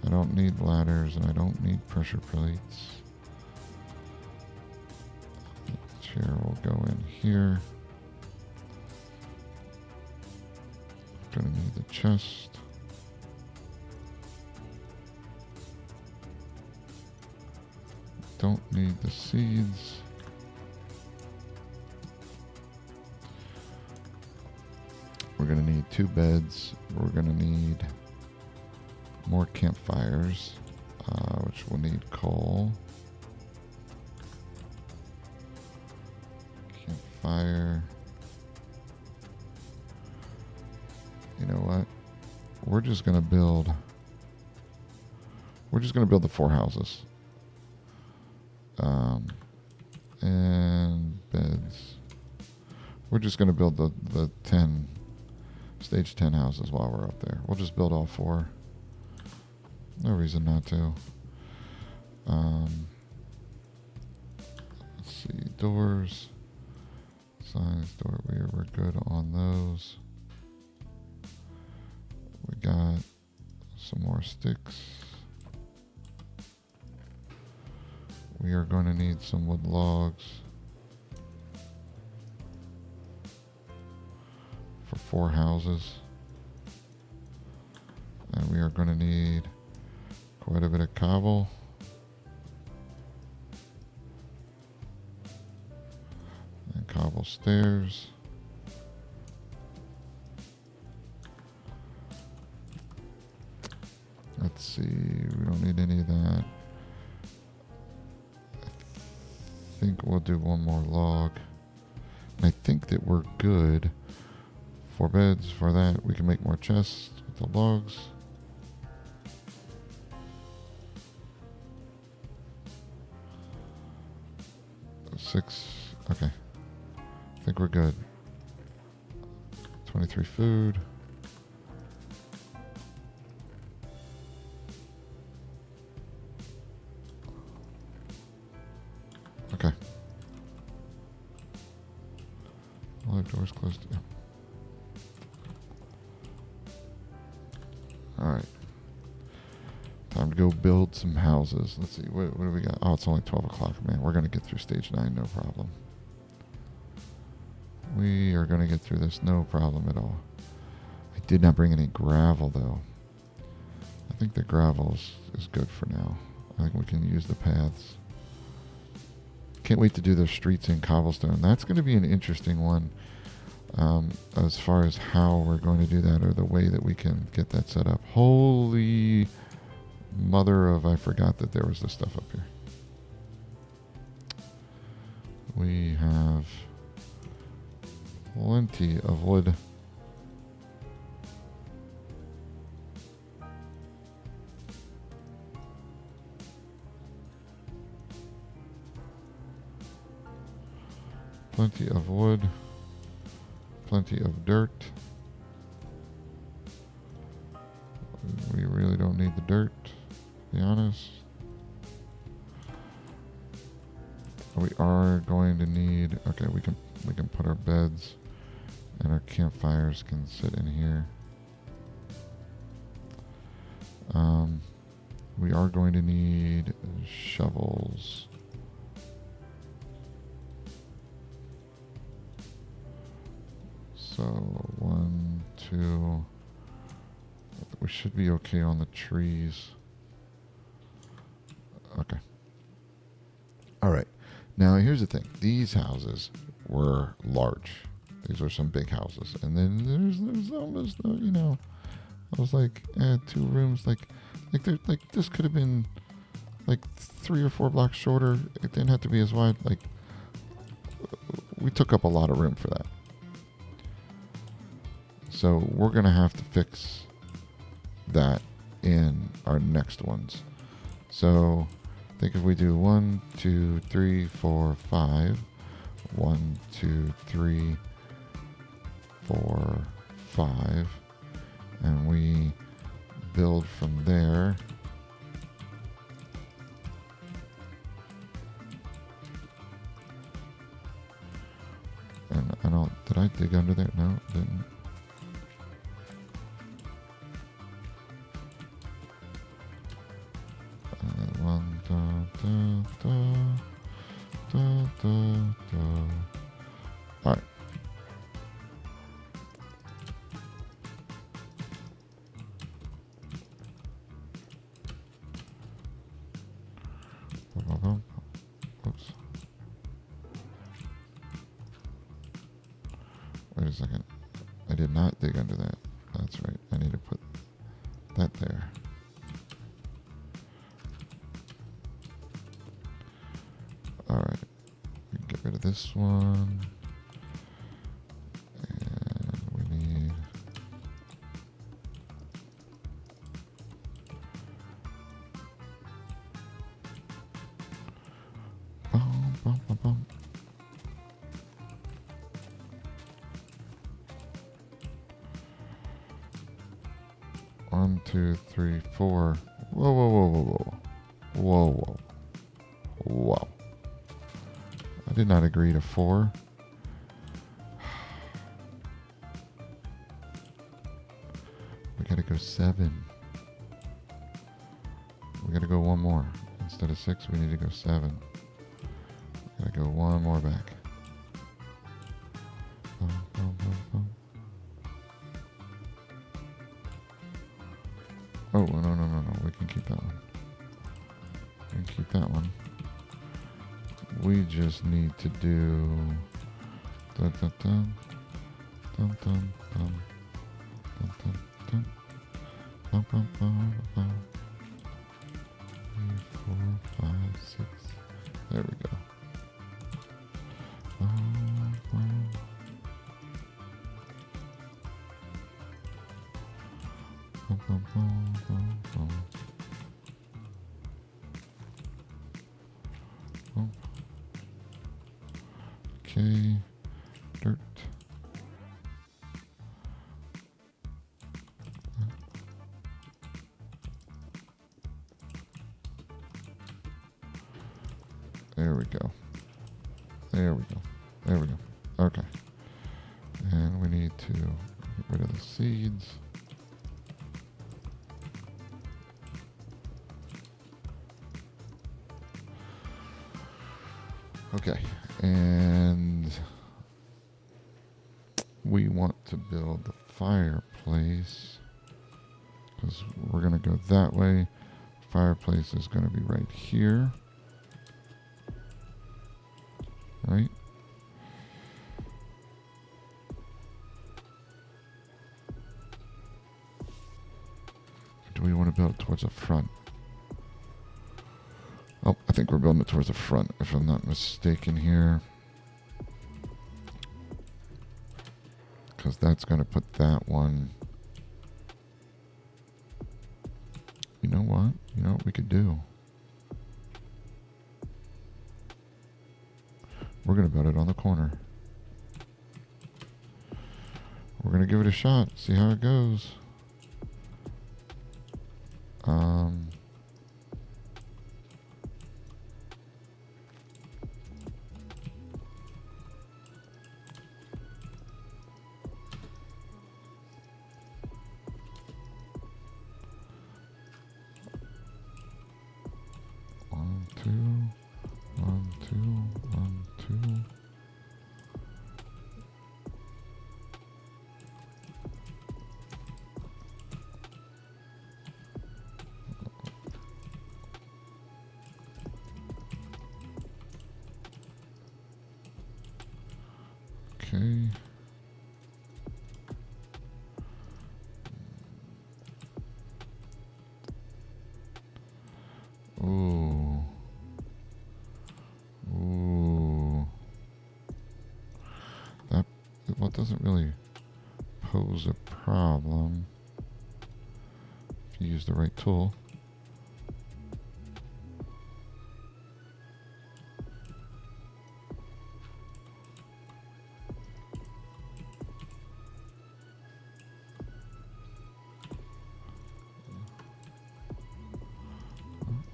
I don't need ladders and I don't need pressure plates. The chair will go in here. Gonna need the chest. Don't need the seeds. We're gonna need 2 beds. We're gonna need more campfires, which will need coal. Campfire. You know what? We're just gonna build the 4 houses. And beds. We're just gonna build the 10 stage 10 houses while we're up there. We'll just build all 4. No reason not to. Let's see, doors. Signs, door, we're good on those. We got some more sticks. We are going to need some wood logs for 4 houses. And we are going to need quite a bit of cobble. And cobble stairs. Let's see, we don't need any of that. I think we'll do one more log. And I think that we're good for beds. For that, we can make more chests with the logs. Six. Okay. I think we're good. 23 food. Okay. All our doors closed. Yeah. Alright. Time to go build some houses. Let's see. What do we got? Oh, it's only 12 o'clock, man. We're going to get through stage 9, no problem. We are going to get through this, no problem at all. I did not bring any gravel, though. I think the gravel is good for now. I think we can use the paths. Can't wait to do those streets in cobblestone. That's going to be an interesting one as far as how we're going to do that, or the way that we can get that set up. Holy mother of, I forgot that there was this stuff up here. We have plenty of wood. Plenty of wood. Plenty of dirt. We really don't need the dirt, to be honest. We are going to need, okay, we can put our beds and our campfires can sit in here. We are going to need shovels. So 1, 2. We should be okay on the trees. Okay. All right. Now here's the thing. These houses were large. These were some big houses. And then there's almost no, I was like, 2 rooms, like this could have been like 3 or 4 blocks shorter. It didn't have to be as wide. Like, we took up a lot of room for that. So we're going to have to fix that in our next ones. So I think if we do 1, 2, 3, 4, 5, 1, 2, 3, 4, 5, and we build from there. And did I dig under there? No, didn't. All right. Oops. Wait a second. I did not dig under that. That's right. I need to put that there. Alright. We can get rid of this one. And we need... Boom, boom, boom, boom. One, 2, 3, 4. Whoa, whoa, whoa, whoa, whoa. Whoa, whoa. Whoa. I did not agree to 4. go 7. We gotta go one more. Instead of 6, we need to go 7. Gotta go one more back. Boom, boom, boom, boom. Oh, no. We can keep that one. We can keep that one. We just need to do... Dun, dun, dun. Dun, dun, dun. Dun, dun, dun. Bum, bum, bum, bum. 3, 4, 5, 6. There we go. Bum, bum. Bum, bum, bum, bum, bum. Bum. Okay, dirt. There we go. There we go. There we go. Okay. And we need to get rid of the seeds. Okay. And we want to build the fireplace because we're going to go that way. Fireplace is going to be right here. Right? Do we want to build it towards the front? Oh, I think we're building it towards the front, if I'm not mistaken here. Because that's going to put that one... You know what? You know what we could do? We're going to build it on the corner. We're going to give it a shot, see how it goes. 1, 2, 1, 2, 1, 2. Okay. Ooh. Ooh. That, well, it doesn't really pose a problem if you use the right tool.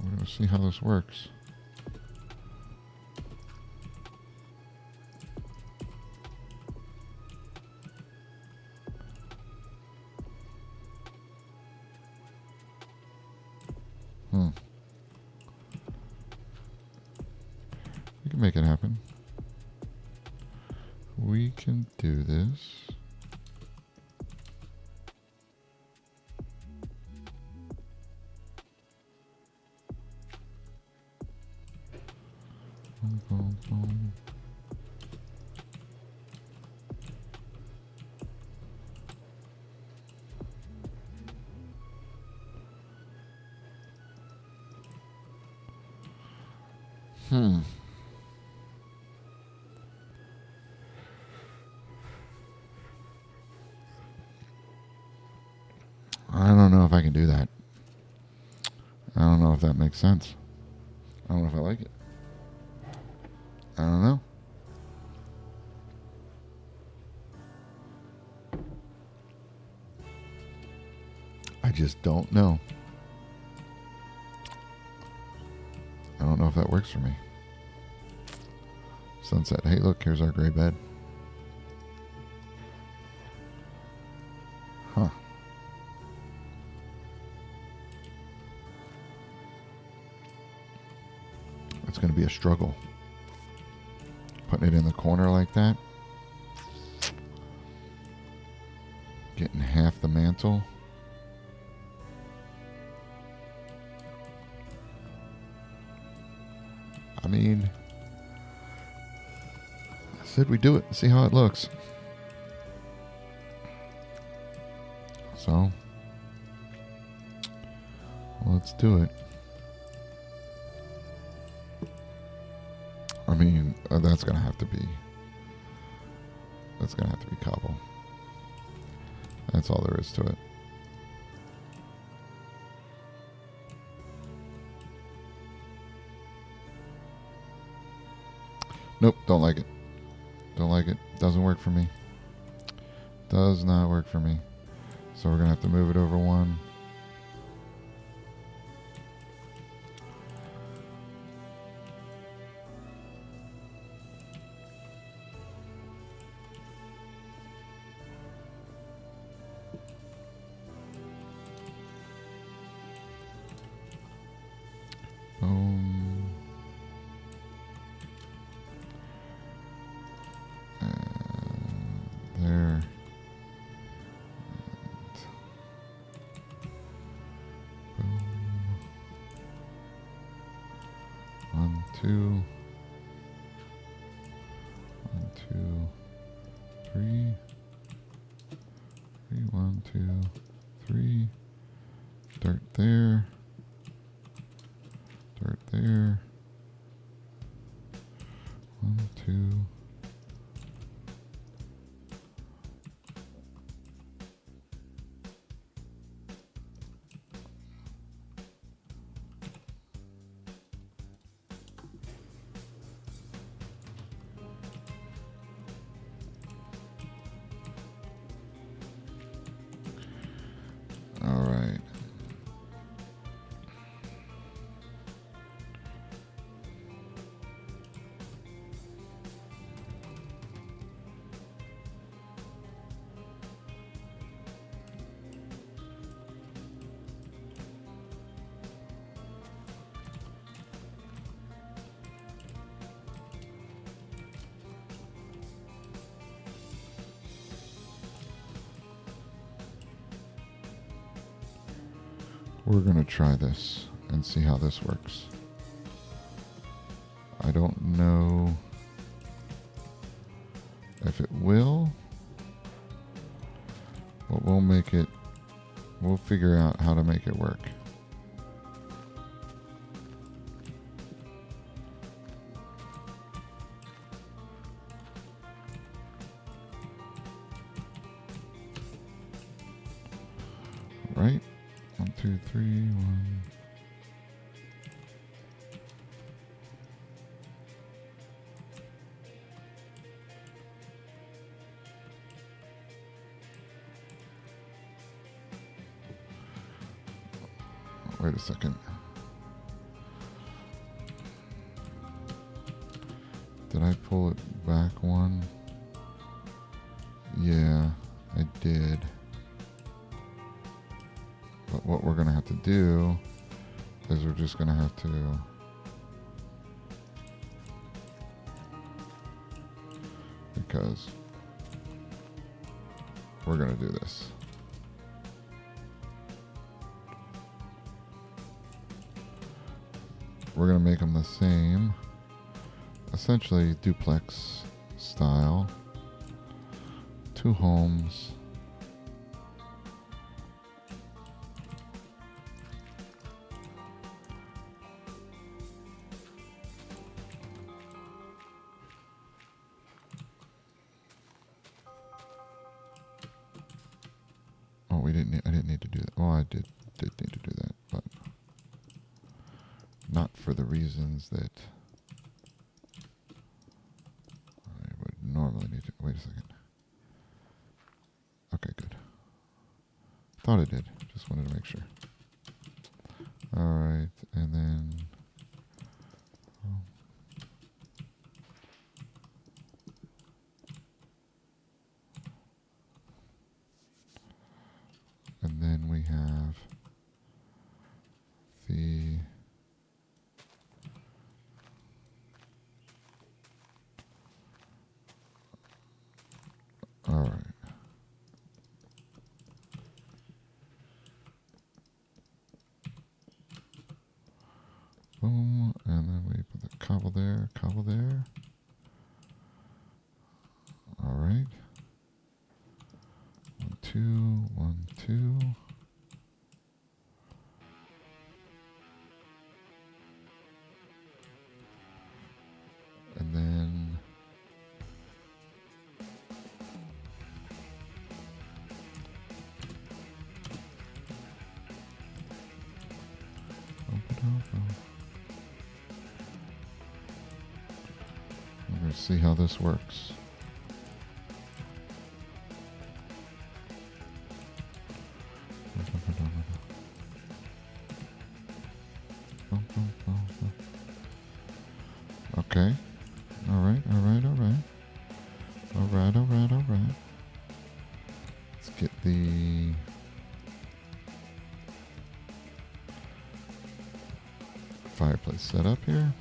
We're going to see how this works. We can make it happen. We can do this. Boom, boom, boom. I don't know if I can do that. I don't know if that makes sense. I don't know if I like it. I don't know. I just don't know. I don't know if that works for me. Sunset. Hey, look, here's our gray bed. Huh. It's going to be a struggle. Putting it in the corner like that. Getting half the mantle. I mean, I said we do it and see how it looks. So, let's do it. I mean, that's gonna have to be cobble. That's all there is to it. Nope, don't like it. Don't like it. Doesn't work for me. Does not work for me. So we're gonna have to move it over one. There. Boom. 1, 2. 1, 2, 3. 1, 2, 3. Dirt there. Dirt there. 1, 2. All right. We're going to try this and see how this works. I don't know if it will, but we'll figure out how to make it work. Right? 1, 2, 3, 1. Wait a second. Did I pull it back one? Yeah, I did. But what we're going to have to do is we're just going to have to because we're going to do this. We're going to make them the same, essentially duplex style, 2 homes. Oh, I didn't need to do that. Oh, I did need to do that, but not for the reasons that I would normally need to. Wait a second. Okay, good. Thought it did. Just wanted to make sure. All right, and then we have the All right. Boom, and then we put the cobble there, cobble there. All right. 1, 2, 1, 2. And then we're going to see how this works. Okay. All right, all right, all right. All right, all right, all right. Let's get the fireplace set up here.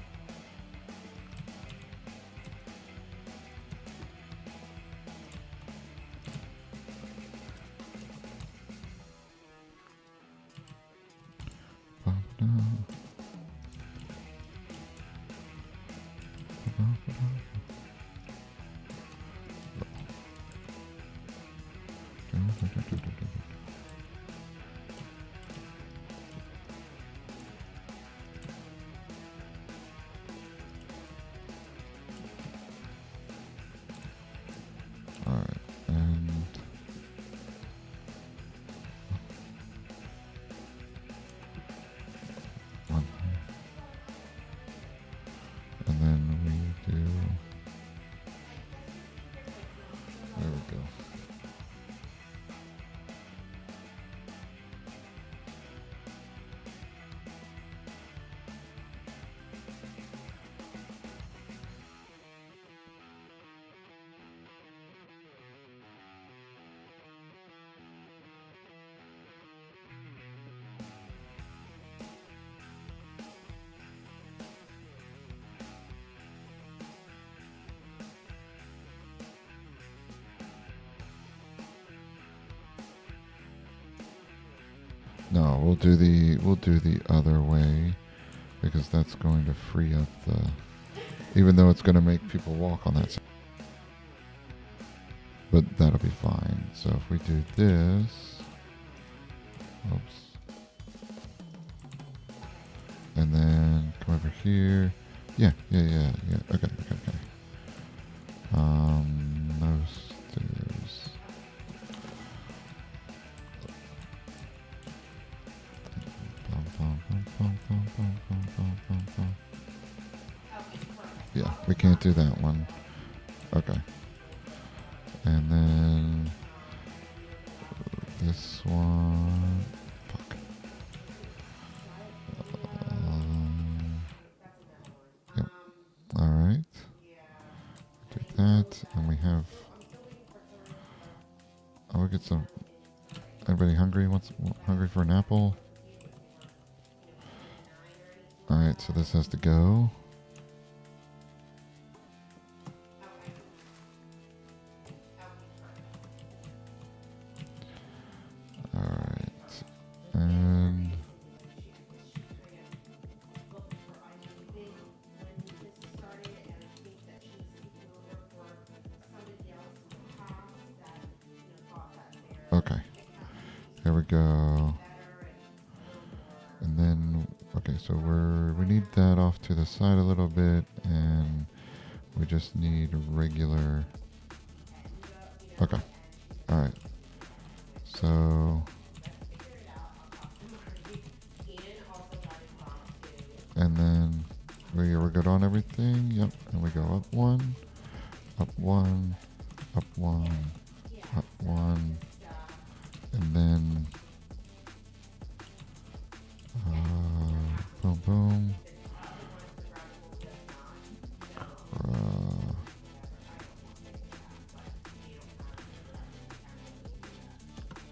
All right, and one, and then we do. There we go. No, we'll do the other way because that's going to free up the, even though it's going to make people walk on that side. But that'll be fine. So if we do this, oops, and then come over here. Yeah. Okay. Those stairs. Yeah, we can't do that one. Okay. And then this one. Fuck. Yep. All right. Do that, and we have. Oh, we get some. Everybody hungry? Hungry for an apple? All right, so this has to go. All right, and okay, here we go. And then, okay, so we need that off to the side a little bit, and we just need regular. Okay, all right. So, and then we're good on everything. Yep, and we go up one, up one, up one, up one, and then boom, boom.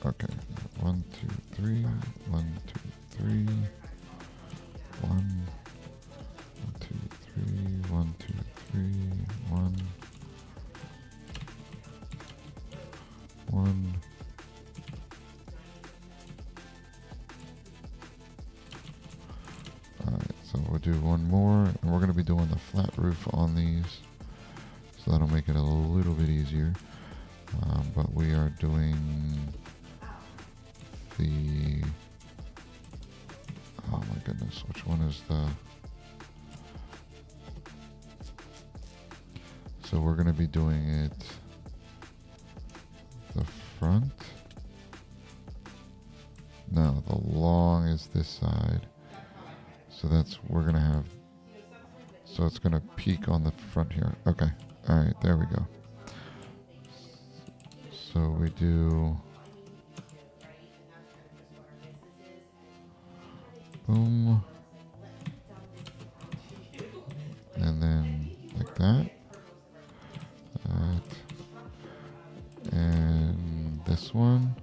Okay, 1, 2, 3, 1, 2, 3, 1, 2, 3, 1, 2, 3, 1. we'll do one more, and we're going to be doing the flat roof on these, so that'll make it a little bit easier. But we are doing the, oh my goodness, which one is the, so we're going to be doing it the front. No, the long is this side. So that's, we're going to have, so it's going to peak on the front here. Okay. All right. There we go. So we do, boom. And then like that. And this one.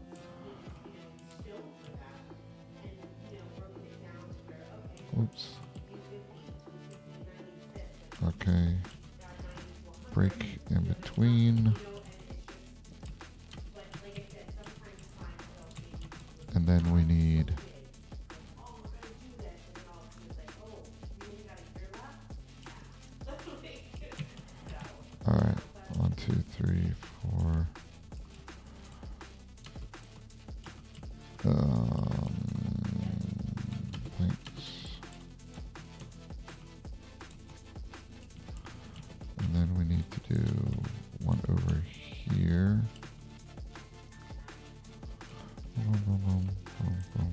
Oops. Okay. Break in between. And then we need all right, 1, 2, 3, 4. Thanks. And then we need to do one over here. Boom, boom, boom, boom, boom.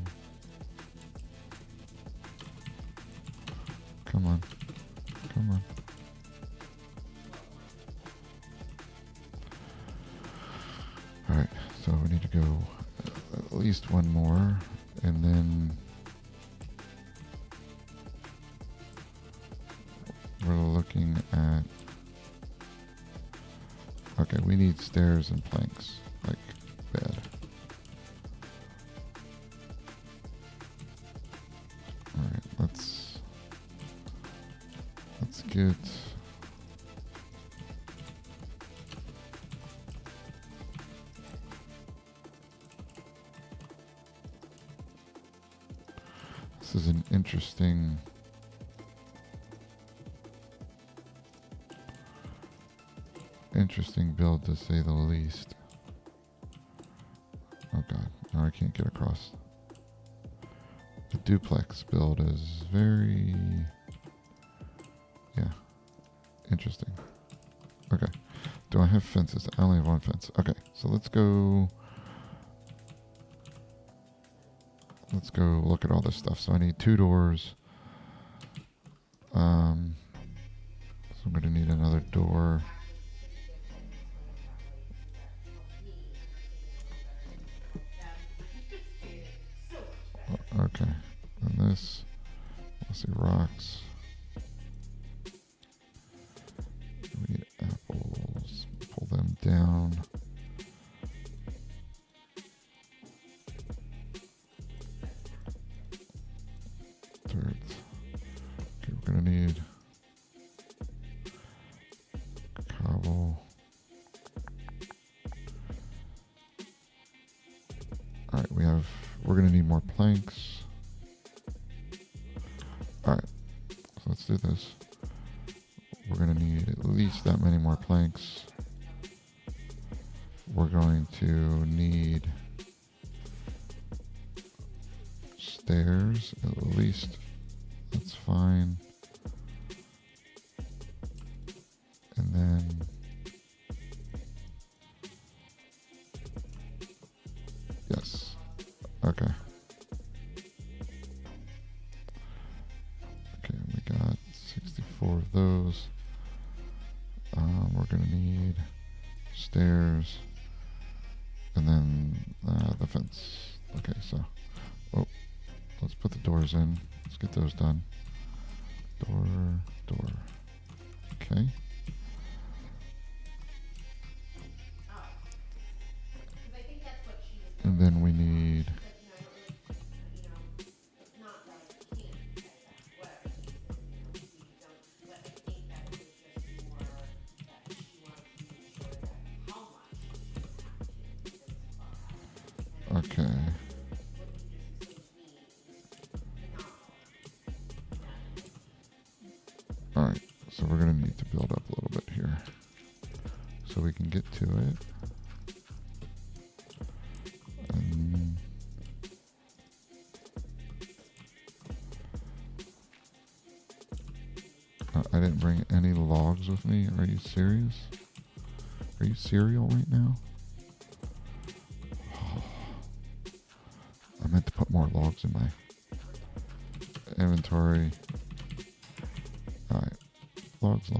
Come on. Come on. Alright, so we need to go at least one more, and then we're looking at, okay, we need stairs and planks, like bad. Alright, let's get, this is an interesting build, to say the least. Oh god, now I can't get across. The duplex build is very, yeah, interesting. Okay, do I have fences? I only have one fence. Okay, so let's go look at all this stuff. So I need 2 doors. So I'm going to need another door. Okay, and this, let's see, rocks. We need apples. Pull them down. Dirt. Okay, we're gonna need cobble. All right, we're gonna need more planks. All right, so let's do this. We're gonna need at least that many more planks. We're going to need stairs, at least. That's fine. And then yes. Okay. Okay, we got 64 of those. We're gonna need stairs, and then the fence. Okay, so let's put the doors in. Let's get those done. Door. Okay. And then we need okay. we're going to need to build up a little bit here so we can get to it. And I didn't bring any logs with me. Are you serious? Are you cereal right now? I meant to put more logs in my inventory. Alright. Logs.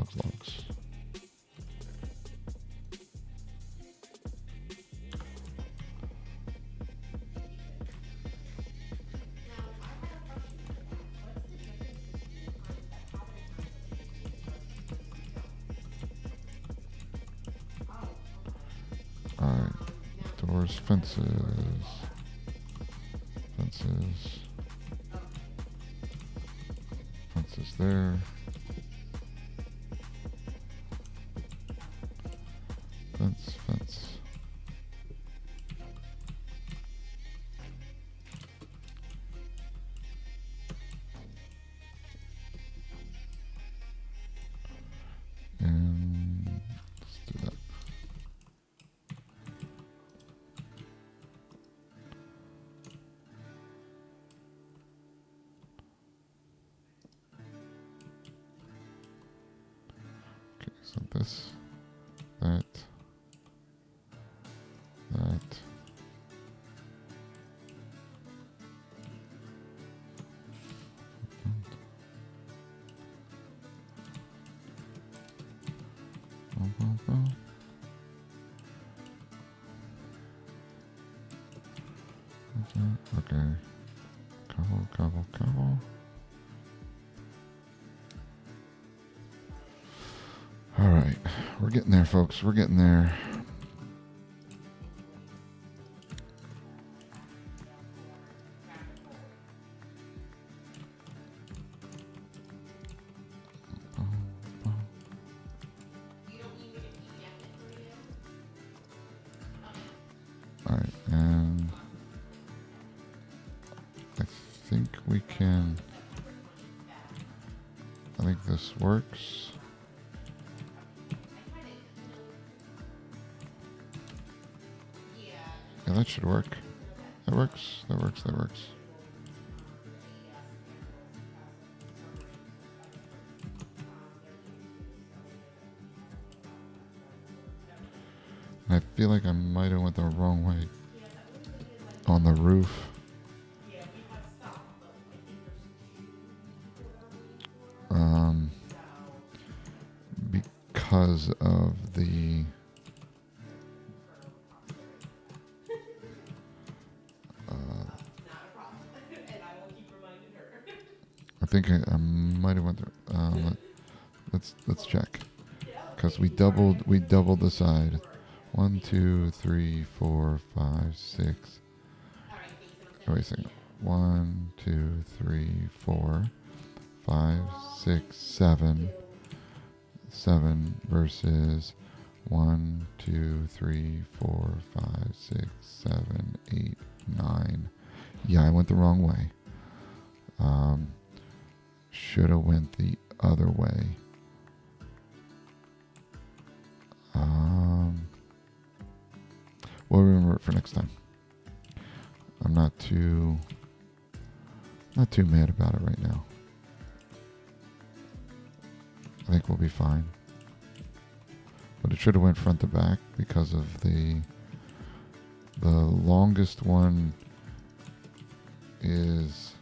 Alright. Doors, fences. Fences there. Fence. And let's do that. Okay, so this, that. Okay. Cobble. All right. We're getting there, folks. We're getting there. All right. And I think we can... I think this works. Yeah, that should work. That works. And I feel like I might have went the wrong way on the roof. Because of the I think I might have went there. Let's check, because we doubled the side. 1, 2, 3, 4, 5, 6. Oh, wait a second. 1, 2, 3, 4, 5, 6, 7. 7 versus 1, 2, 3, 4, 5, 6, 7, 8, 9. Yeah, I went the wrong way. Should have went the other way. We'll remember it for next time. I'm not too mad about it right now. I think we'll be fine. But it should have went front to back because of the longest one is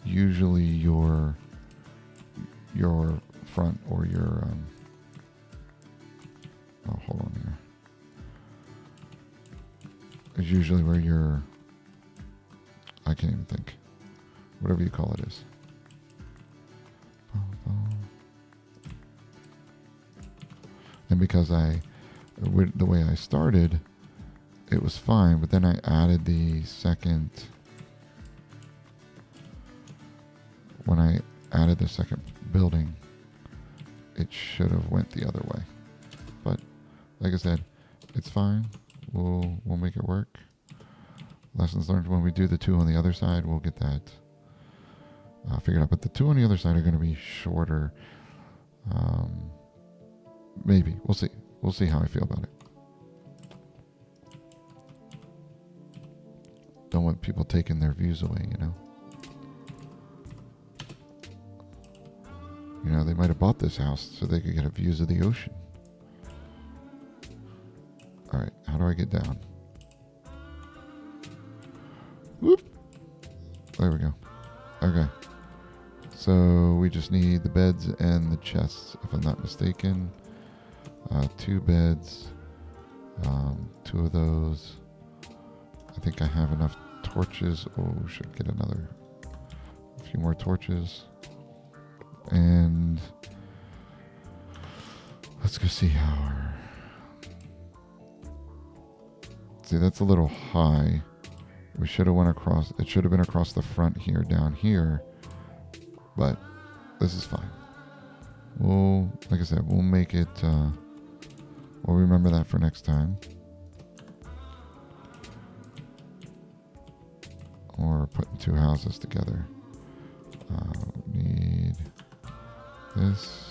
usually your front or your hold on here. Is usually where your I can't even think. Whatever you call it is. And because the way I started, it was fine, but then I added the second. When I added the second building, it should have went the other way. But like I said, it's fine. We'll make it work. Lessons learned: when we do the 2 on the other side, we'll get that figured out. But the 2 on the other side are going to be shorter. Maybe. We'll see. We'll see how I feel about it. Don't want people taking their views away, you know? You know, they might have bought this house so they could get views of the ocean. Alright, how do I get down? Whoop! There we go. Okay. So we just need the beds and the chests, if I'm not mistaken. 2 beds. 2 of those. I think I have enough torches. Oh, should get a few more torches. And let's go see how our... See, that's a little high. We should have went across. It should have been across the front here, down here. But this is fine. We'll, like I said, we'll make it... we'll remember that for next time. Or putting 2 houses together. We need this.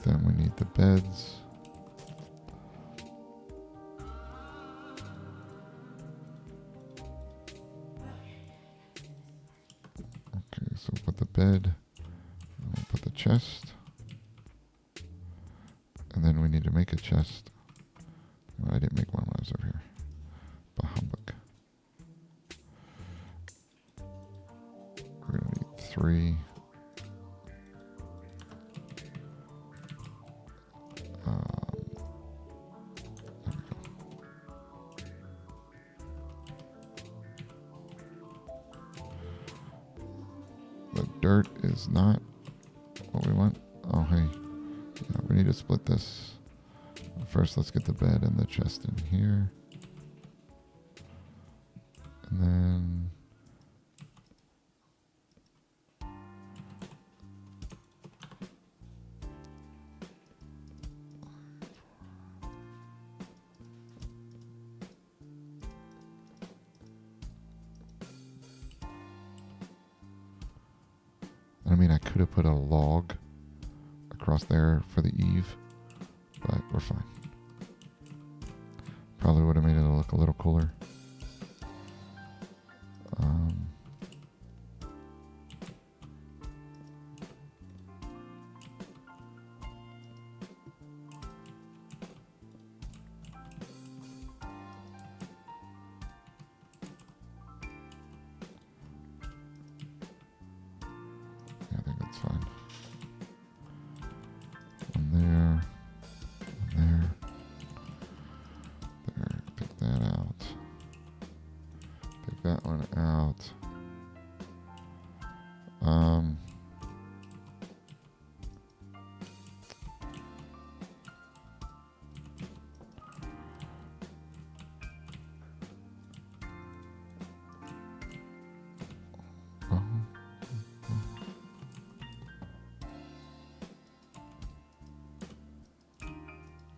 Then we need the beds. Okay, so put the bed. We'll put the chest. And then we need to make a chest. Oh, I didn't make one when I was over here. Bah humbug. We're going to need 3. There we go. The dirt is not what we want. Oh, hey. Yeah, we need to split this. First, let's get the bed and the chest in here. And then... I mean, I could have put a log across there for the eave, but we're fine. Probably would have made it look a little cooler. Yeah, I think that's fine. One there. One there. There. Take that out. Take that one out. Oh.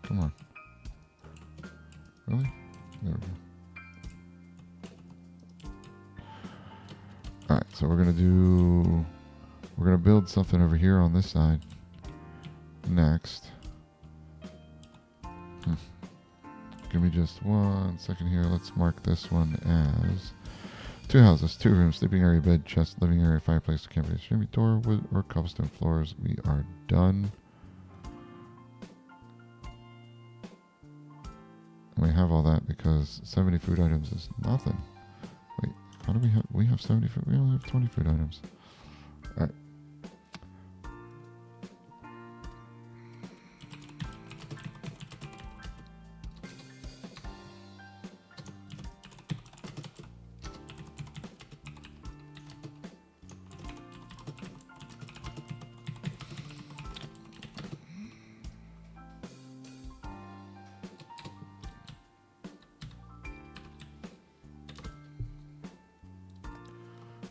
Come on. Really? There we go. Alright, so we're gonna build something over here on this side. Next. Give me just 1 second here. Let's mark this one as 2 houses, 2 rooms, sleeping area, bed, chest, living area, fireplace, camping, streaming door, wood or cobblestone floors. We are done. And we have all that because 70 food items is nothing. Wait, how do we have 70 food? We only have 20 food items. Alright.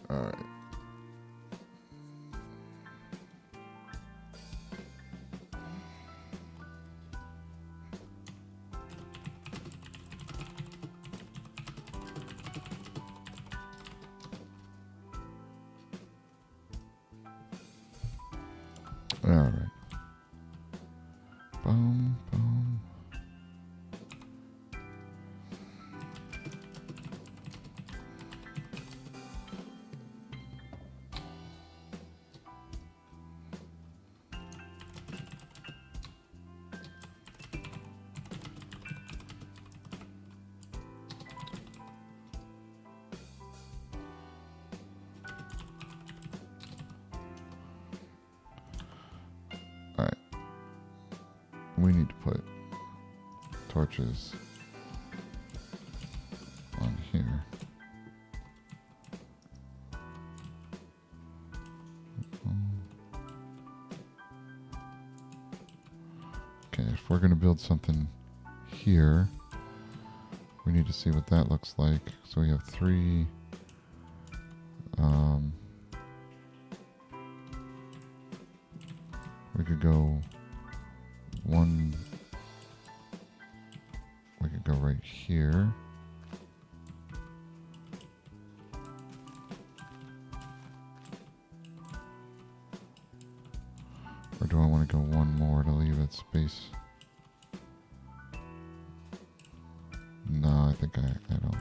Alright. All right. Boom, boom. All right. We need to put torches on here. Okay, if we're going to build something here, we need to see what that looks like. So we have 3. We could go 1. We could go right here. Or do I want to go 1 more to leave it space? No, I think I don't.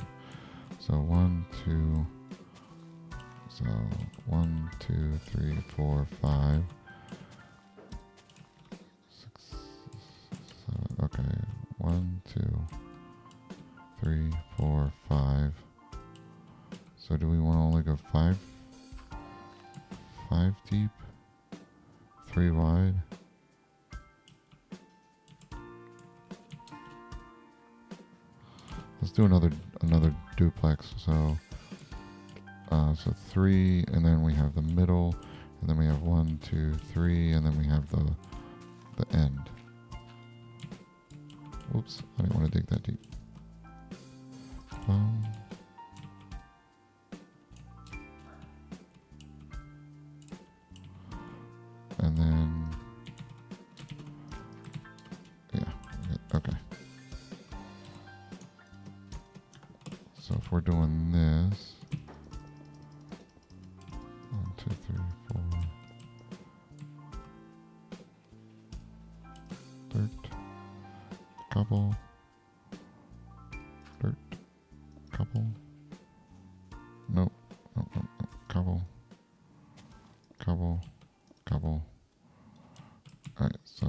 So 1, 2. So 1, 2, 3, 4, 5. 6, 7. Okay. 1, 2, 3, 4, 5. So do we want to only go 5 deep? 3 wide? Let's do another duplex. So 3, and then we have the middle, and then we have 1, 2, 3, and then we have the end. Whoops, I didn't want to dig that deep. And then, yeah, okay. So if we're doing this, 1, 2, 3, 4, dirt, cobble, dirt, cobble, nope, cobble, cobble, cobble. Alright, so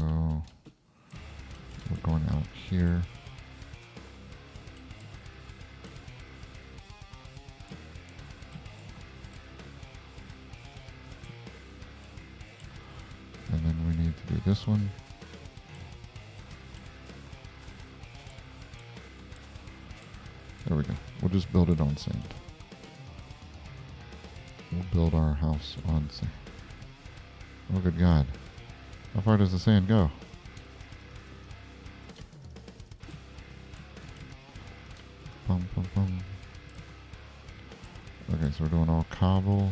we're going out here. And then we need to do this one. There we go. We'll just build it on sand. We'll build our house on sand. Oh, good God. How far does the sand go? Bum, bum, bum. Okay, so we're doing all cobble.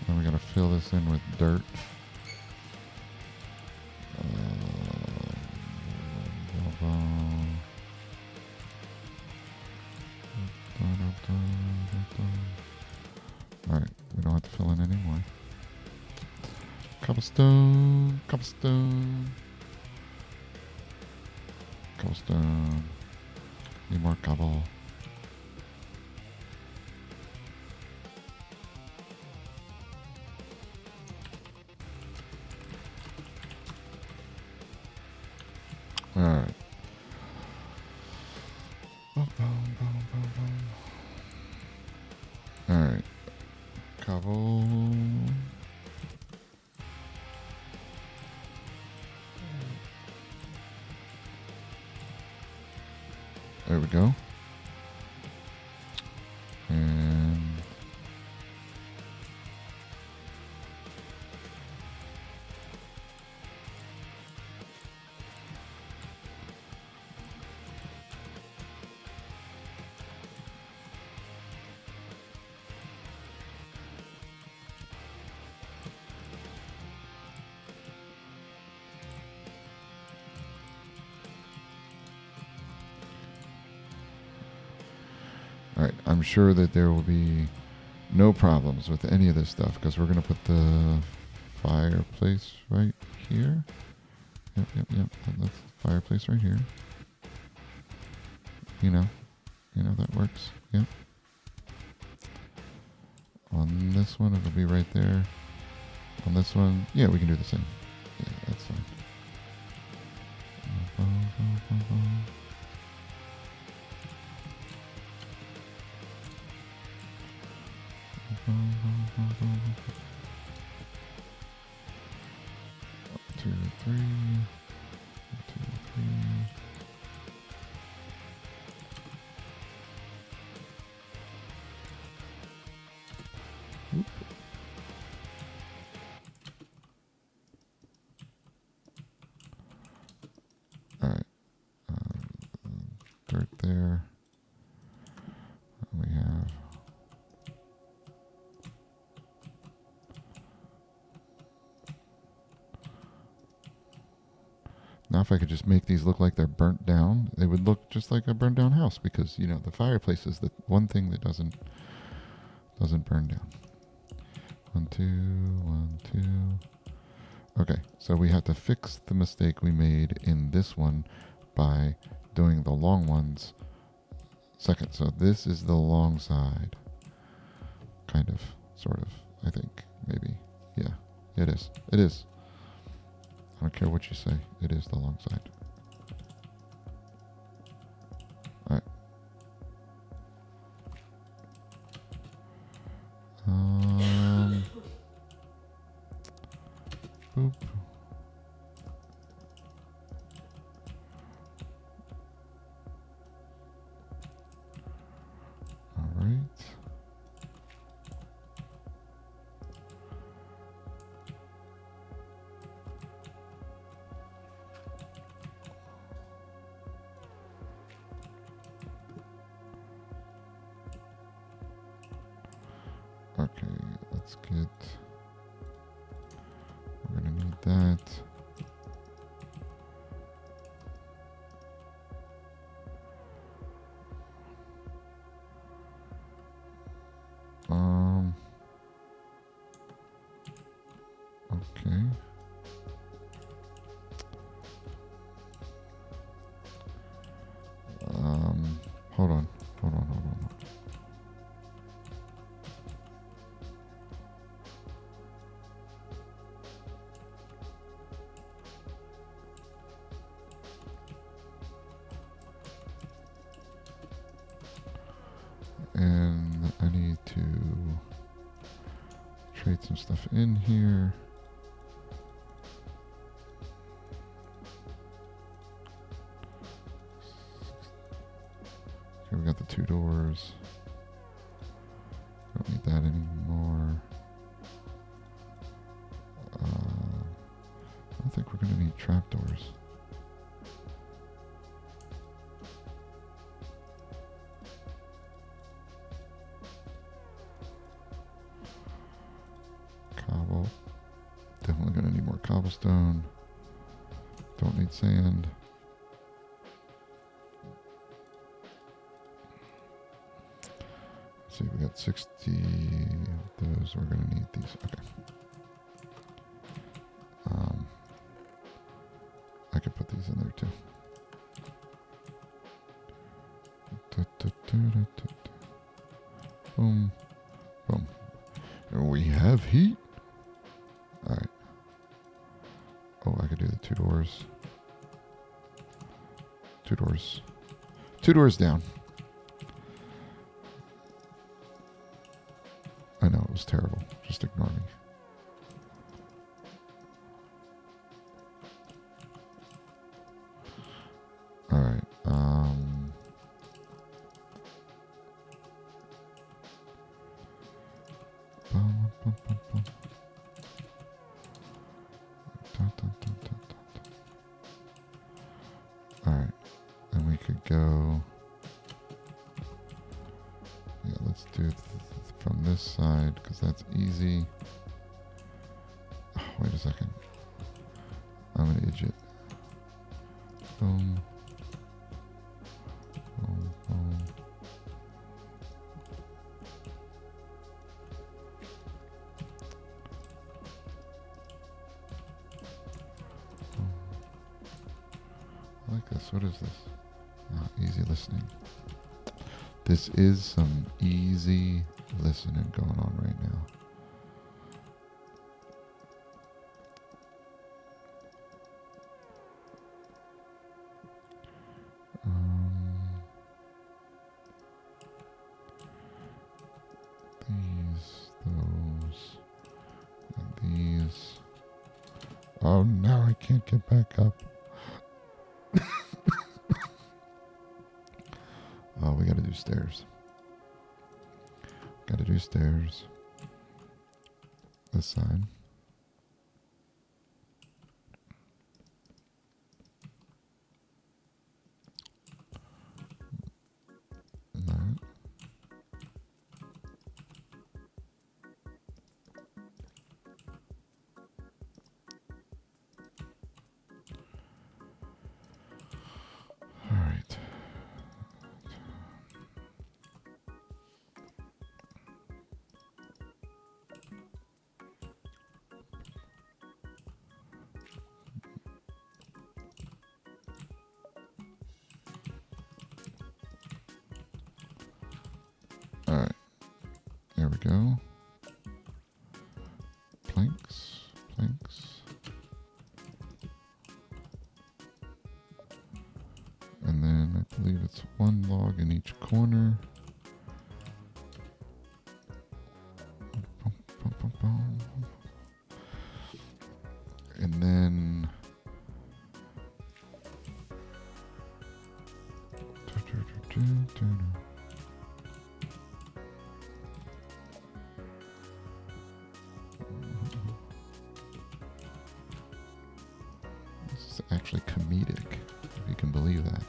Then we gotta fill this in with dirt. Alright, we don't have to fill in anymore. Cobblestone, cobblestone, cobblestone. Need more cobble. Alright. Alright. Cobble. There we go. And alright, I'm sure that there will be no problems with any of this stuff because we're going to put the fireplace right here. Yep. That's the fireplace right here. You know that works. Yep. On this one, it'll be right there. On this one, yeah, we can do the same. Yeah, that's fine. Two, three. Oop. All right. Dirt there. We have. Now if I could just make these look like they're burnt down, they would look just like a burned down house because, the fireplace is the one thing that doesn't burn down. 1, 2, 1, 2. Okay, so we have to fix the mistake we made in this one by doing the long ones second. So this is the long side. Kind of, sort of, I think, maybe. Yeah, it is. It is. I don't care what you say. It is the long side. All right. Boop. All right. Okay, let's get. We're gonna need that. Okay. Hold on. And I need to trade some stuff in here. Okay, we got the 2 doors. Don't need that anymore. I don't think we're going to need trapdoors. Cobble. Definitely going to need more cobblestone. Don't need sand. Let's see, we got 60 of those. We're going to need these. Okay. I could put these in there too. Boom. Boom. And we have heat. Alright. Oh, I could do the 2 doors. 2 doors. 2 doors down. I know, it was terrible. Just ignore me. Alright, Alright, and we could go, yeah, let's do from this side, because that's easy. Oh, wait a second. I'm an idiot. Boom. Boom, boom. this? What is this? Easy listening. This is some easy listening going on right now. These, those, and these. Oh, now I can't get back up. Oh, we gotta do stairs. Gotta do stairs. This side. That. All right. All right. There we go. Planks, planks. And then I believe it's one log in each corner. And then this is actually comedic, if you can believe that.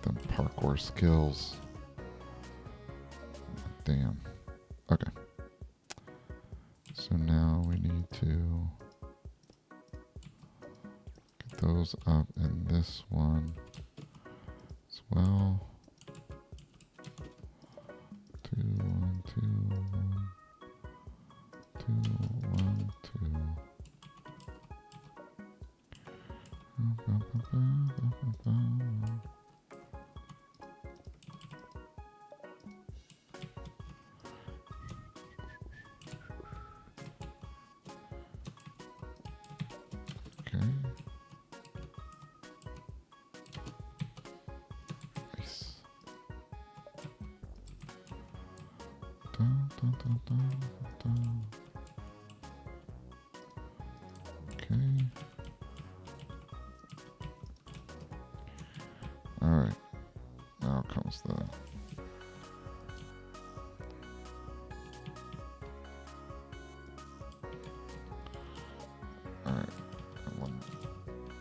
Them parkour skills. Damn. Okay. So now we need to get those up in this one as well. 2, 1, 2, 1, 2, 1, 2. Okay. Nice. Dun, dun, dun, dun, dun. Okay. All right. Now comes the all right.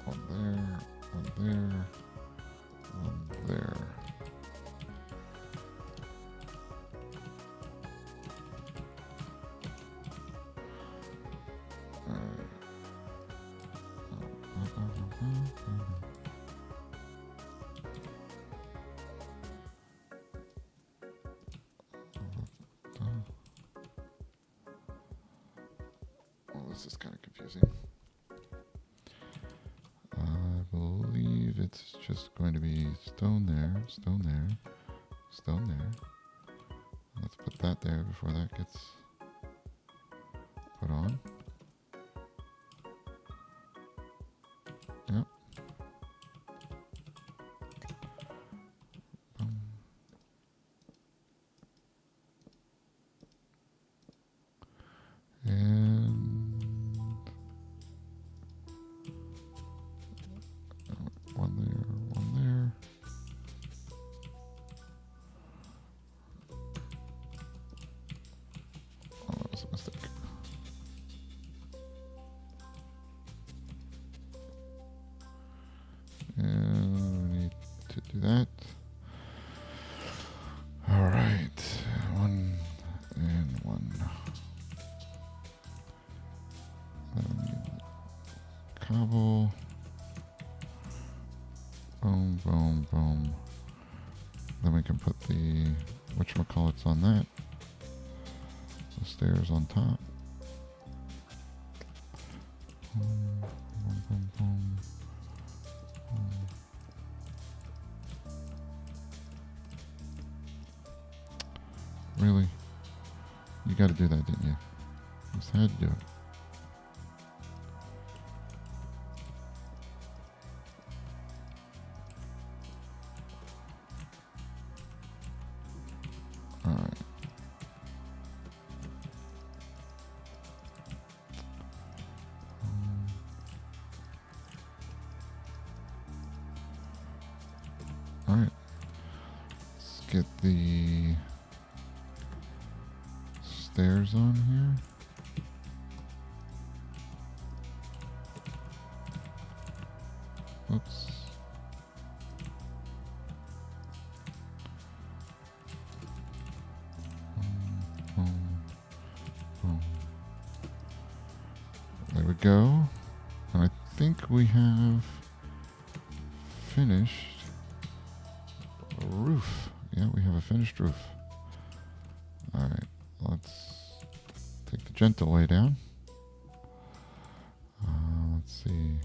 One there, one there, one there. All right. Well, this is kind of confusing. I believe it's just going to be stone there, stone there, stone there. Let's put that there before that gets put on. Yep. And one there, one there. Oh, that was a mistake. And we need to do that. All right, one and one. Then we need cobble. Boom, boom, boom. Then we can put the whatchamacallits on that. stairs on top. Boom, boom, boom, boom. Really? You got to do that, didn't you? Just had to do it. All right. All right. Let's get the stairs on here. Oops. Boom, boom. There we go. And I think we have finished a roof. Yeah, we have a finished roof. All right, let's take the gentle way down. Let's see.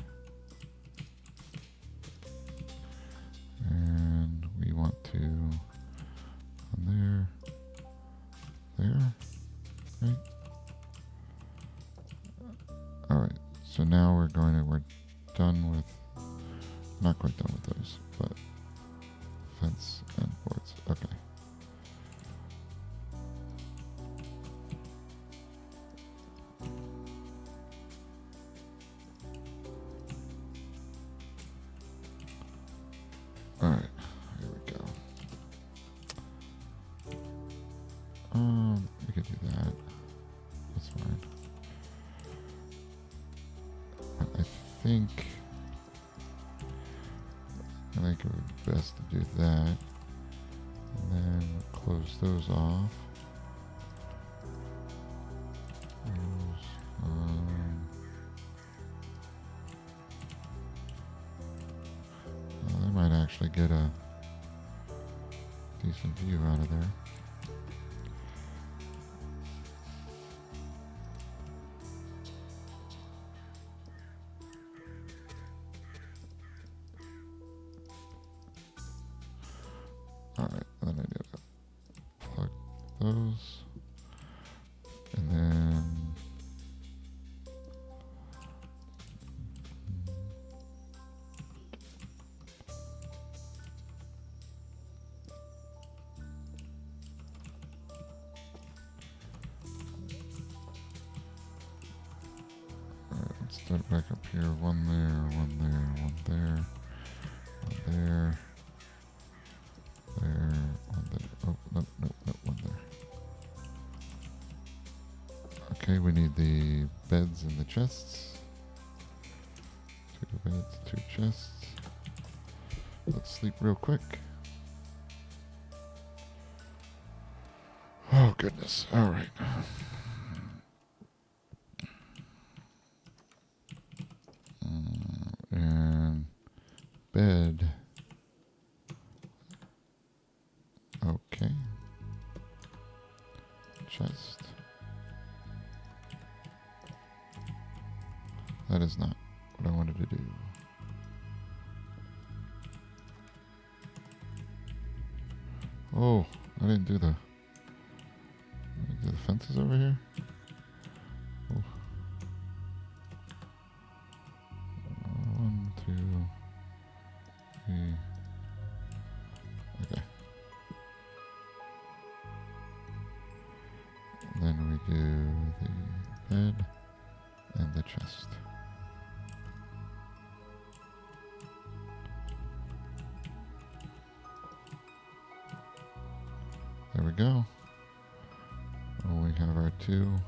And we want to on there, right? All right, so now we're done with, not quite done with those, but fence and boards. Okay. All right, here we go. We could do that. That's fine. I think it would be best to do that, and then close those off. They might actually get a decent view out of there. Alright, then I need to plug those. And then let's start back up here. One there, one there, one there, one there. There, one there. Oh, nope, one there. Okay, we need the beds and the chests. 2 beds, 2 chests. Let's sleep real quick. Oh, goodness. All right. And bed. Okay. Chest. That is not what I wanted to do. Oh, I didn't do the fences over here. Oh. 1, 2, 3. Okay. Then we do the bed and the chest. There we go. Oh, we have our 2.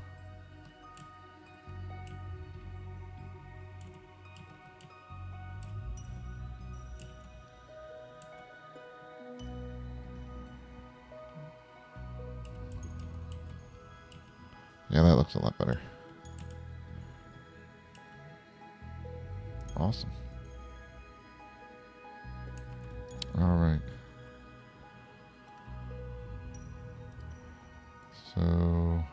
Yeah, that looks a lot better. Awesome. All right. So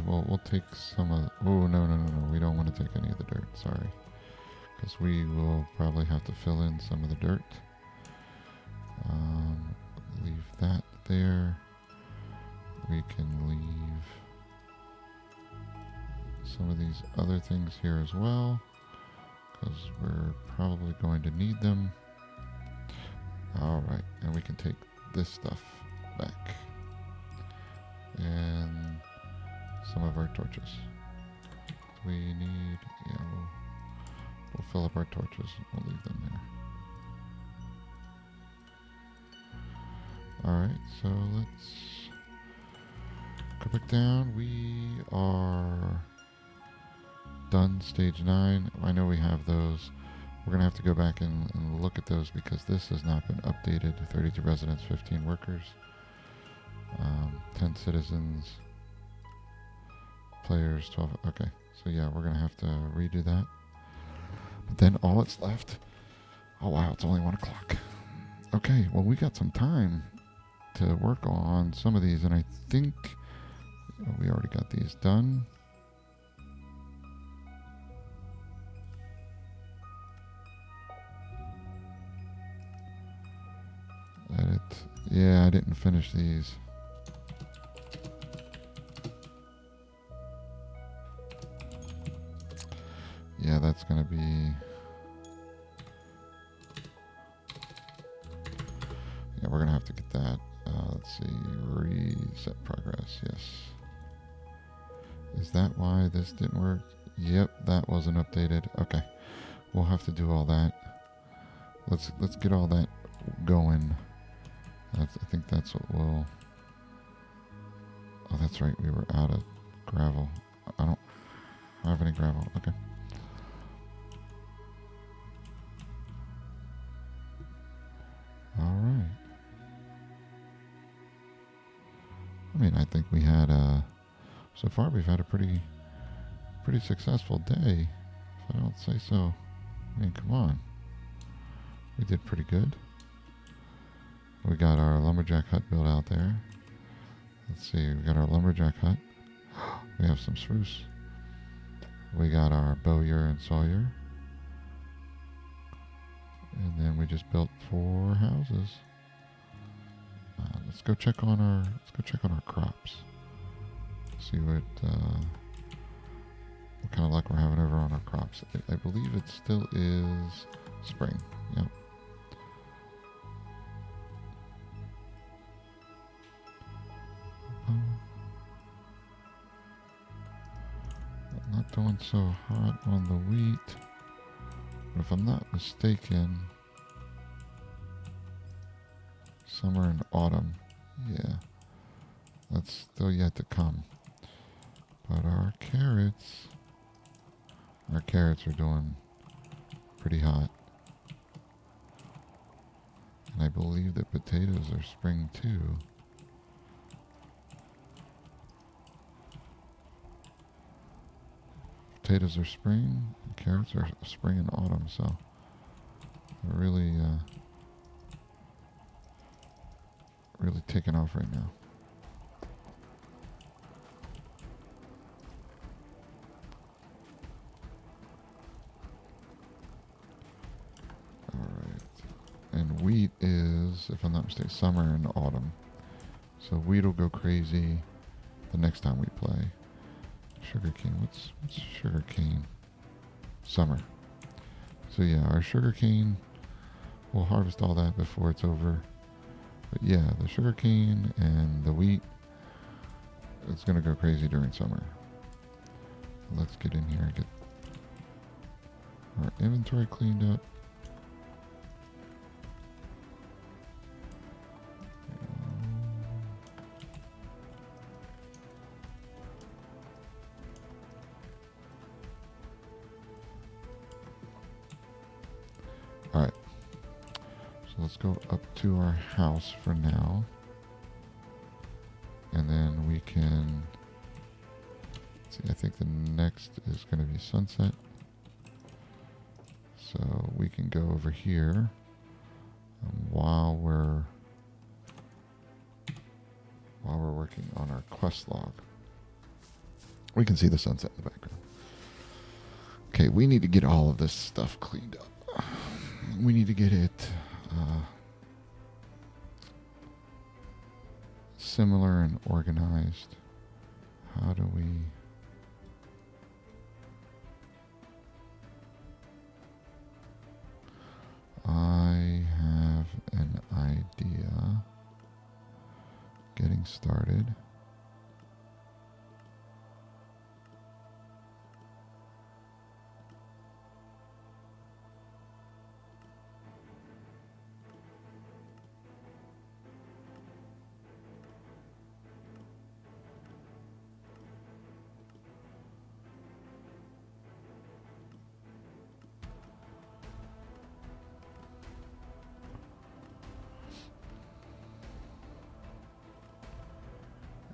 well, we'll take some of... Oh, no, no, no, no. We don't want to take any of the dirt. Sorry. Because we will probably have to fill in some of the dirt. Leave that there. We can leave some of these other things here as well, because we're probably going to need them. Alright, and we can take this stuff back. And some of our torches. We need, yeah, we'll fill up our torches. We'll leave them there. Alright, so let's go back down. We are done stage 9. I know we have those. We're going to have to go back and look at those because this has not been updated. 32 residents, 15 workers, 10 citizens, players, 12. Okay, so yeah, we're going to have to redo that. But then all that's left... Oh wow, it's only 1 o'clock. Okay, well we got some time to work on some of these, and I think we already got these done. Edit. Yeah, I didn't finish these. Yeah, that's gonna be... Yeah, we're gonna have to get that. Let's see, reset progress, yes. Is that why this didn't work? Yep, that wasn't updated. Okay, we'll have to do all that. Let's get all that going. I think that's what we'll... Oh, that's right, we were out of gravel. I don't have any gravel, okay. Alright. I mean, I think we had so far we've had a pretty successful day, if I don't say so. I mean, come on. We did pretty good. We got our lumberjack hut built out there. Let's see, we got our lumberjack hut. We have some spruce. We got our bowyer and sawyer. And then we just built 4 houses. Let's go check on our crops. See what kind of luck we're having over on our crops. I believe it still is spring. Yep. Not doing so hot on the wheat. But if I'm not mistaken, summer and autumn, yeah, that's still yet to come. But our carrots are doing pretty hot. And I believe that potatoes are spring too. Potatoes are spring, and carrots are spring and autumn, so they're really taking off right now. Alright. And wheat is, if I'm not mistaken, summer and autumn. So wheat will go crazy the next time we play. Sugarcane. What's sugarcane? Summer. So yeah, our sugarcane, we'll harvest all that before it's over. But yeah, the sugarcane and the wheat, it's going to go crazy during summer. Let's get in here and get our inventory cleaned up. Alright, so let's go up to our house for now, and then we can see, I think the next is going to be sunset, so we can go over here while we're working on our quest log. We can see the sunset in the background. Okay, we need to get all of this stuff cleaned up. We need to get it similar and organized. How do we... I have an idea. Getting started.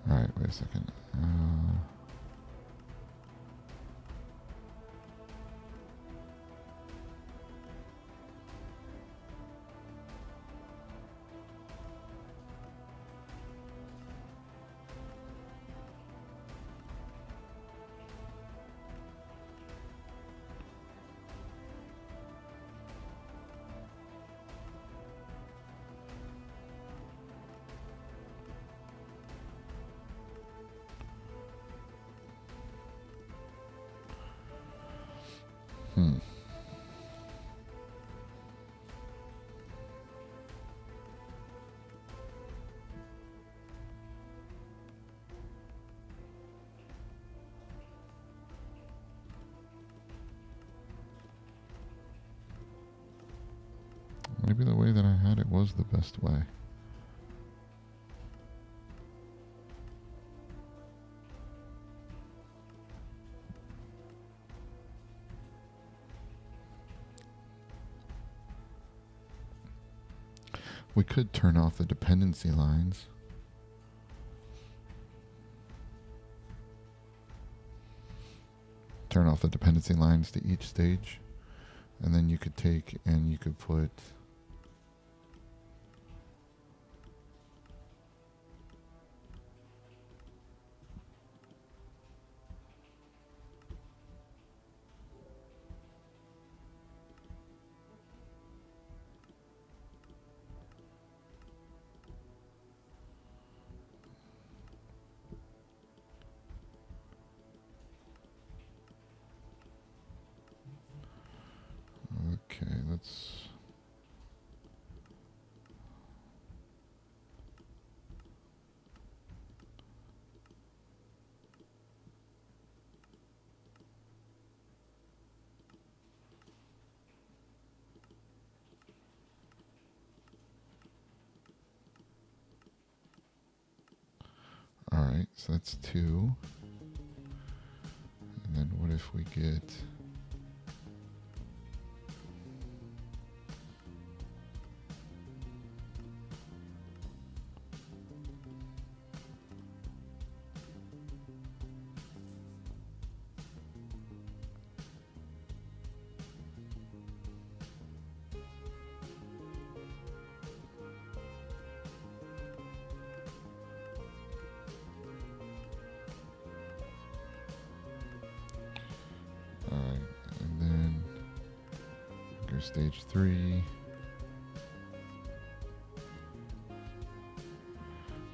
All right, wait a second. Hmm. Maybe the way that I had it was the best way. We could turn off the dependency lines. Turn off the dependency lines to each stage. And then you could take and you could put... Okay, let's... All right, so that's 2. And then what if we get... All right, and then go stage 3.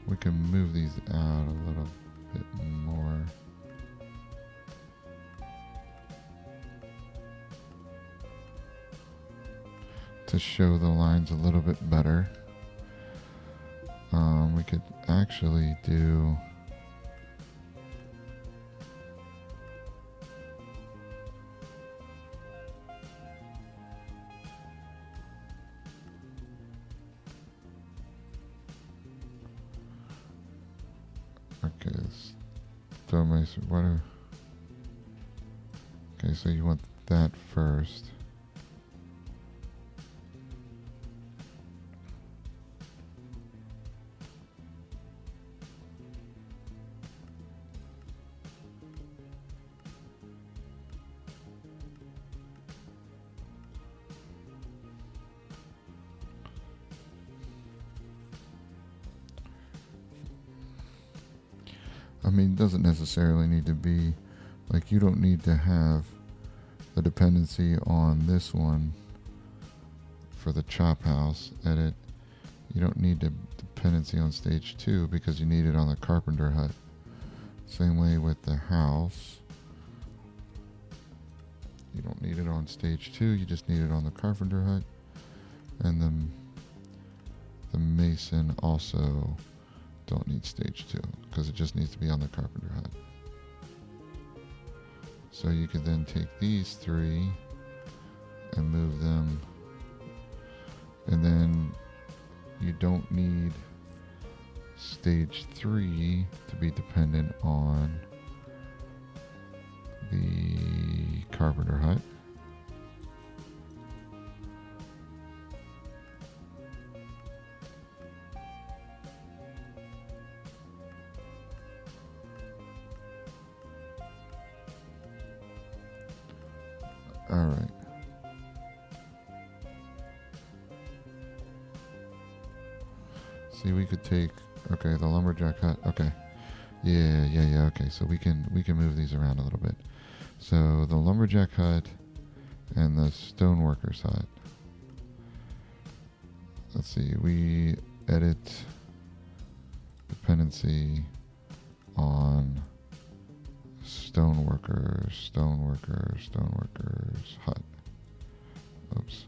We can move these out a little bit more. To show the lines a little bit better. We could actually do... Okay, so what are... Okay, so you want that first. I mean, it doesn't necessarily need to be, like, you don't need to have the dependency on this one for the chop house edit. You don't need the dependency on stage 2 because you need it on the carpenter hut. Same way with the house. You don't need it on stage 2, you just need it on the carpenter hut. And the mason also don't need stage 2 because it just needs to be on the carpenter hut. So you could then take these 3 and move them, and then you don't need stage 3 to be dependent on the carpenter hut. All right. See, we could take, okay, the lumberjack hut. Okay. Yeah. Okay, so we can move these around a little bit. So the lumberjack hut and the stoneworker's hut. Let's see. We edit dependency on stoneworker's hut. Oops.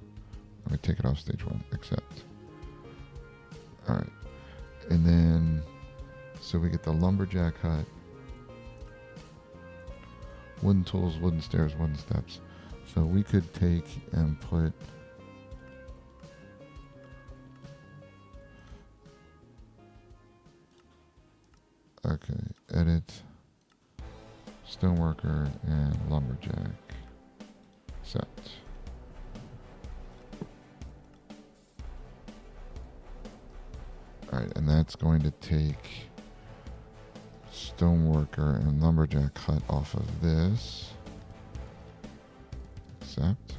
Let me take it off stage 1. Accept. Alright. And then, so we get the lumberjack hut. Wooden tools, wooden stairs, wooden steps. So we could take and put edit stoneworker and lumberjack set. Alright, and that's going to take stoneworker and lumberjack hut off of this. Accept.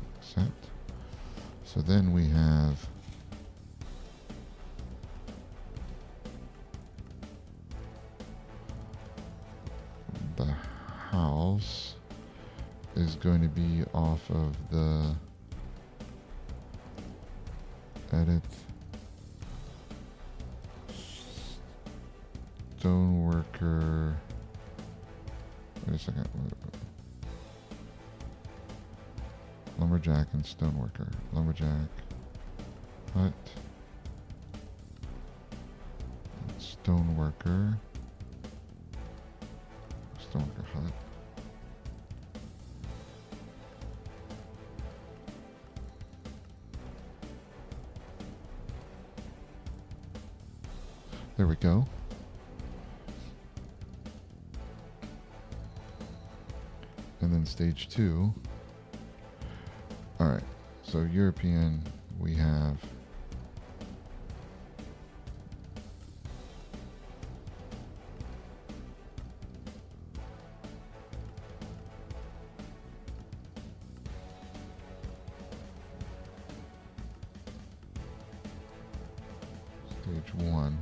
So then we have the house is going to be off of the edit stoneworker. Wait a second. Lumberjack and stoneworker. Lumberjack hut. Stoneworker. Stoneworker hut. There we go. And then stage 2. Alright, so European, we have stage 1.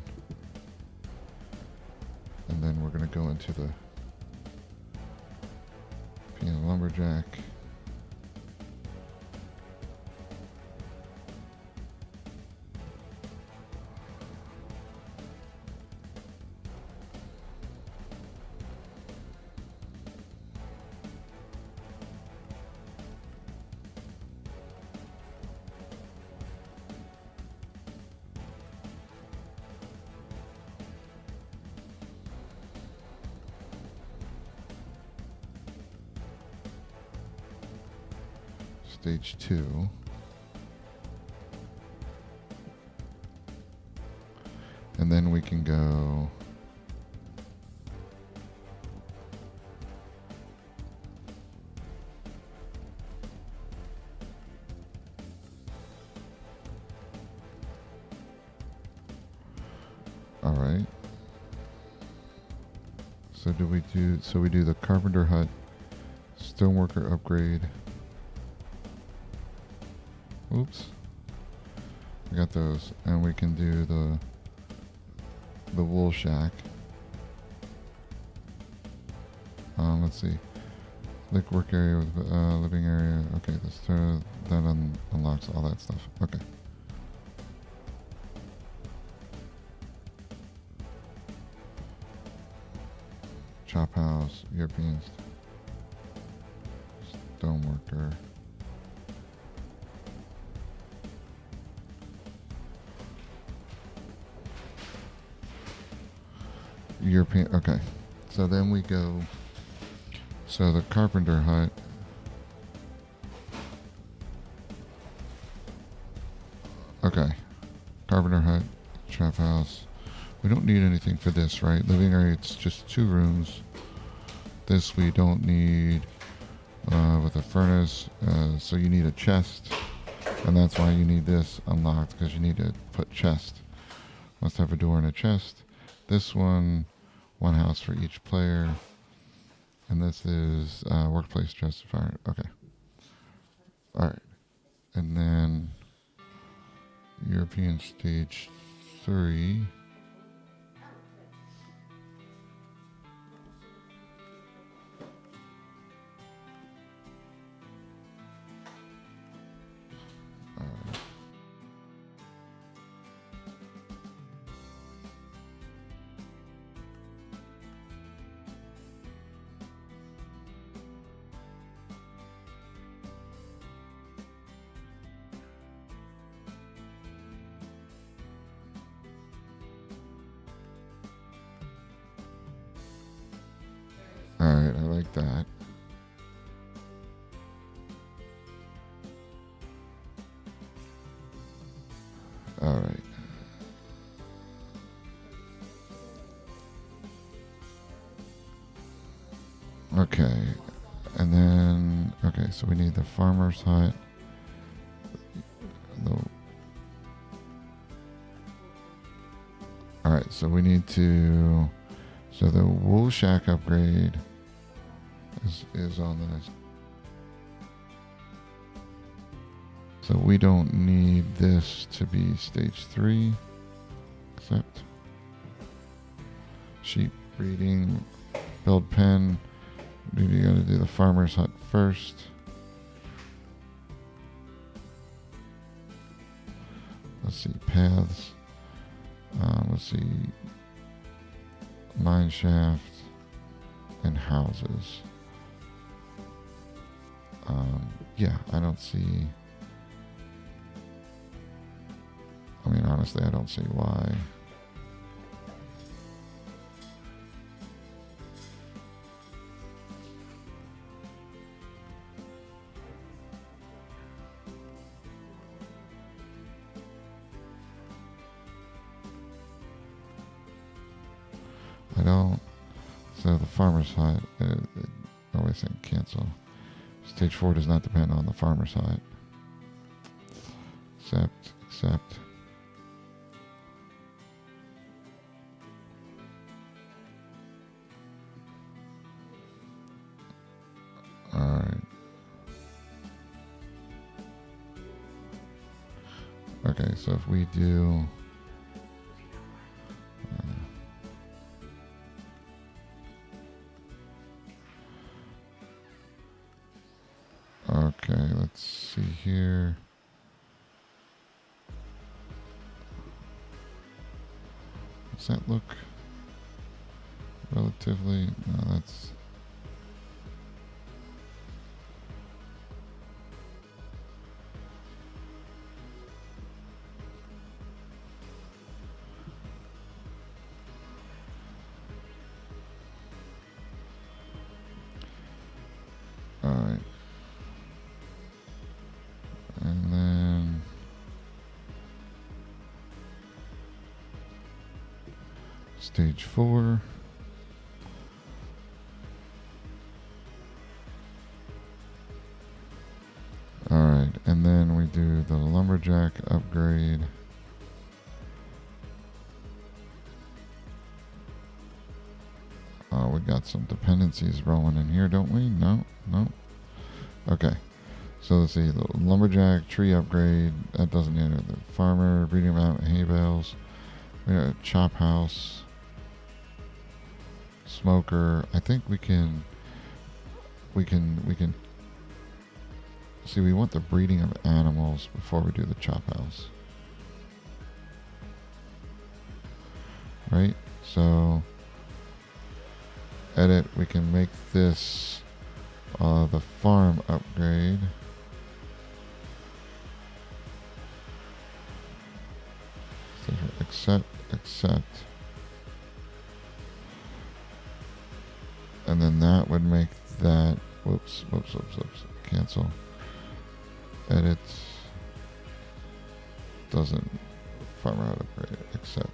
And then we're going to go into the piano lumberjack. Stage 2. And then we can go all right. So we do the carpenter hut, stoneworker upgrade. Oops. We got those. And we can do the wool shack. Let's see. Like work area with living area. Okay, that unlocks all that stuff. Okay. Chop house, European stoneworker. European. Okay. So then we go. So the carpenter hut. Okay. Carpenter hut, trap house. We don't need anything for this, right? Living area, it's just 2 rooms. This we don't need with a furnace. So you need a chest. And that's why you need this unlocked, because you need to put chest. Must have a door and a chest. This one house for each player. And this is workplace justifier. Okay. Alright. And then European stage 3. Alright, I like that. Alright. Okay. And then, okay, so we need the farmer's hut. Alright, so we need to... So the wool shack upgrade is on this. So we don't need this to be stage 3. Except sheep breeding, build pen. You gotta do the farmer's hut first. Let's see, paths. Let's see, mine shaft and houses. Yeah, I don't see. I mean, honestly, I don't see why. I don't. So the farmer's hut, always saying cancel. Stage 4 does not depend on the farmer's hut. Accept. Alright. Okay, so if we do... Okay, let's see here. Does that look relatively... No, that's... Alright. And then stage 4. Alright, and then we do the lumberjack upgrade. We got some dependencies rolling in here, don't we? No. Okay. So let's see, the lumberjack tree upgrade, that doesn't enter. The farmer, breeding amount, hay bales. We got a chop house, smoker. I think we can we can see, we want the breeding of animals before we do the chop house. Right? So edit, we can make this the farm upgrade. So accept. And then that would make that, whoops, cancel. Edit, doesn't, farmer out upgrade, accept.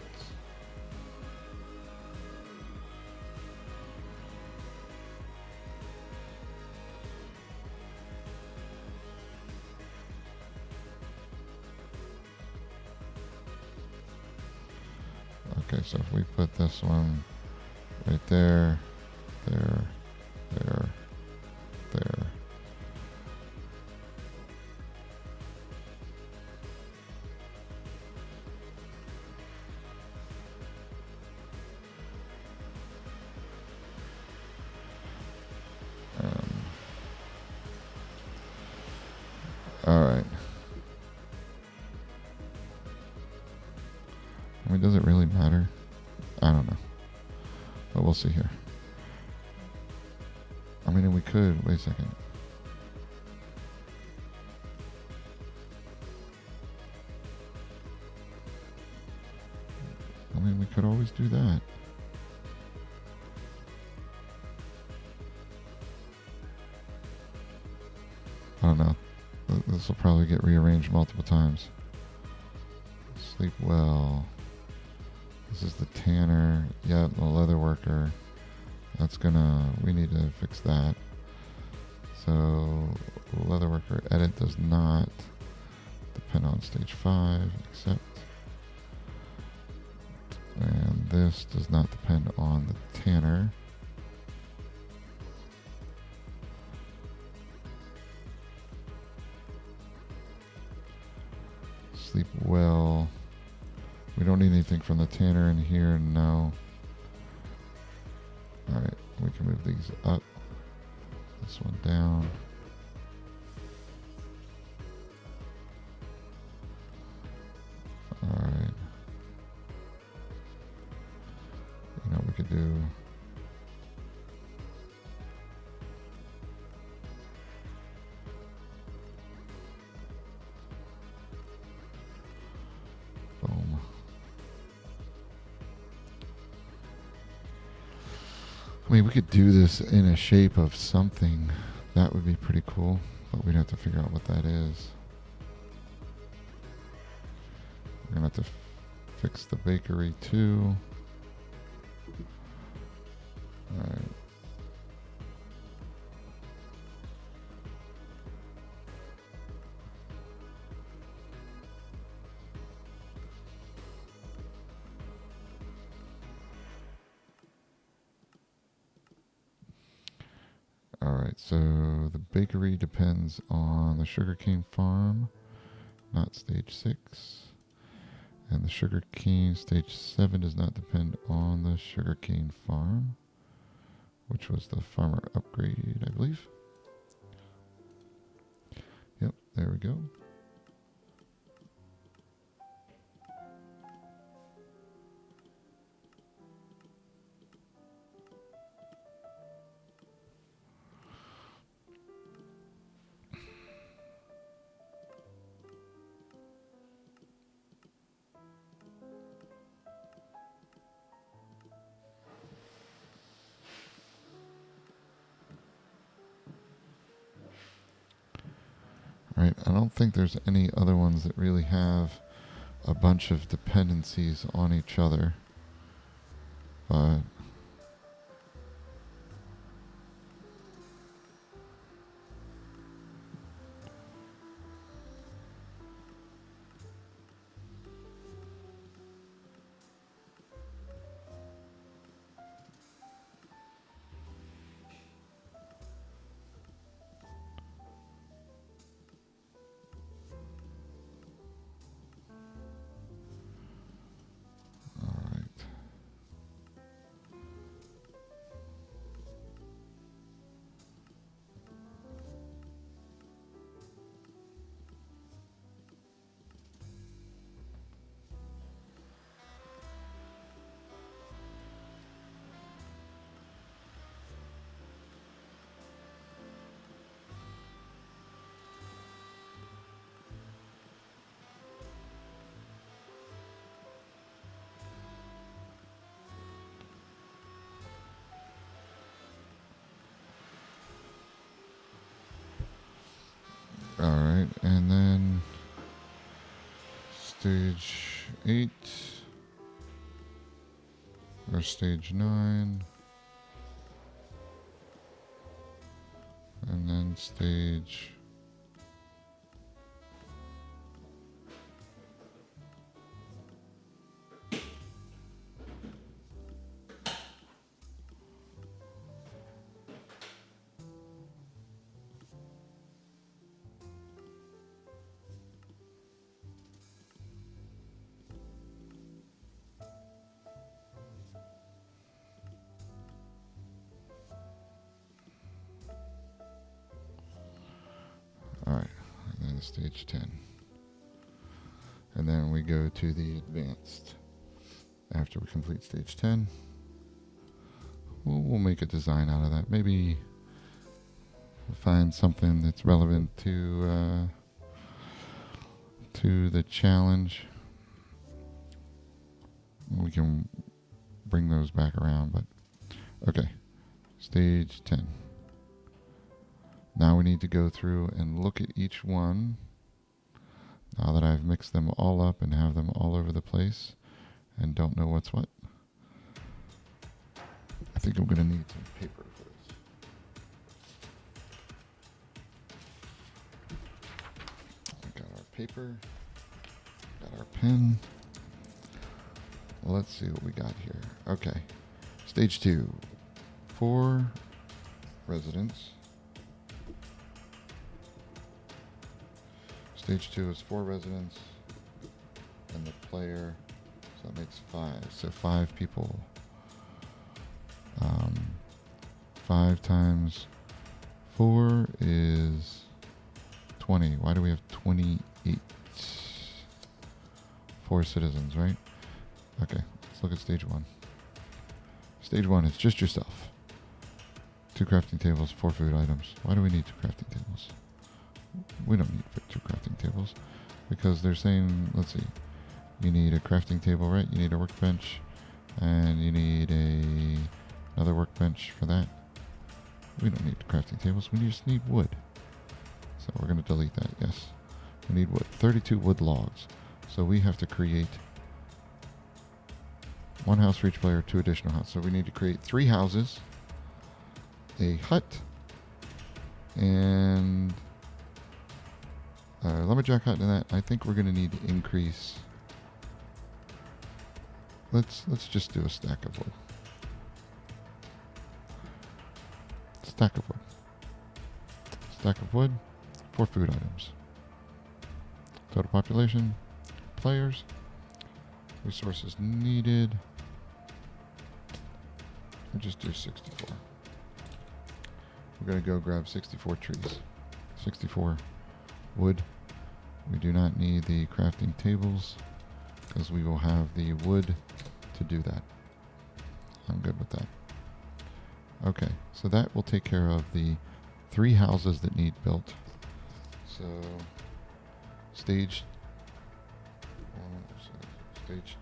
Okay, so if we put this one right there, there, there, there. Alright. I mean, does it really matter? I don't know. But we'll see here. I mean, we could, wait a second. I mean, we could always do that. I don't know. This will probably get rearranged multiple times. Sleep well. This is the tanner. Yeah, the leather worker. That's gonna, we need to fix that. So, leather worker edit does not depend on stage 5, except. And this does not depend on the tanner. Sleep well. We don't need anything from the tanner in here, no. Alright, we can move these up. This one down. Alright. You know what we could do? Boom. I mean, we could do this in a shape of something. That would be pretty cool, but we'd have to figure out what that is. We're gonna have to fix the bakery too. Alright. Alright, so the bakery depends on the sugarcane farm, not stage 6. And the sugarcane stage 7 does not depend on the sugarcane farm, which was the farmer upgrade, I believe. Yep, there we go. Right, I don't think there's any other ones that really have a bunch of dependencies on each other. But alright. Alright, and then stage 8 or stage 9, and then stage alright, and then stage 10. And then we go to the advanced. After we complete stage 10, we'll make a design out of that. Maybe find something that's relevant to the challenge. We can bring those back around, but okay. Stage 10. Now we need to go through and look at each one. Now that I've mixed them all up and have them all over the place and don't know what's what, I think I'm going to need some paper for this. We got our paper, got our pen. Let's see what we got here. Okay. Stage 2. 4 residents. Stage 2 is 4 residents and the player, so that makes 5. So 5 people. 5 times 4 is 20. Why do we have 28? 4 citizens, right? Okay, let's look at stage 1. Stage 1 is just yourself. 2 crafting tables, 4 food items. Why do we need 2 crafting tables? We don't need 2 crafting tables because they're saying, let's see, you need a crafting table, right? You need a workbench and you need another workbench for that. We don't need crafting tables. We just need wood. So we're going to delete that. Yes, we need wood. 32 wood logs. So we have to create 1 house for each player, 2 additional houses. So we need to create 3 houses, a hut, and a lumberjack hut. And that I think we're going to need to increase. Let's just do a stack of wood. Stack of wood. Stack of wood. 4 food items. Total population. Players. Resources needed. We'll just do 64. We're going to go grab 64 trees. 64 wood. We do not need the crafting tables because we will have the wood to do that. I'm good with that. Okay, so that will take care of the 3 houses that need built. So stage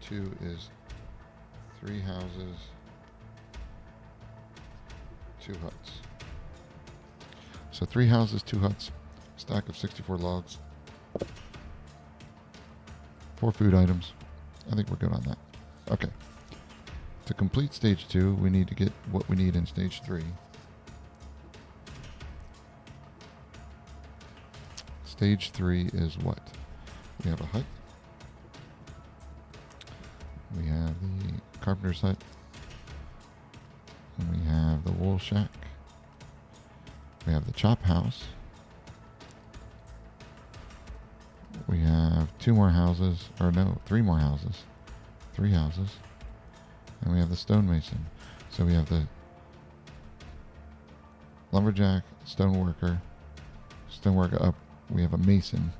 2 is 3 houses, 2 huts. So 3 houses, 2 huts, stack of 64 logs, 4 food items. I think we're good on that. Okay. To complete stage 2, we need to get what we need in stage 3. Stage 3 is what? We have a hut. We have the carpenter's hut. And we have the wool shack. We have the chop house. We have 2 more houses, or no, 3 more houses. 3 houses. And we have the stonemason. So we have the lumberjack, stoneworker up. We have a mason.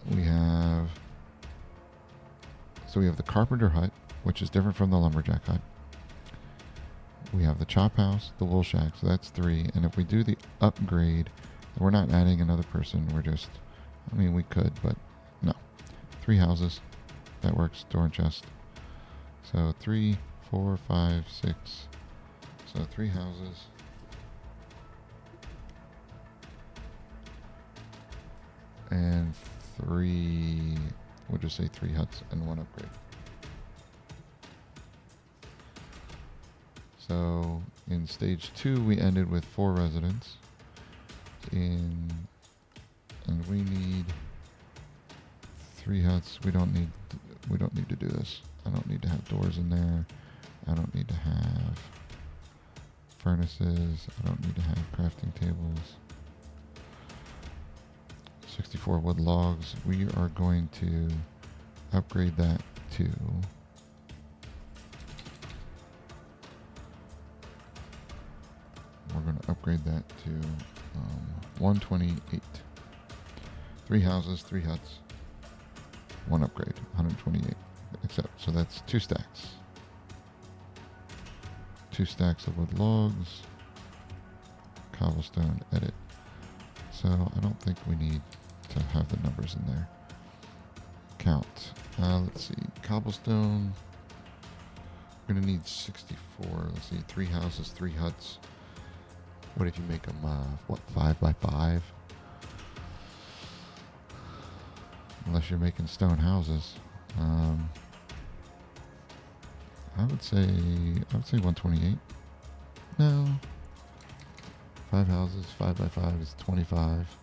We have the carpenter hut, which is different from the lumberjack hut. We have the chop house, the wool shack, so that's 3. And if we do the upgrade, we're not adding another person. We're just, we could, but no. 3 houses. That works. Door and chest. So 3, 4, 5, 6. So 3 houses. 3, we'll just say 3 huts and 1 upgrade. So in stage 2, we ended with 4 residents. And we need 3 huts. We don't need to do this. I don't need to have doors in there. I don't need to have furnaces. I don't need to have crafting tables. 64 wood logs. We are going to upgrade that to we're going to upgrade that to 128. 3 houses, 3 huts, 1 upgrade, 128. Except, so that's 2 stacks. 2 stacks of wood logs, cobblestone, edit. So I don't think we need to have the numbers in there. Count. Let's see. Cobblestone. We're going to need 64. Let's see. 3 houses, 3 huts. What if you make them, 5 by 5? Unless you're making stone houses. I would say 128. No. 5 houses, 5 by 5 is 25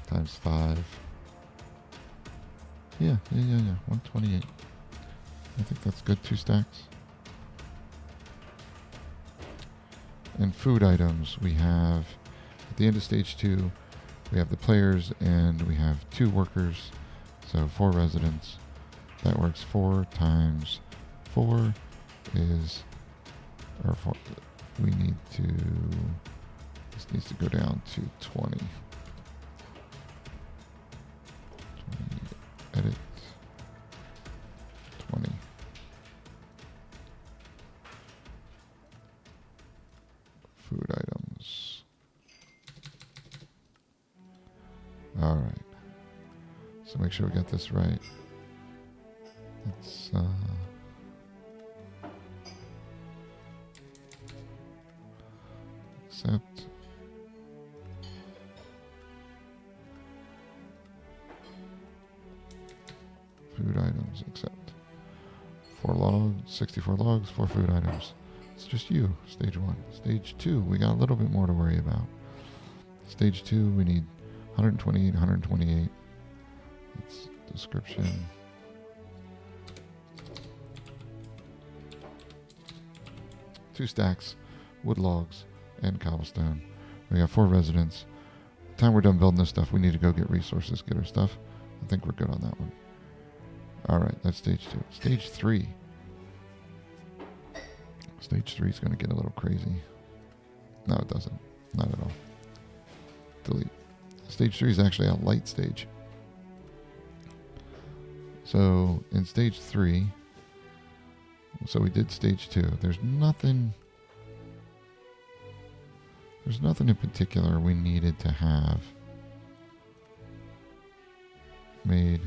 times 5. Yeah. 128. I think that's good. 2 stacks. And food items, we have, at the end of stage 2, we have the players and we have 2 workers, so 4 residents. That works 4 times 4 is, or 4, we need to, this needs to go down to 20. 20, edit, 20. Food items. All right. So make sure we get this right. Let's accept. Food items, accept. 4 logs, 64 logs, 4 food items. It's just you, stage 1. Stage 2, we got a little bit more to worry about. Stage 2, we need 128, 128. It's description. Two stacks, wood logs, and cobblestone. We got 4 residents. By the time we're done building this stuff, we need to go get resources, get our stuff. I think we're good on that one. Alright, that's stage 2. Stage 3. Stage 3 is going to get a little crazy. No, it doesn't. Not at all. Delete. Stage 3 is actually a light stage. So, in stage 3, so we did stage 2. There's nothing in particular we needed to have made.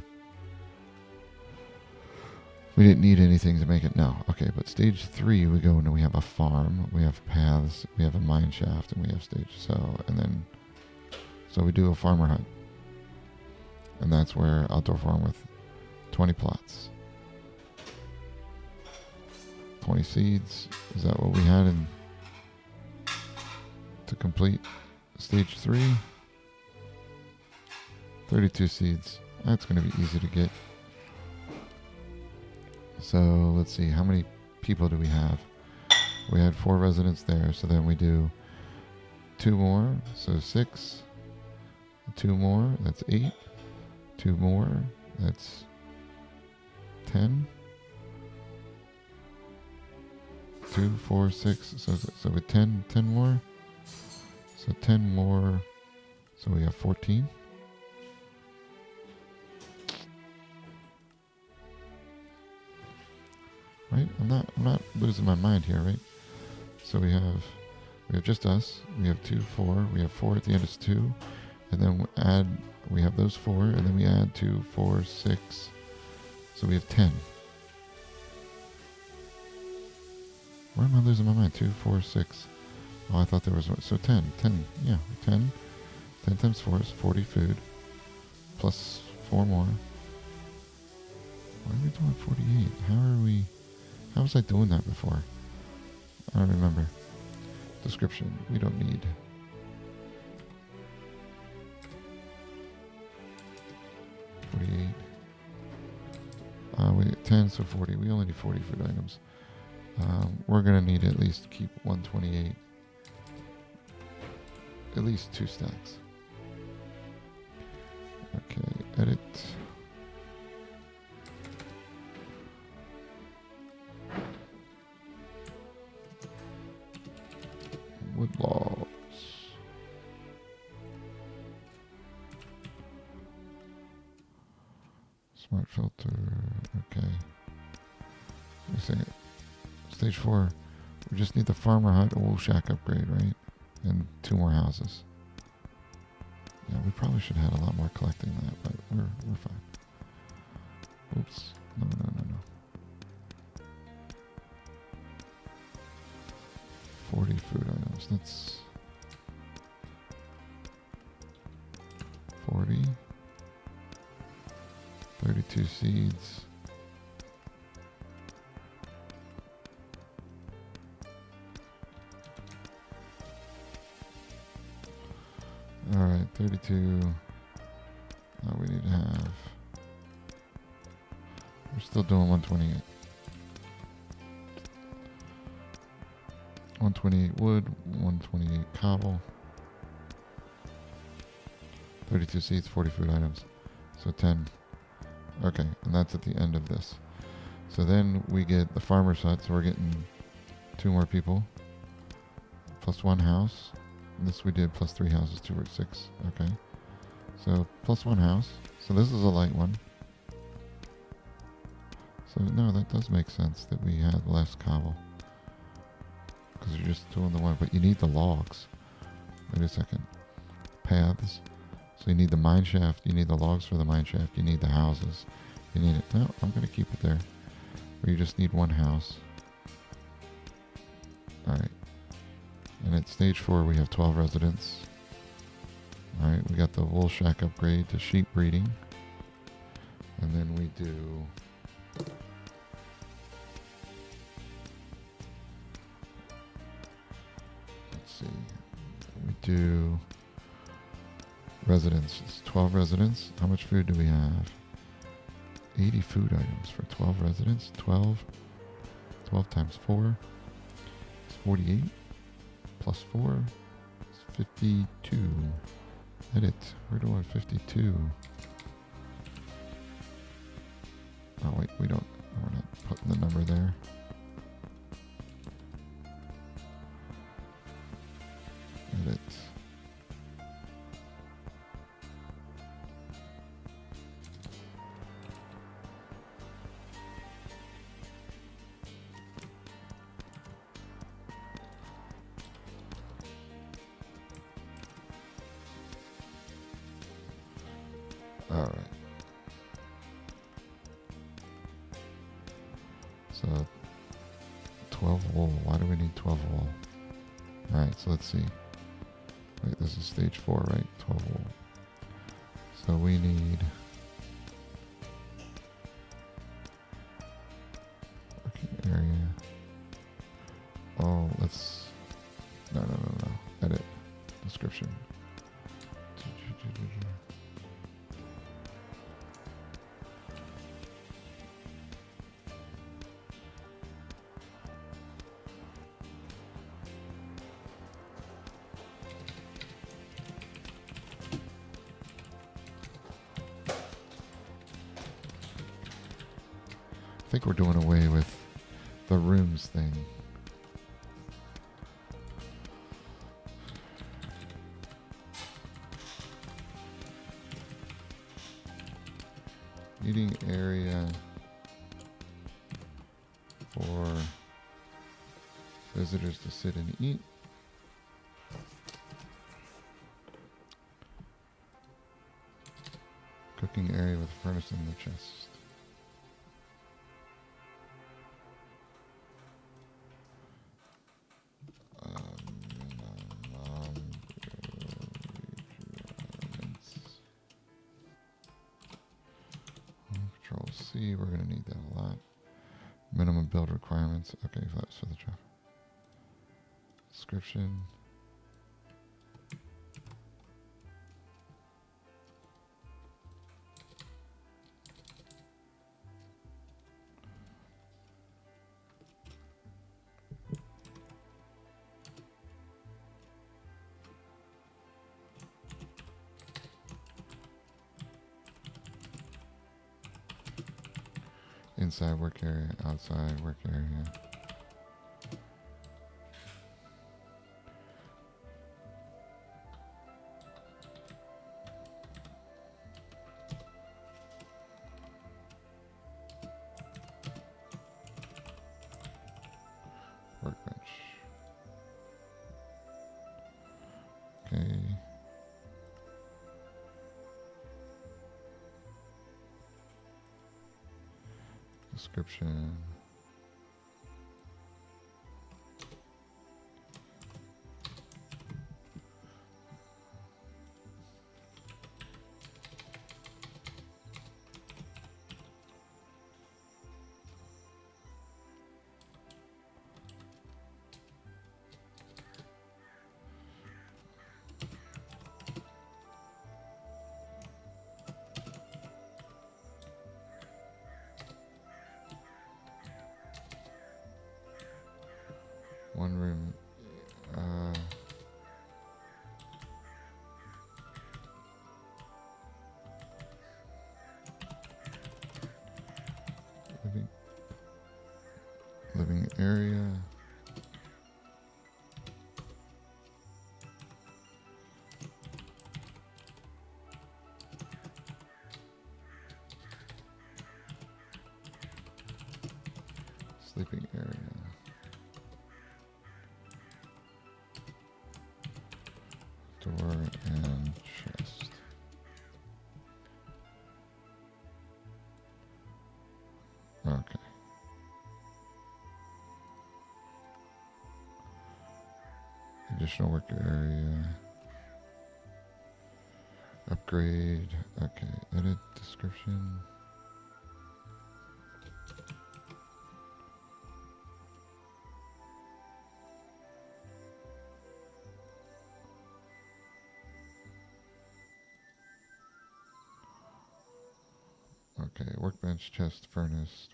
We didn't need anything to make it. No. Okay, but stage 3, we go and we have a farm, we have paths, we have a mine shaft, and we have stage. So we do a farmer hut. And that's where outdoor farm with 20 plots. 20 seeds. Is that what we had in to complete stage 3? 32 seeds. That's going to be easy to get. So let's see, how many people do we have? We had 4 residents there, so then we do 2 more, so 6. 2 more, that's 8. 2 more, that's 10. 2, 4, 6, so with 10 more. So 10 more, so we have 14. Right? I'm not losing my mind here, right? So we have just us. We have 2, 4. We have 4 at the end is 2. And then we have those 4, and then we add 2, 4, 6. So we have 10. Where am I losing my mind? 2, 4, 6. Oh, I thought there was one. So 10. 10, yeah. 10 times 4 is 40 food. Plus 4 more. Why are we doing 48? How was I doing that before? I don't remember. Description, we don't need. We 10, so 40. We only need 40 food items. We're gonna need at least keep 128. At least 2 stacks. Okay, edit. Wood logs. Smart filter. Okay. Wait a second. Stage 4. We just need the farmer hut and wool shack upgrade, right? And 2 more houses. Yeah, we probably should have had a lot more collecting that, but we're fine. Oops. No. 40 food items. That's 40. 32 seeds. Alright, 32. We need to have. We're still doing 128. 128 wood, 128 cobble. 32 seeds, 40 food items. So 10. Okay, and that's at the end of this. So then we get the farmer's hut, so we're getting 2 more people. Plus 1 house. And this we did plus 3 houses, 2 or 6. Okay. So plus 1 house. So this is a light one. So no, that does make sense that we had less cobble. Because you're just doing the one, but you need the logs. Wait a second. Paths. So you need the mine shaft, you need the logs for the mine shaft, you need the houses. You need it. No, I'm going to keep it there. Or you just need 1 house. Alright. And at stage 4 we have 12 residents. Alright, we got the wool shack upgrade to sheep breeding. And then we do... Let's see. We do... Residents. It's 12 residents. How much food do we have? 80 food items for 12 residents. 12 times 4 is 48. Plus 4 is 52. Edit. We're doing 52. Oh wait, we're not putting the number there. Edit. Alright. So 12 wool. Why do we need 12 wool? Alright, so let's see. Wait, this is stage 4, right? 12 wool. So we need... Working area. Oh, let's... No. Edit. Description. I think we're doing away with the rooms thing. Eating area for visitors to sit and eat. Cooking area with a furnace in the chest. electricity, we're going to need that a lot. Minimum build requirements. Okay, that's for the job. Description. Inside work area, outside work area. Workbench. Okay. Description. One room. Living area. Sleeping area. Door and chest. Okay. Additional work area. Upgrade. Okay. Edit description. Okay. Workbench, chest, furnace.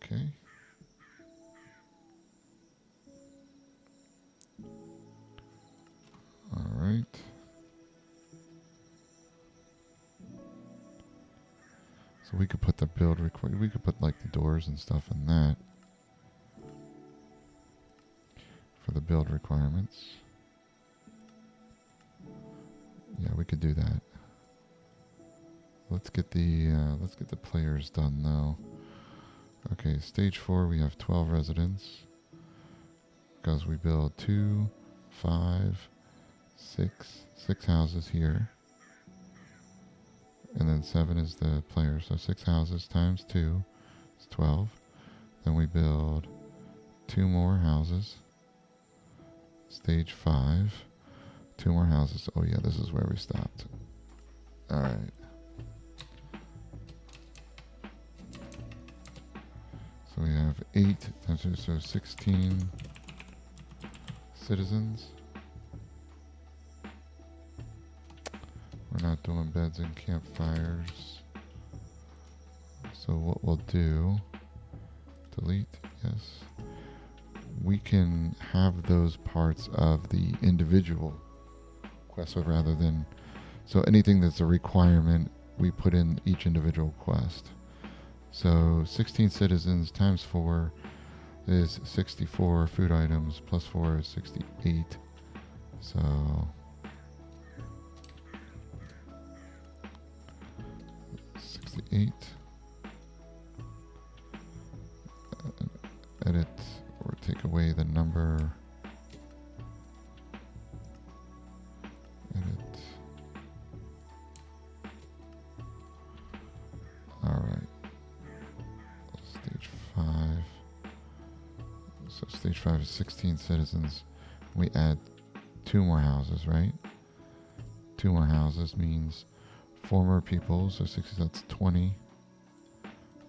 Okay. All right. So we could put the build require. We could put like the doors and stuff in that for the build requirements. Yeah, we could do that. Let's get the players done though. Okay, stage 4 we have 12 residents because we build 2, 5, 6 houses here, and then 7 is the player. So 6 houses times 2 is 12. Then we build 2 more houses. Stage 5, 2 more houses. Oh yeah, this is where we stopped. All right. So we have 8, so 16 citizens. We're not doing beds and campfires. So what we'll do, delete, yes. We can have those parts of the individual quest rather than, so anything that's a requirement, we put in each individual quest. So 16 citizens times 4 is 64 food items, plus 4 is 68. So 68. Edit or take away the number. Edit. Stage 5 is 16 citizens. We add 2 more houses, right? 2 more houses means 4 more people, so 60, that's 20.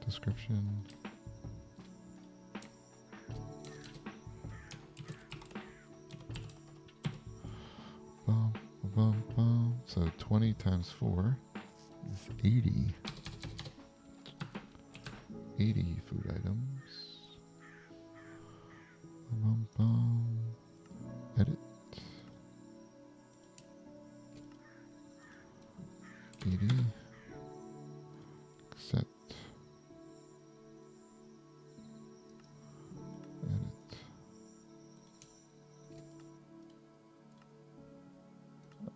Description. Bum, bum, bum. So 20 times 4 is 80. 80 food items. Bum, bum. Edit. 80. Accept. Edit.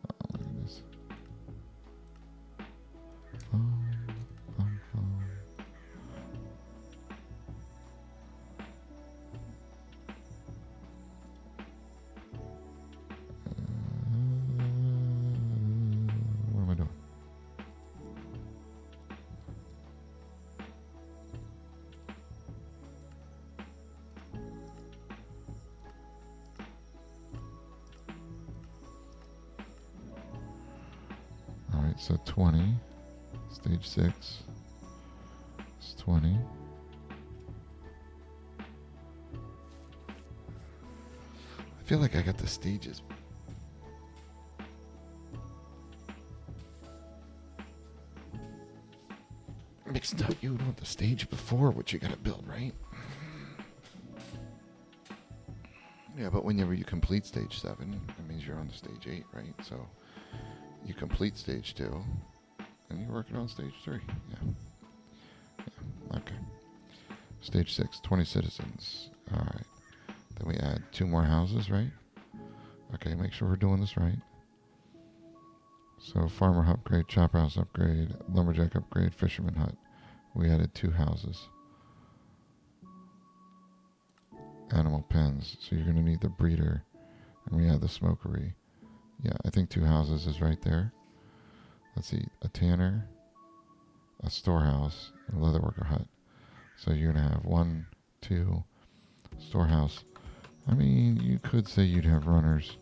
Oh my goodness. Bum, bum. What am I doing? Alright, so 20. Stage 6 is 20. I feel like I got the stages mixed up. You would want the stage before what you gotta build, right? Yeah, but whenever you complete stage 7, that means you're on the stage 8, right? So you complete stage 2, and you're working on stage 3. Yeah. Okay. Stage 6, 20 citizens. Alright. Then we add 2 more houses, right? Okay, make sure we're doing this right. So farmer upgrade, chopper house upgrade, lumberjack upgrade, fisherman hut. We added 2 houses. Animal pens. So you're going to need the breeder. And we add the smokery. Yeah, I think 2 houses is right there. Let's see. A tanner, a storehouse, and a leatherworker hut. So you're going to have 1, 2, storehouse. I mean, you could say you'd have runners.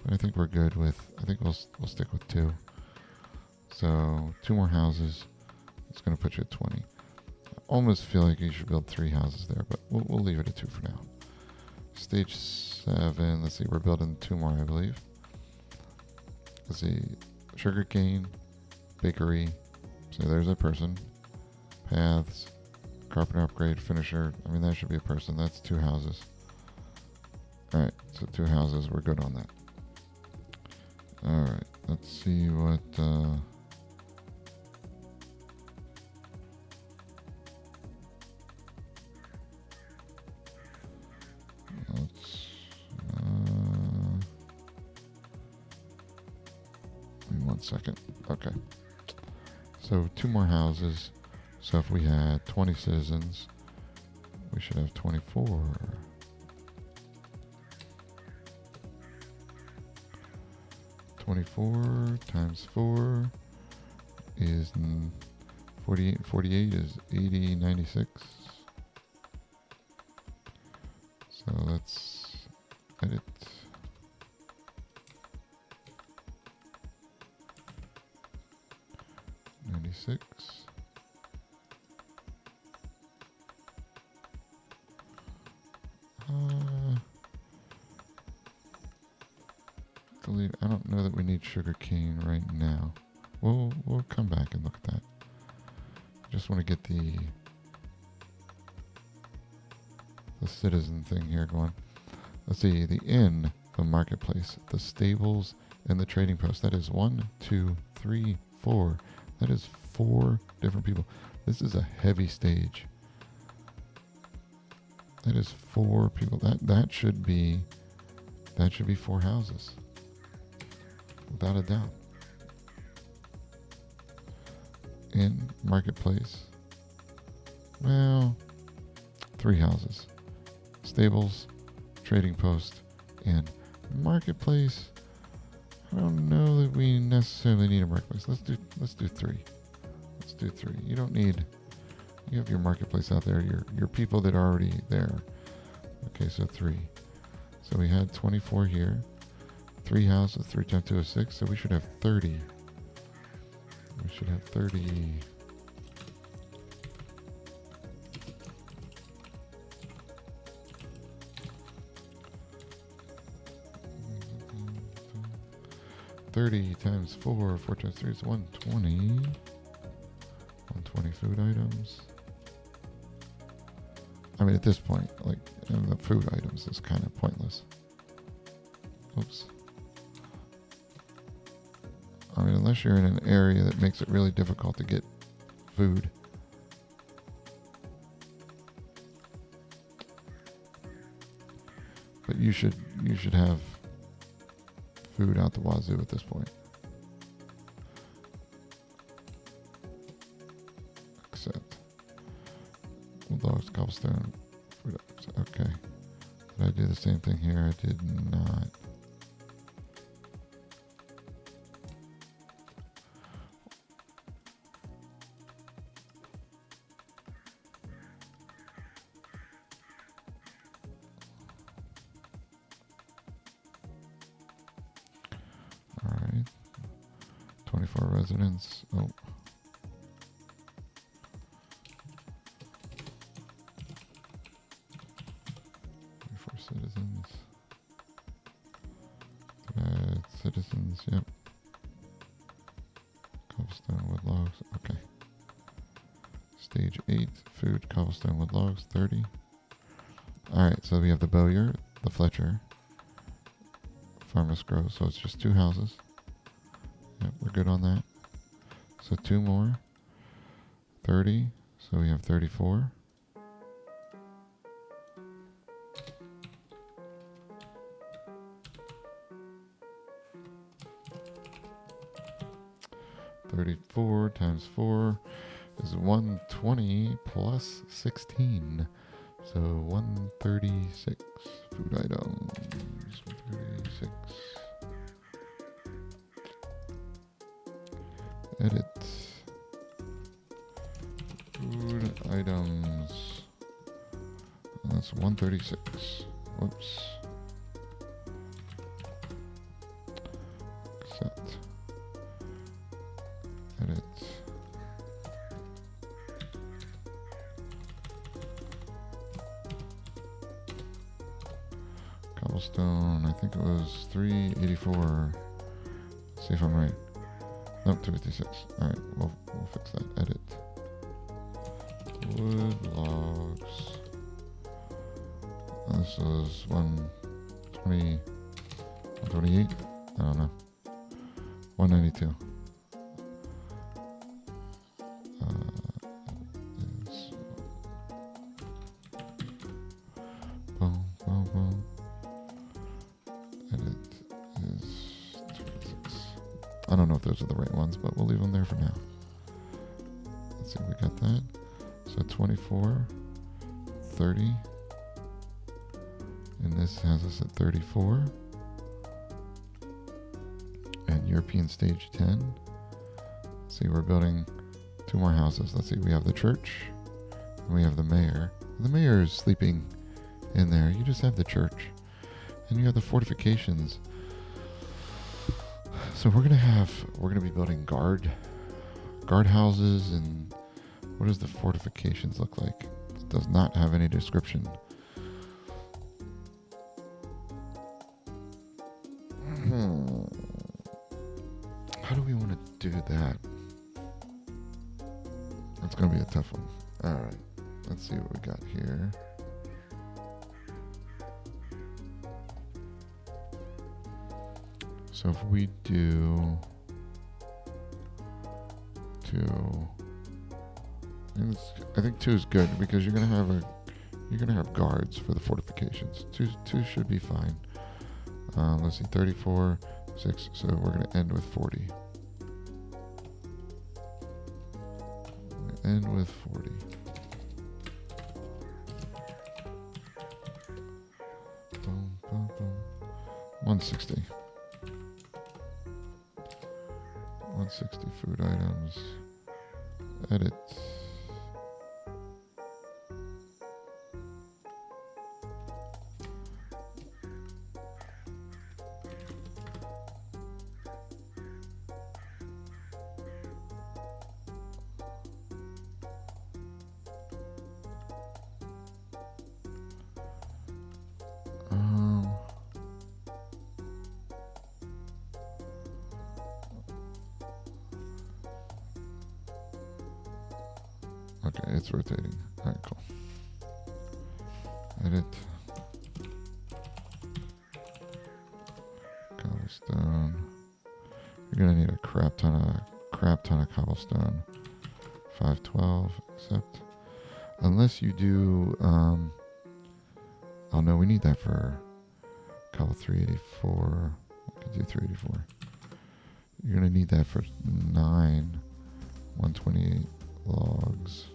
But I think we're good with, I think we'll stick with 2. So 2 more houses. It's going to put you at 20. I almost feel like you should build 3 houses there, but we'll leave it at 2 for now. Stage 7, let's see, we're building 2 more, I believe. Let's see, sugarcane, bakery, so there's a person. Paths, carpenter upgrade, finisher, I mean that should be a person, that's 2 houses. Alright, so 2 houses, we're good on that. Alright, let's see what, one second. Okay. So 2 more houses. So if we had 20 citizens, we should have 24. 24 times 4 is 48. 48 is 80, 96. So let's edit. Delete. I don't know that we need sugar cane right now. We'll come back and look at that. I just want to get the citizen thing here going. Let's see, the inn, the marketplace, the stables, and the trading post. That is 1, 2, 3, 4. That is 4 different people. This is a heavy stage. That is 4 people. That should be 4 houses. Without a doubt. In marketplace. Well, 3 houses. Stables, trading post, and marketplace. I don't know that we necessarily need a marketplace. Let's do 3. Let's do 3. You don't need. You have your marketplace out there. Your people that are already there. Okay, so 3. So we had 24 here. 3 houses, 3 times 2 is 6, so we should have 30. We should have 30. Times 4, 4 times 3 is 120. 120 food items. I mean, at this point, like, the food items is kind of pointless. Oops. I mean, unless you're in an area that makes it really difficult to get food. But you should have food out the wazoo at this point. Except wood logs, cobblestone, food items. Okay. Did I do the same thing here? I did not. Alright. 24 residents. Oh. 24 citizens. Citizens, yep. Cobblestone, wood logs, okay. Stage 8, food, cobblestone, wood logs, 30. Alright, so we have the Bowyer, the Fletcher, Farmers Grove, so it's just 2 houses. Yep, we're good on that. So 2 more. 30, so we have 34. $34 times 4 is 120 plus 16. So 136 food items. 136. Edit. Food items. That's 136. Whoops. Accept. Edit. Cobblestone, I think it was 384. Let's see if I'm right. Nope, 256. Alright, we'll fix that. Edit. Wood logs. This is 120, 128. I don't know. 192. Boom, boom, boom. Edit is 26. I don't know if those are the right ones, but we'll leave them there for now. Let's see, we got that. So 24, 30. And this has us at 34. And European stage 10. Let's see, we're building 2 more houses. Let's see, we have the church and we have the mayor. The mayor is sleeping in there. You just have the church and you have the fortifications. So we're gonna be building guard houses. And what does the fortifications look like? It does not have any description. How do we want to do that? That's going to be a tough one. Alright, let's see what we got here. So if we do 2, I think 2 is good because you're gonna have guards for the fortifications. Two should be fine. Let's see, 34, 6. So we're gonna end with 40. End with 40. Boom, boom, boom. 160. 160 food items. Edit. Okay, it's rotating. Alright, cool. Edit. Cobblestone. You're gonna need a crap ton of cobblestone. 512, accept. Unless you do, oh no, we need that for cobble 384. We could do 384. You're gonna need that for 128 logs.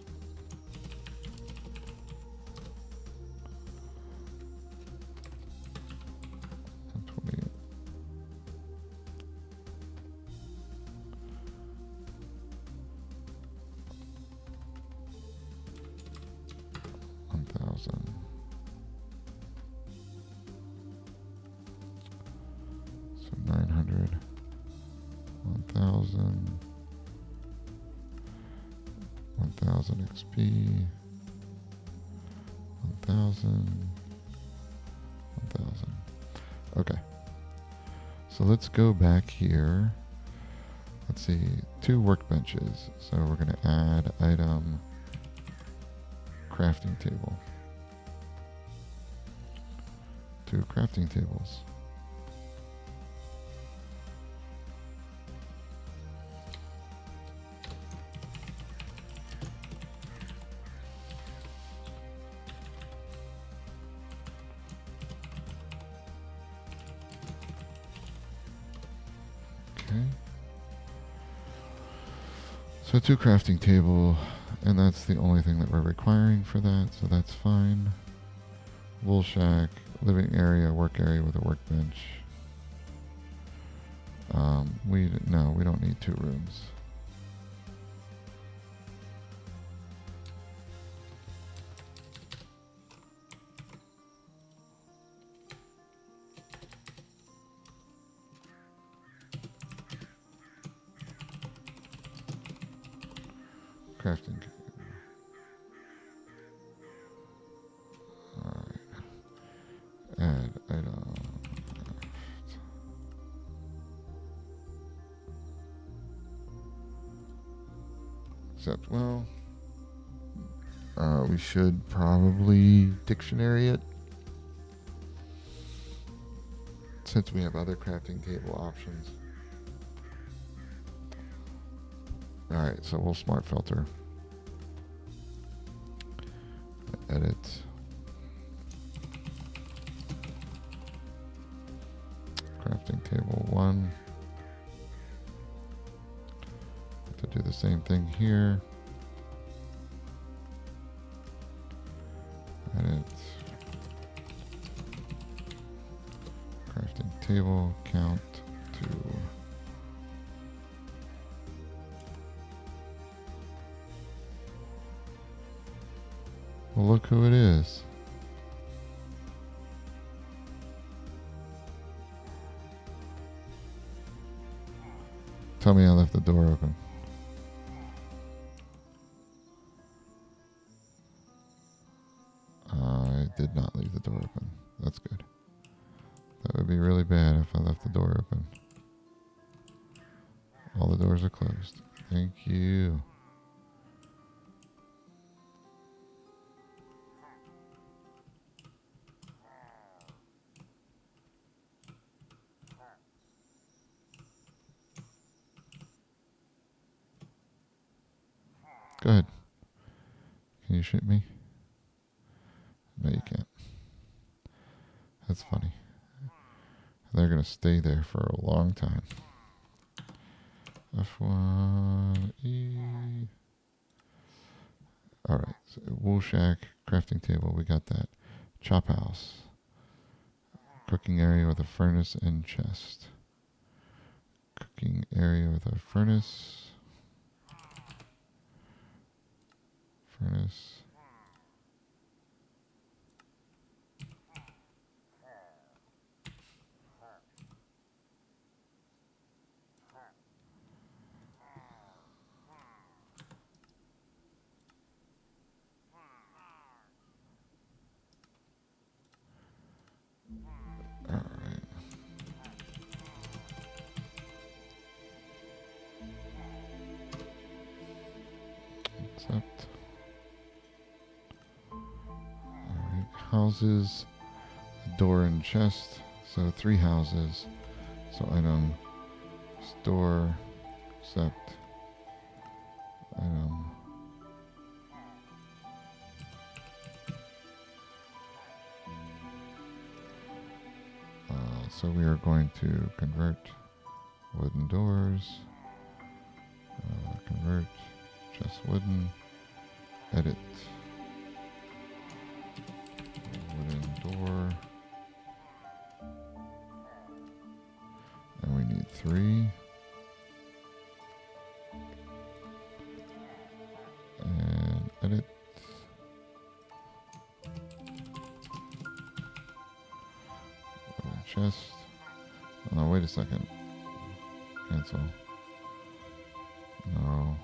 So 900, 1000, 1000 XP, 1000, 1000. Okay. So let's go back here. Let's see, 2 workbenches. So we're going to add item crafting table. 2 crafting tables. Okay. So 2 crafting table, and that's the only thing that we're requiring for that, so that's fine. Wool shack, living area, work area with a workbench. We don't need 2 rooms. Crafting. Alright. Add item. Except, well, we should probably dictionary it, since we have other crafting table options. Alright, so we'll smart filter. Edit. Crafting table 1. To do the same thing here. Edit. Crafting table count to. Well, look who it is. Tell me I left the door open. I did not leave the door open. That's good. That would be really bad if I left the door open. All the doors are closed. Thank you. Go ahead. Can you shoot me? No, you can't. That's funny. They're going to stay there for a long time. F1E. Alright. So wool shack, crafting table. We got that. Chop house. Cooking area with a furnace and chest. Cooking area with a furnace. Furnace. Alright. Accept. houses, a door and chest. So 3 houses. So item, store, accept, item. So we are going to convert wooden doors, convert just wooden, edit wooden door, and we need 3, and edit. Chest. Oh, wait a second. Cancel. No.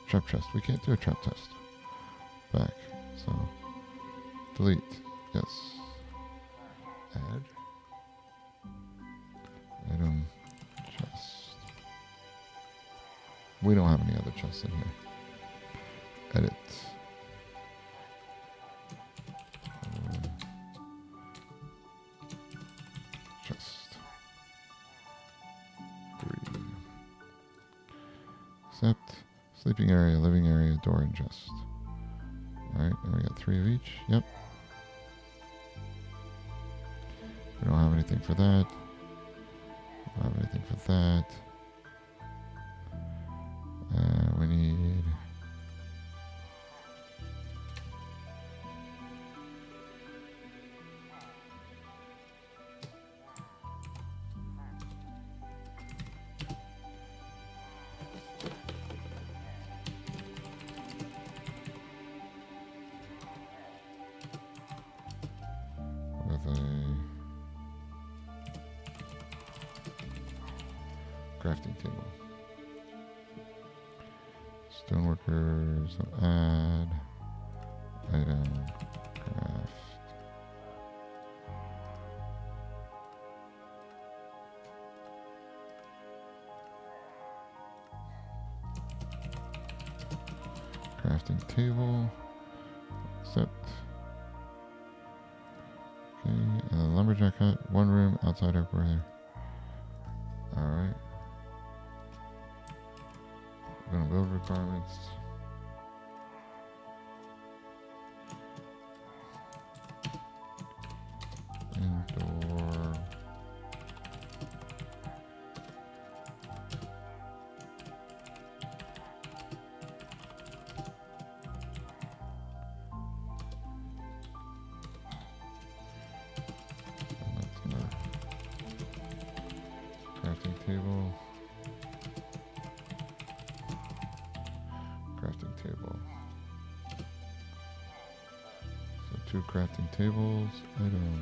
Trap chest. We can't do a trap test. Back. So, delete. Yes. Add. Item. Chest. We don't have any other chests in here. Edit. Chest. 3. Accept. Sleeping area, living area, door, and chest. Alright, and we got 3 of each. Yep. We don't have anything for that. We don't have anything for that. We need... with a crafting table. Stoneworkers, so add, item, craft. Crafting table, accept. Okay, and then lumberjack hut, 1 room outside our brother. Alright. We're gonna build requirements. Indoor. Crafting table. Crafting table. So 2 crafting tables. Item.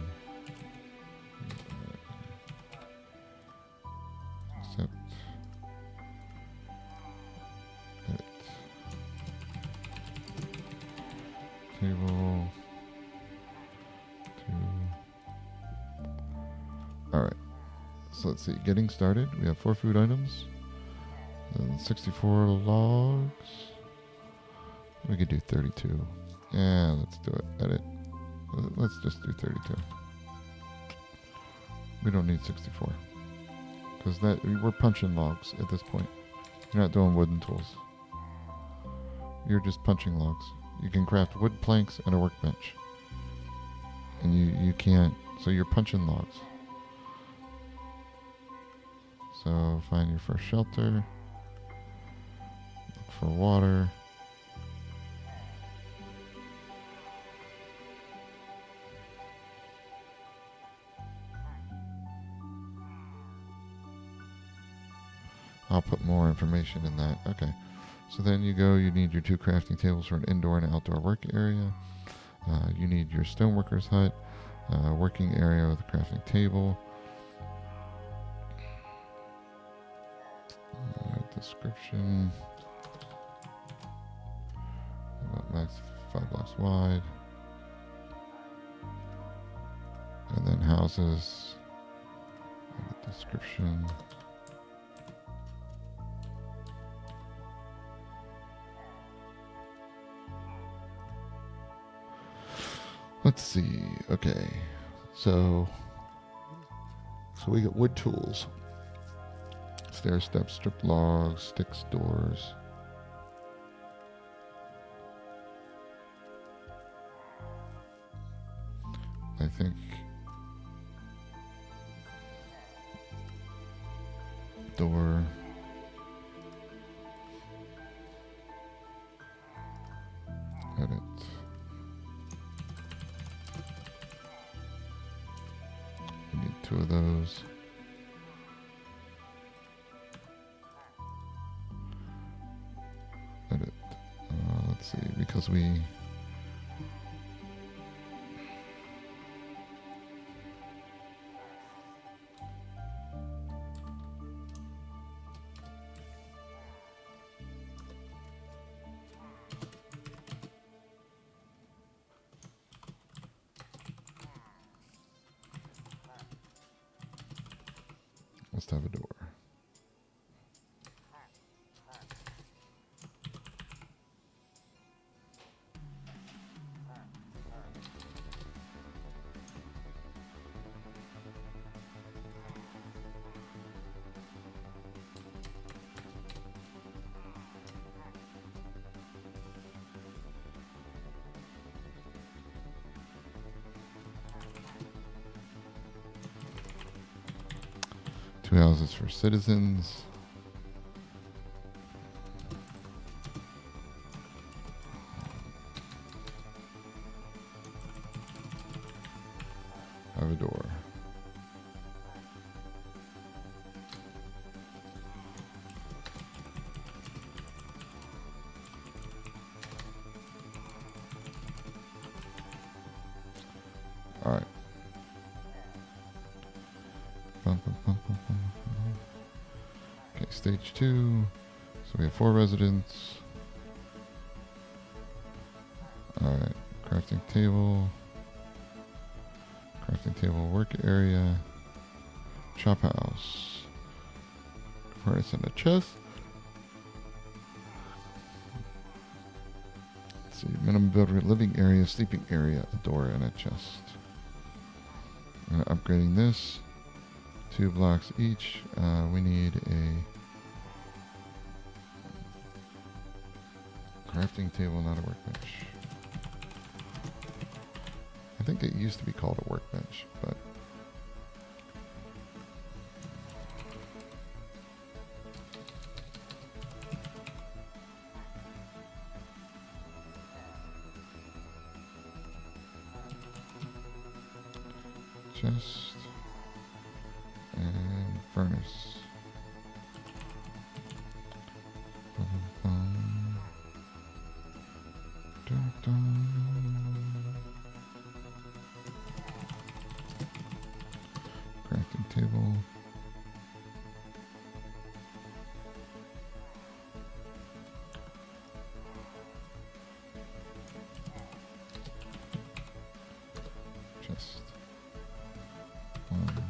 Accept. Edit. Table. 2. Alright. So let's see. Getting started. We have 4 food items. And 64 logs. We could do 32. Yeah, let's do it. Edit. Let's just do 32. We don't need 64. Because that we're punching logs at this point. You're not doing wooden tools. You're just punching logs. You can craft wood planks and a workbench. And you can't. So you're punching logs. So find your first shelter. Look for water. I'll put more information in that. Okay. So then you need your 2 crafting tables for an indoor and outdoor work area. You need your stoneworker's hut, working area with a crafting table. Description. About max 5 blocks wide. And then houses. Description. Let's see. Okay. So we get wood tools. Stair steps, stripped logs, sticks, doors. I think door. Edit. We need 2 of those. Edit. Let's see, because we must have a door. Two houses for citizens. Have a door. All right. Okay, stage 2. So we have 4 residents. All right, crafting table. Crafting table, work area. Shop house. Furnace and a chest. Let's see, minimum build living area, sleeping area, a door, and a chest. Upgrading this. 2 blocks each. We need a crafting table, not a workbench. I think it used to be called a workbench, but chest and furnace. Crafting table. Chest. 1.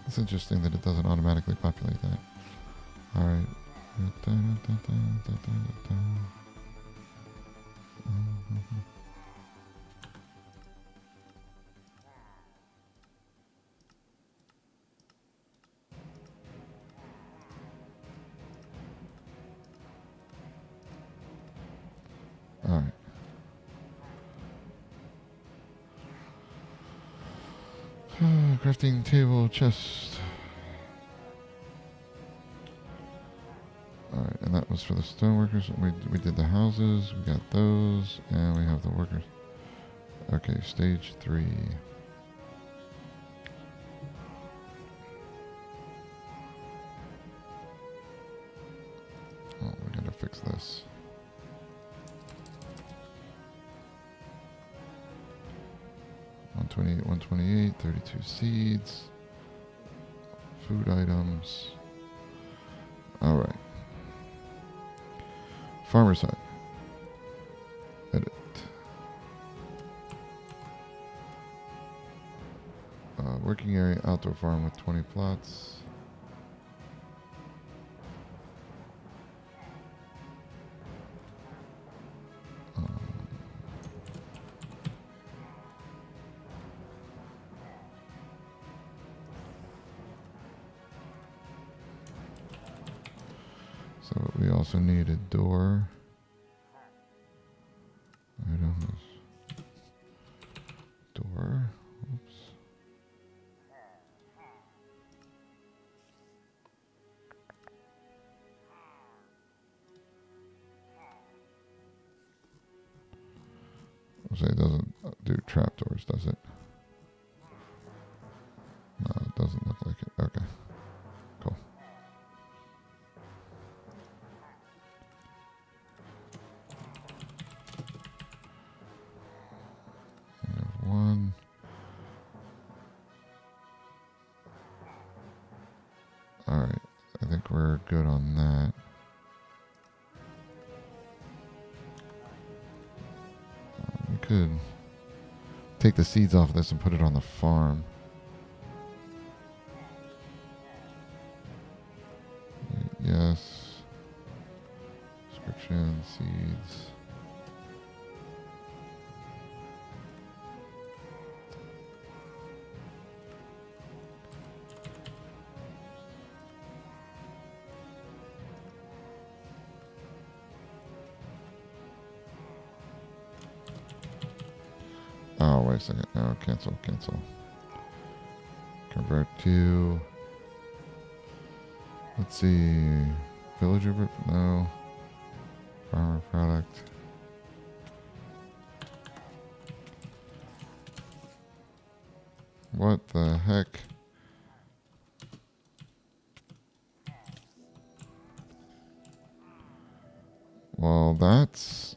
It's interesting that it doesn't automatically populate that. All right. All right. Crafting table, chest. All right, and that was for the stoneworkers. We did the houses. We got those, and we have the workers. Okay, stage 3. Oh, we gotta fix this. $128, $128, 32 seeds. Food items. All right. Farmer's hut. Edit. Working area, outdoor farm with 20 plots. So we also need a door. Items. Door. Oops. I'll say it doesn't do trapdoors, does it? No, it doesn't look like it. Okay. Cool. I have one. Alright. I think we're good on that. We could take the seeds off of this and put it on the farm. Yes. Description, seeds. Oh, wait a second. No, cancel. Convert to... Let's see. Villager... No. Farmer product. What the heck? Well, that's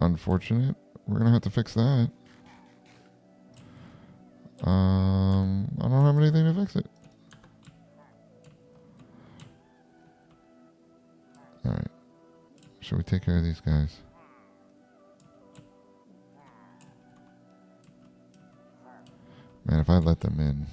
unfortunate. We're gonna have to fix that. I don't have anything to fix it. Alright. Should we take care of these guys? Man, if I let them in.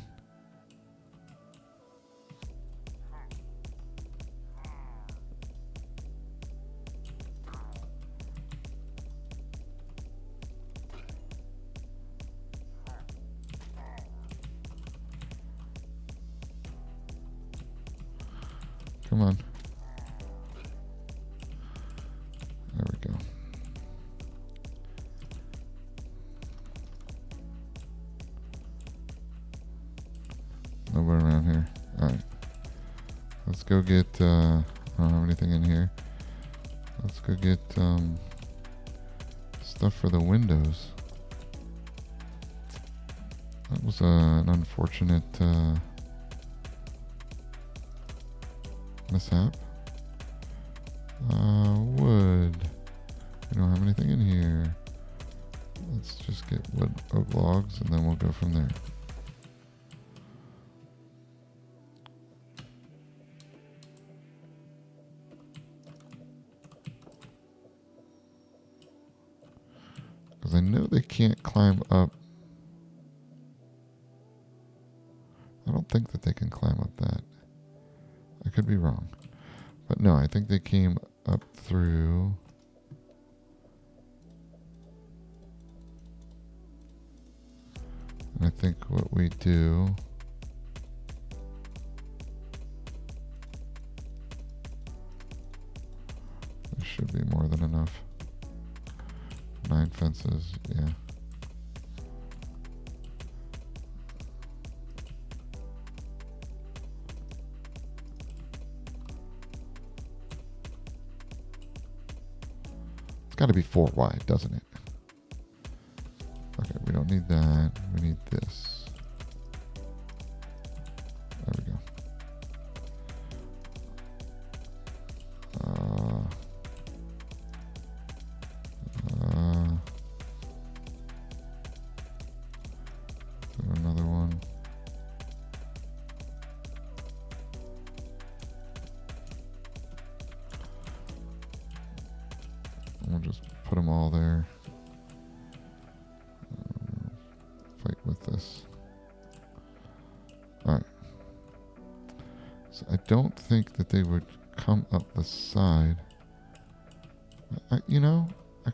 Come on. There we go. Nobody around here. Alright. Let's go get, I don't have anything in here. Let's go get, stuff for the windows. That was an unfortunate, mishap. Wood. We don't have anything in here. Let's just get wood, oak logs, and then we'll go from there. Because I know they can't climb up. I don't think that they can climb up that. I could be wrong. But no, I think they came up through. And I think what we do. There should be more than enough. 9 fences, yeah. It's got to be 4 wide, doesn't it? Okay, we don't need that. We need this. There we go. Do another one. We'll just put them all there. Fight with this. So I don't think that they would come up the side. I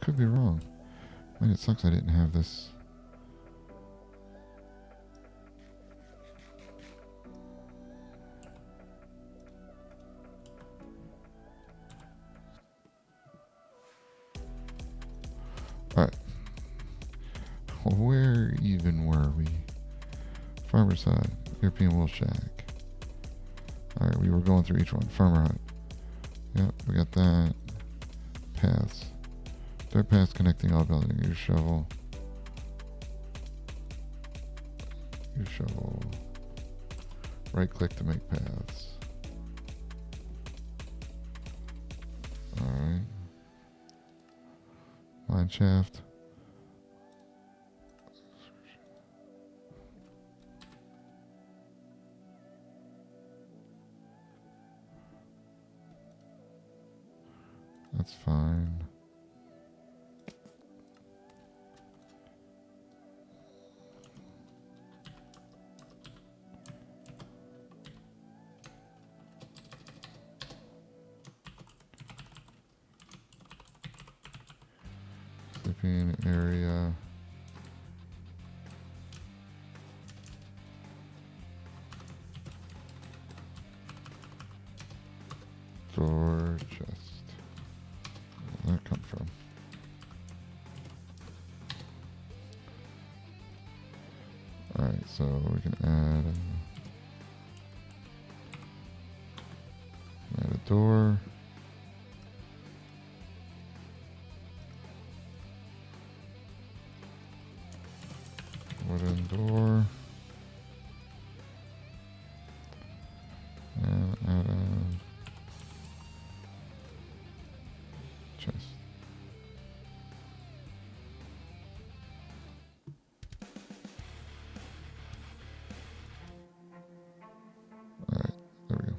could be wrong. Man, it sucks I didn't have this. Alright. Where even were we? Farmer's Hut, European Wool Shack. Alright, we were going through each one. Farmer Hut. Yep, we got that. Paths. Dirt paths connecting all buildings. Use shovel. Use shovel. Right click to make paths. Alright. Mine shaft. That's fine. Sleeping area. Door chest. Where'd that come from? Alright, so we can add a door. Wooden door. And add a chest. Alright, there we go.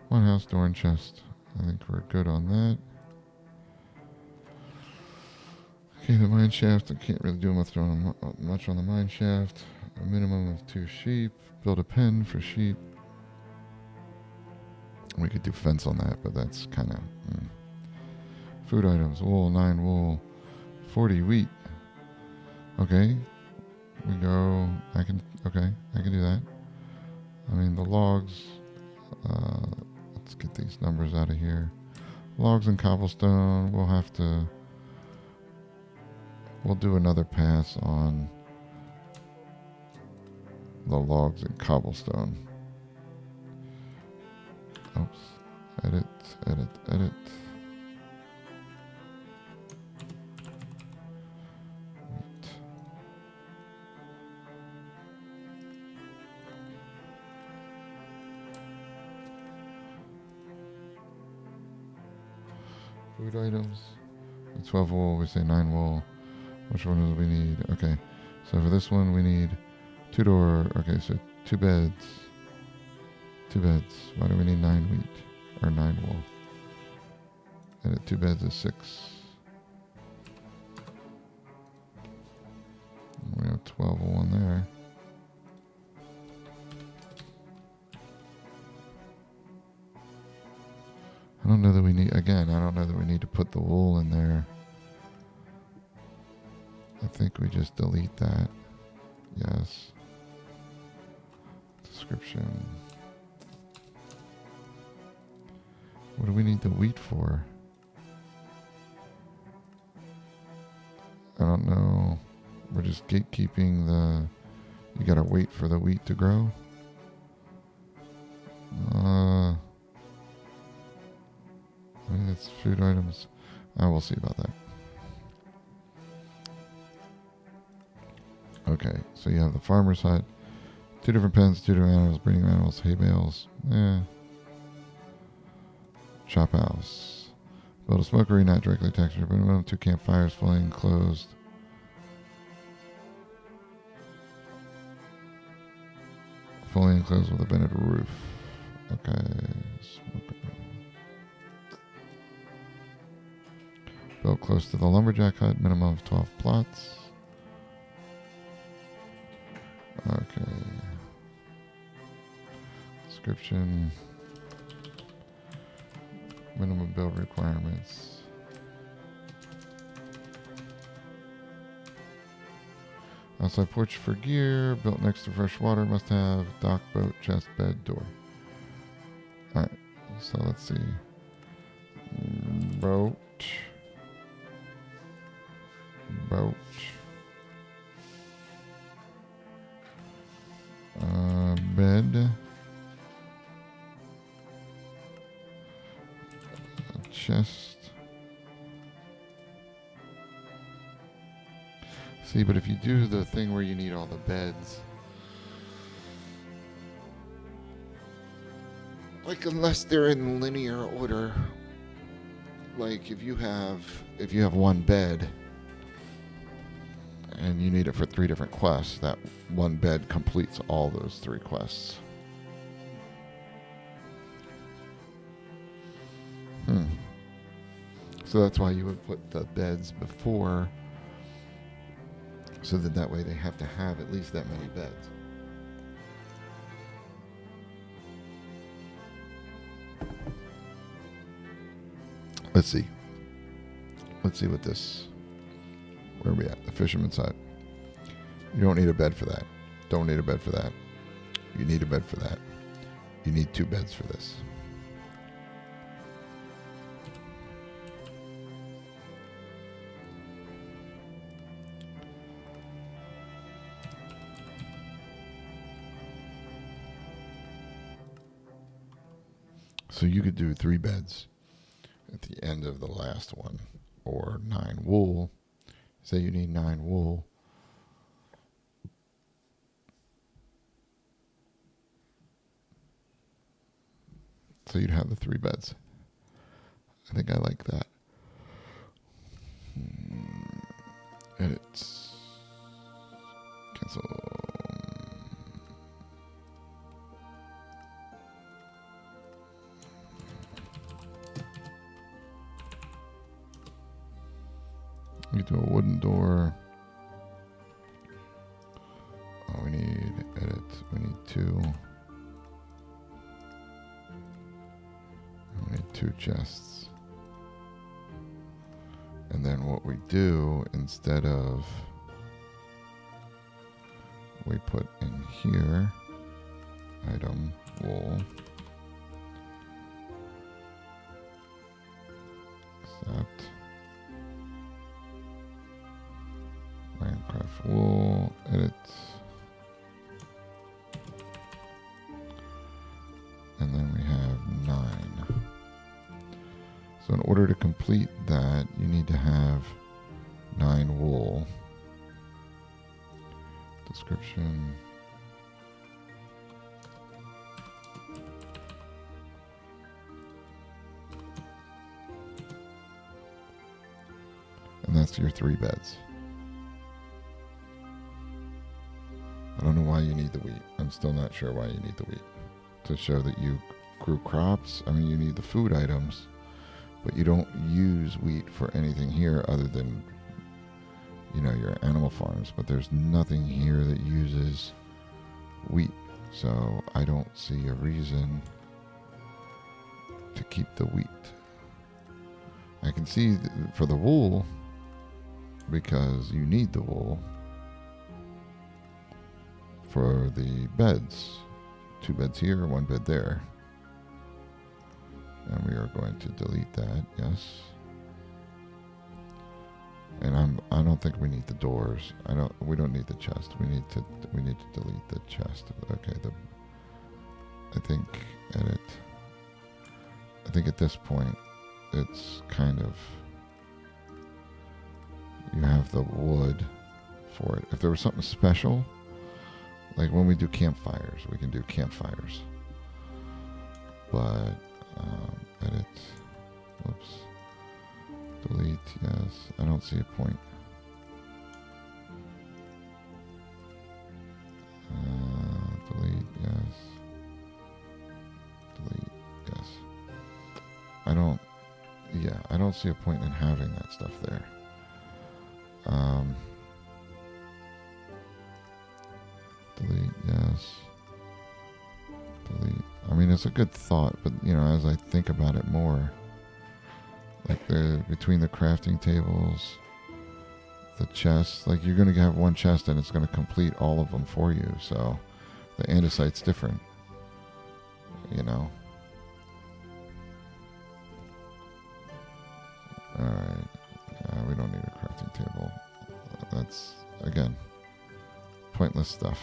One house, door, and chest. I think we're good on that. Okay, the mine shaft. I can't really do much on the mine shaft. A minimum of 2 sheep. Build a pen for sheep. We could do fence on that, but that's kind of... Food items. Wool, 9 wool. 40 wheat. Okay. We go... I can do that. I mean, the logs... let's get these numbers out of here. Logs and cobblestone. We'll have to... We'll do another pass on the logs and cobblestone. Oops. Edit. Food items. 12 wool, we say 9 wool. Which one do we need? Okay, so for this one we need 2 door. Okay, so 2 beds. 2 beds. Why do we need 9 wheat? Or 9 wool? And at 2 beds is 6. We have 12 of one there. I don't know that we need to put the wool in there. I think we just delete that. Yes. Description. What do we need the wheat for? I don't know. We're just gatekeeping the... You gotta wait for the wheat to grow? I mean, it's food items. I will see about that. Okay, so you have the farmer's hut, 2 different pens, 2 different animals, breeding animals, hay bales. Chop house. Build a smokery not directly attached to minimum 2 campfires fully enclosed. Fully enclosed with a vented roof. Okay. Smokery. Built close to the lumberjack hut, minimum of 12 plots. Okay. Description. Minimum build requirements. Outside porch for gear. Built next to fresh water. Must have dock, boat, chest, bed, door. Alright. So let's see. Boat. Boat. Bed. Chest. See, but if you do the thing where you need all the beds, like unless they're in linear order, like if you have one bed and you need it for 3 different quests, that one bed completes all those 3 quests. So that's why you would put the beds before, so that way they have to have at least that many beds. Let's see. Let's see what this... Where are we at? The fisherman's hut. You don't need a bed for that. Don't need a bed for that. You need a bed for that. You need 2 beds for this. So you could do 3 beds at the end of the last one, or 9 wool. Say you need 9 wool. So you'd have the 3 beds. I think I like that. Edits. Cancel. We do a wooden door. Oh, we need edit. We need 2. We need 2 chests. And then what we do, instead of, we put in here, item, wool, accept, Minecraft wool, edit, and then we have 9. So in order to complete that, you need to have 9 wool. Description. And that's your 3 beds. I don't know why you need the wheat. I'm still not sure why you need the wheat. To show that you grew crops. I mean, you need the food items, but you don't use wheat for anything here other than, you know, your animal farms. But there's nothing here that uses wheat. So I don't see a reason to keep the wheat. I can see for the wool, because you need the wool for the beds. 2 beds here, 1 bed there. And we are going to delete that, yes. And I don't think we need the doors. We don't need the chest. We need to delete the chest. Okay, I think at this point it's kind of, you have the wood for it. If there was something special, like when we do campfires, we can do campfires. But edit, whoops, delete, yes. I don't see a point. Delete, yes. Delete, yes. I don't see a point in having that stuff there. Delete, yes. Delete. I mean, it's a good thought, but you know, as I think about it more, like between the crafting tables, the chests, like you're gonna have one chest and it's gonna complete all of them for you. So the andesite's different, you know. All right, we don't need a crafting table. That's again pointless stuff.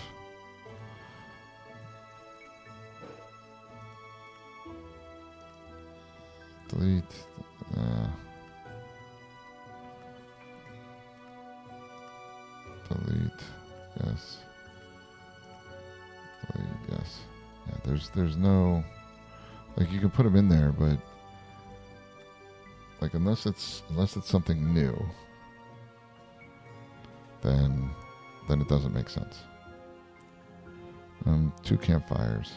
Delete. Delete. Yes. Delete. Yes. Yeah. There's no, like, you can put them in there, but like unless it's something new, then it doesn't make sense. 2 campfires.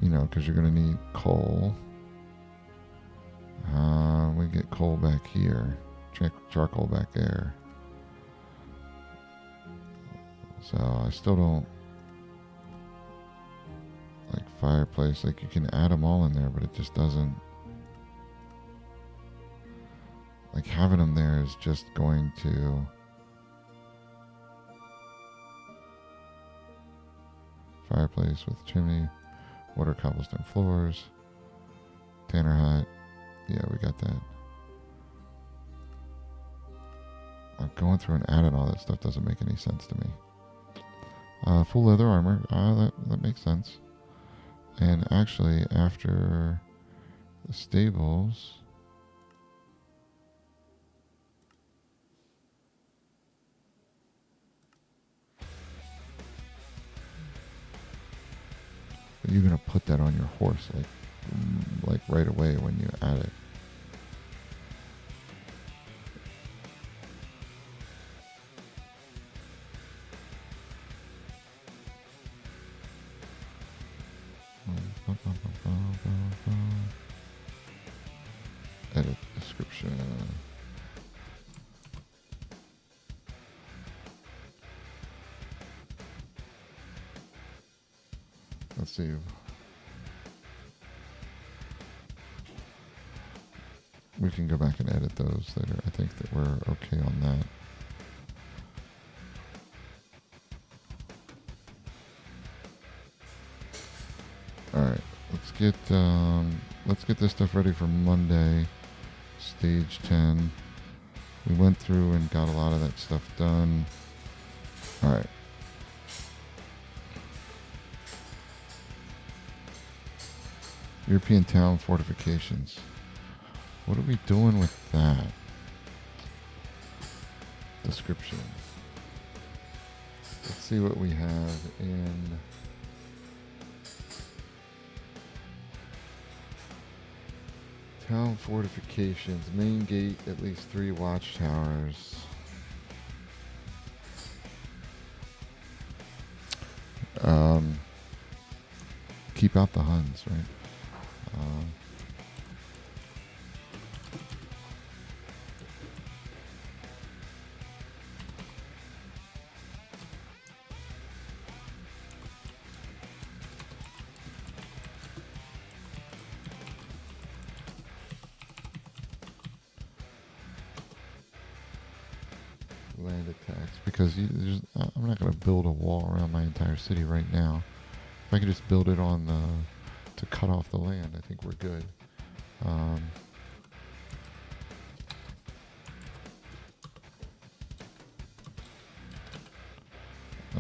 You know, because you're going to need coal. We get coal back here, charcoal back there. So I still don't like fireplace. Like you can add them all in there, but it just doesn't. Like having them there is just going to. Fireplace with chimney, water cobblestone floors, tanner hut. Yeah, we got that. Like going through and adding all that stuff doesn't make any sense to me. Full leather armor. That makes sense. And actually, after the stables. You're going to put that on your horse like right away when you add it. Edit description. Let's see. We can go back and edit those later. I think that we're okay on that. All right, let's get this stuff ready for Monday, stage 10. We went through and got a lot of that stuff done. All right. European town fortifications. What are we doing with that? Description. Let's see what we have in town fortifications. Main gate, at least 3 watchtowers. Keep out the Huns, right? 'Land attacks, because I'm not going to build a wall around my entire city right now. If I can just build it on to cut off the land, I think we're good.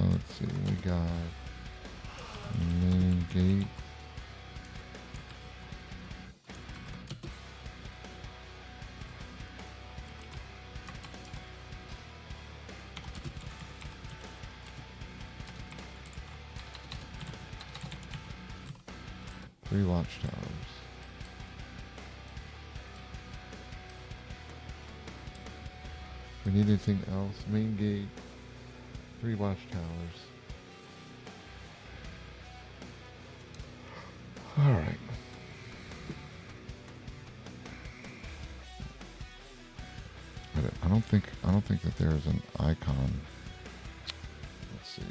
Let's see, we got main gate. Three watchtowers. We need anything else? Main gate. 3 watchtowers. All right. I don't think that there's an icon. Let's see.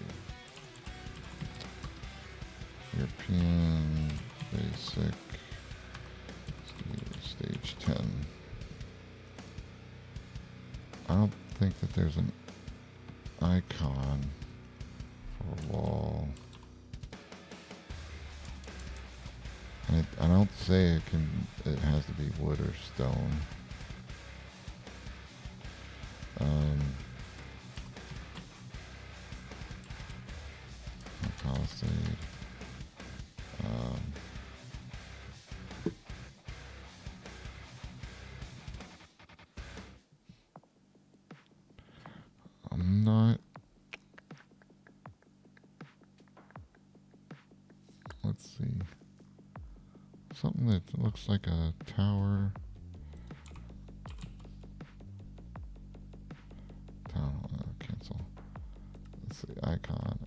European basic stage 10. I don't think that there's an icon for a wall. And I don't say it has to be wood or stone. Palisade. I'm not. Let's see. Something that looks like a tower. Cancel. Let's see. Icon.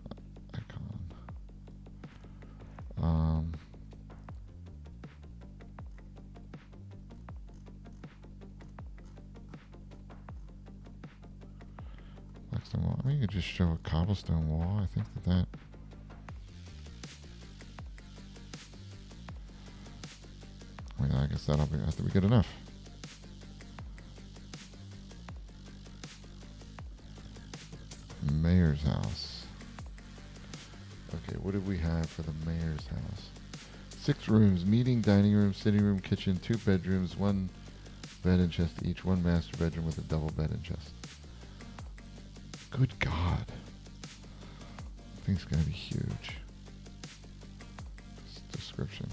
Blackstone wall. I mean, you could just show a cobblestone wall. I think that. I mean, I guess that'll have to be good enough. Mayor's house. Okay, what did we have for the mayor's house? 6 rooms: meeting, dining room, sitting room, kitchen, 2 bedrooms, 1 bed and chest each, 1 master bedroom with a double bed and chest. Good God. That thing's gonna be huge. This description.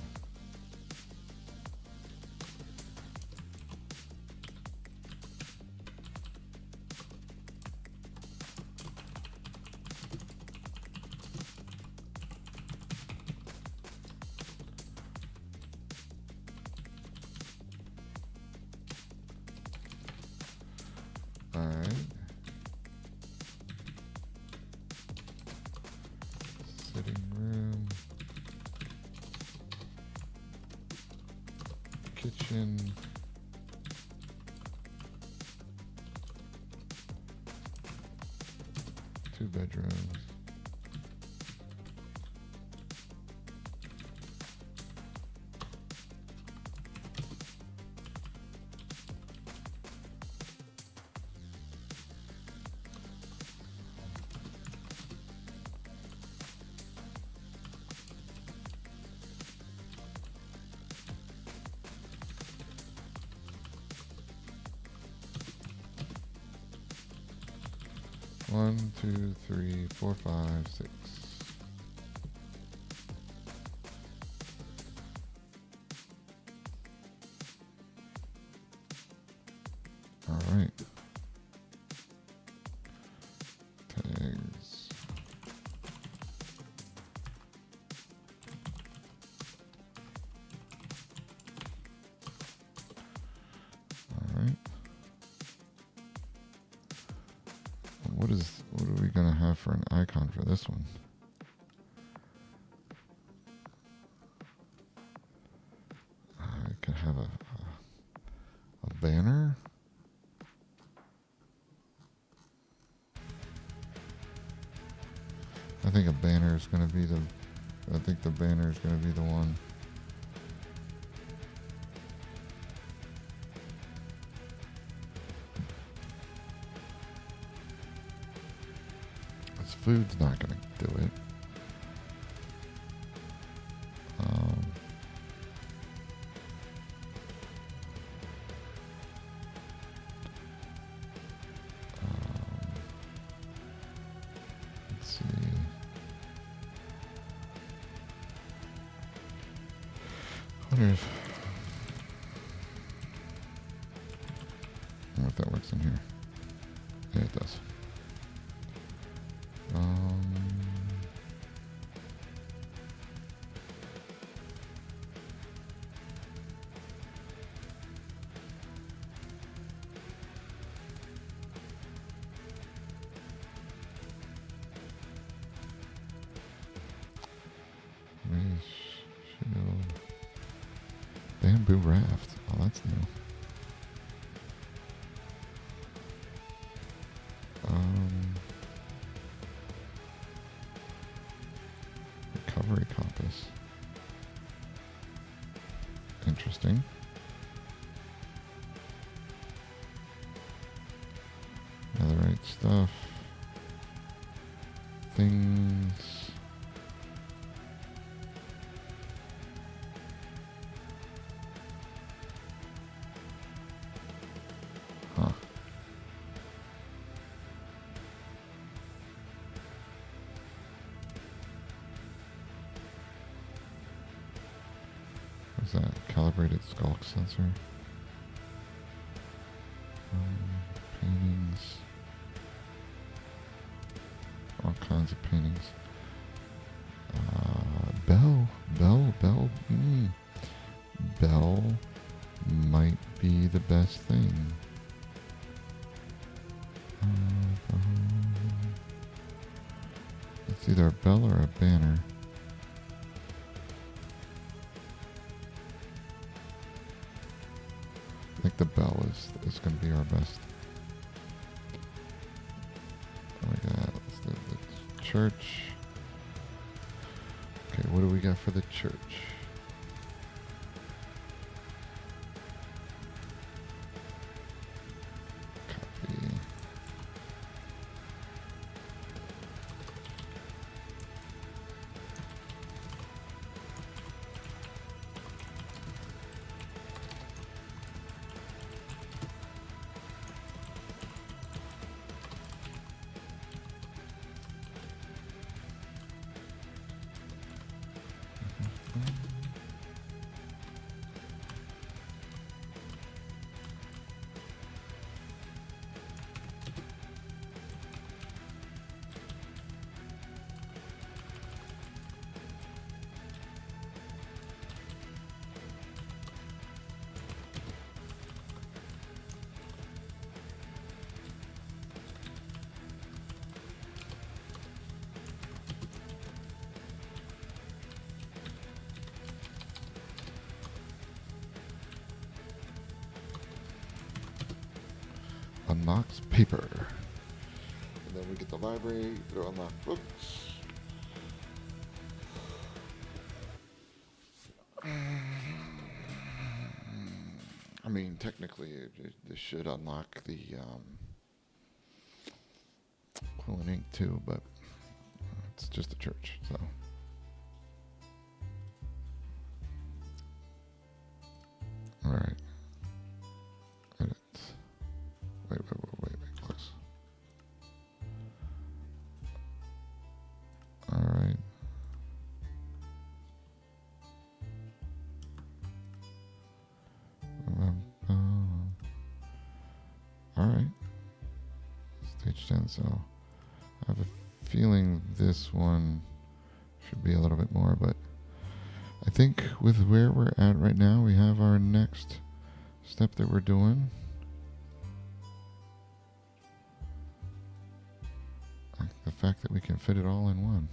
Alright. Sitting room. Kitchen. Two bedrooms. One, two, three, four, 5, 6. All right. Tags. All right. What are we gonna have for an icon for this one? I could have a banner. I think a banner is gonna be the. I think the banner is gonna be the one. Food's not going to do it. Let's see. I wonder if that works in here. Yeah, it does. Bamboo raft. Oh, that's new. Recovery compass. interesting. Netherite stuff. Things. Huh. What's that? Calibrated skulk sensor. Paintings. All kinds of paintings. Bell. Bell might be the best thing. It's either a bell or a banner. I think the bell is going to be our best. Oh my god, let's do the church. Okay, what do we got for the church? Copy. Unlocks paper. And then we get the library to unlock books. I mean, technically, this should unlock the Quill and Ink too, but it's just a church, so. All right. Edit. Wait, close. All right. All right. Stage 10, so I have a feeling this one should be a little bit more, but I think with where we're at right now, we have our next step that we're doing. The fact that we can fit it all in one.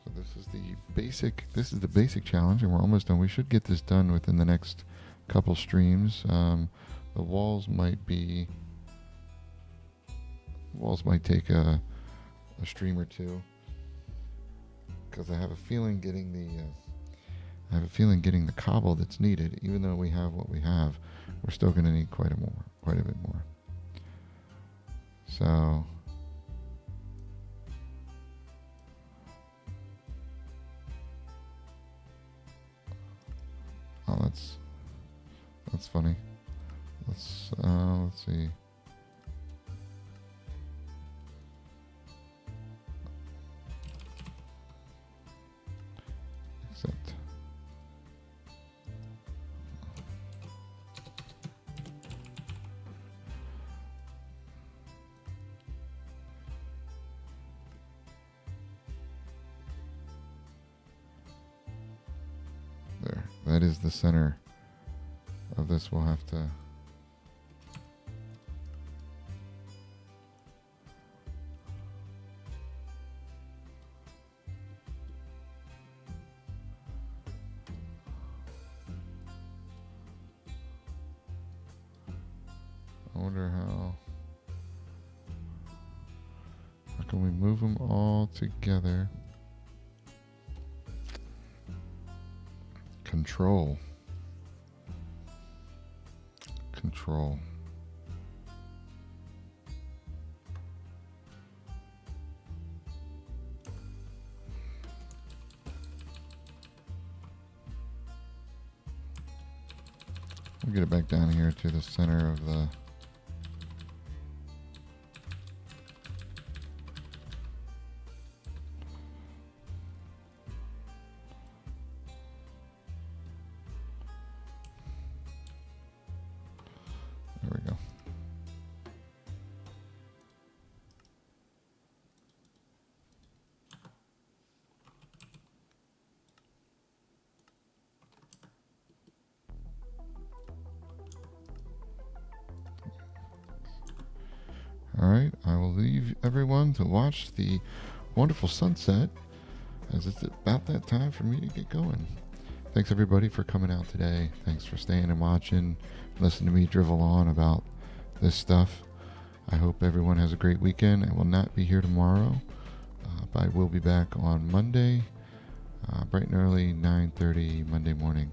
So this is the basic challenge, and we're almost done. We should get this done within the next couple streams. The walls might take a stream or two, because I have a feeling getting the cobble that's needed, even though we have what we have, we're still going to need quite a bit more. So that's funny. Let's see. Accept. There. That is the center of this. We'll have to I wonder how can we move them all together? Control. control. We'll get it back down here to the center of the there we go. All right, I will leave everyone to watch the wonderful sunset as it's about that time for me to get going. Thanks everybody for coming out today. Thanks for staying and watching, listening to me drivel on about this stuff. I hope everyone has a great weekend. I will not be here tomorrow, but I will be back on Monday, bright and early, 9:30 Monday morning.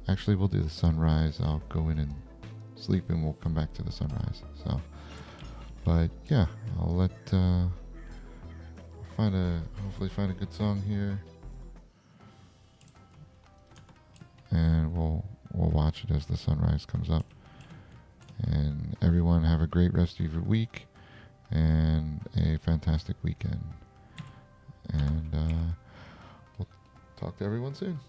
Actually, we'll do the sunrise. I'll go in and sleep and we'll come back to the sunrise. So, but yeah, I'll let hopefully find a good song here, and we'll watch it as the sunrise comes up. And everyone have a great rest of your week and a fantastic weekend. And we'll talk to everyone soon.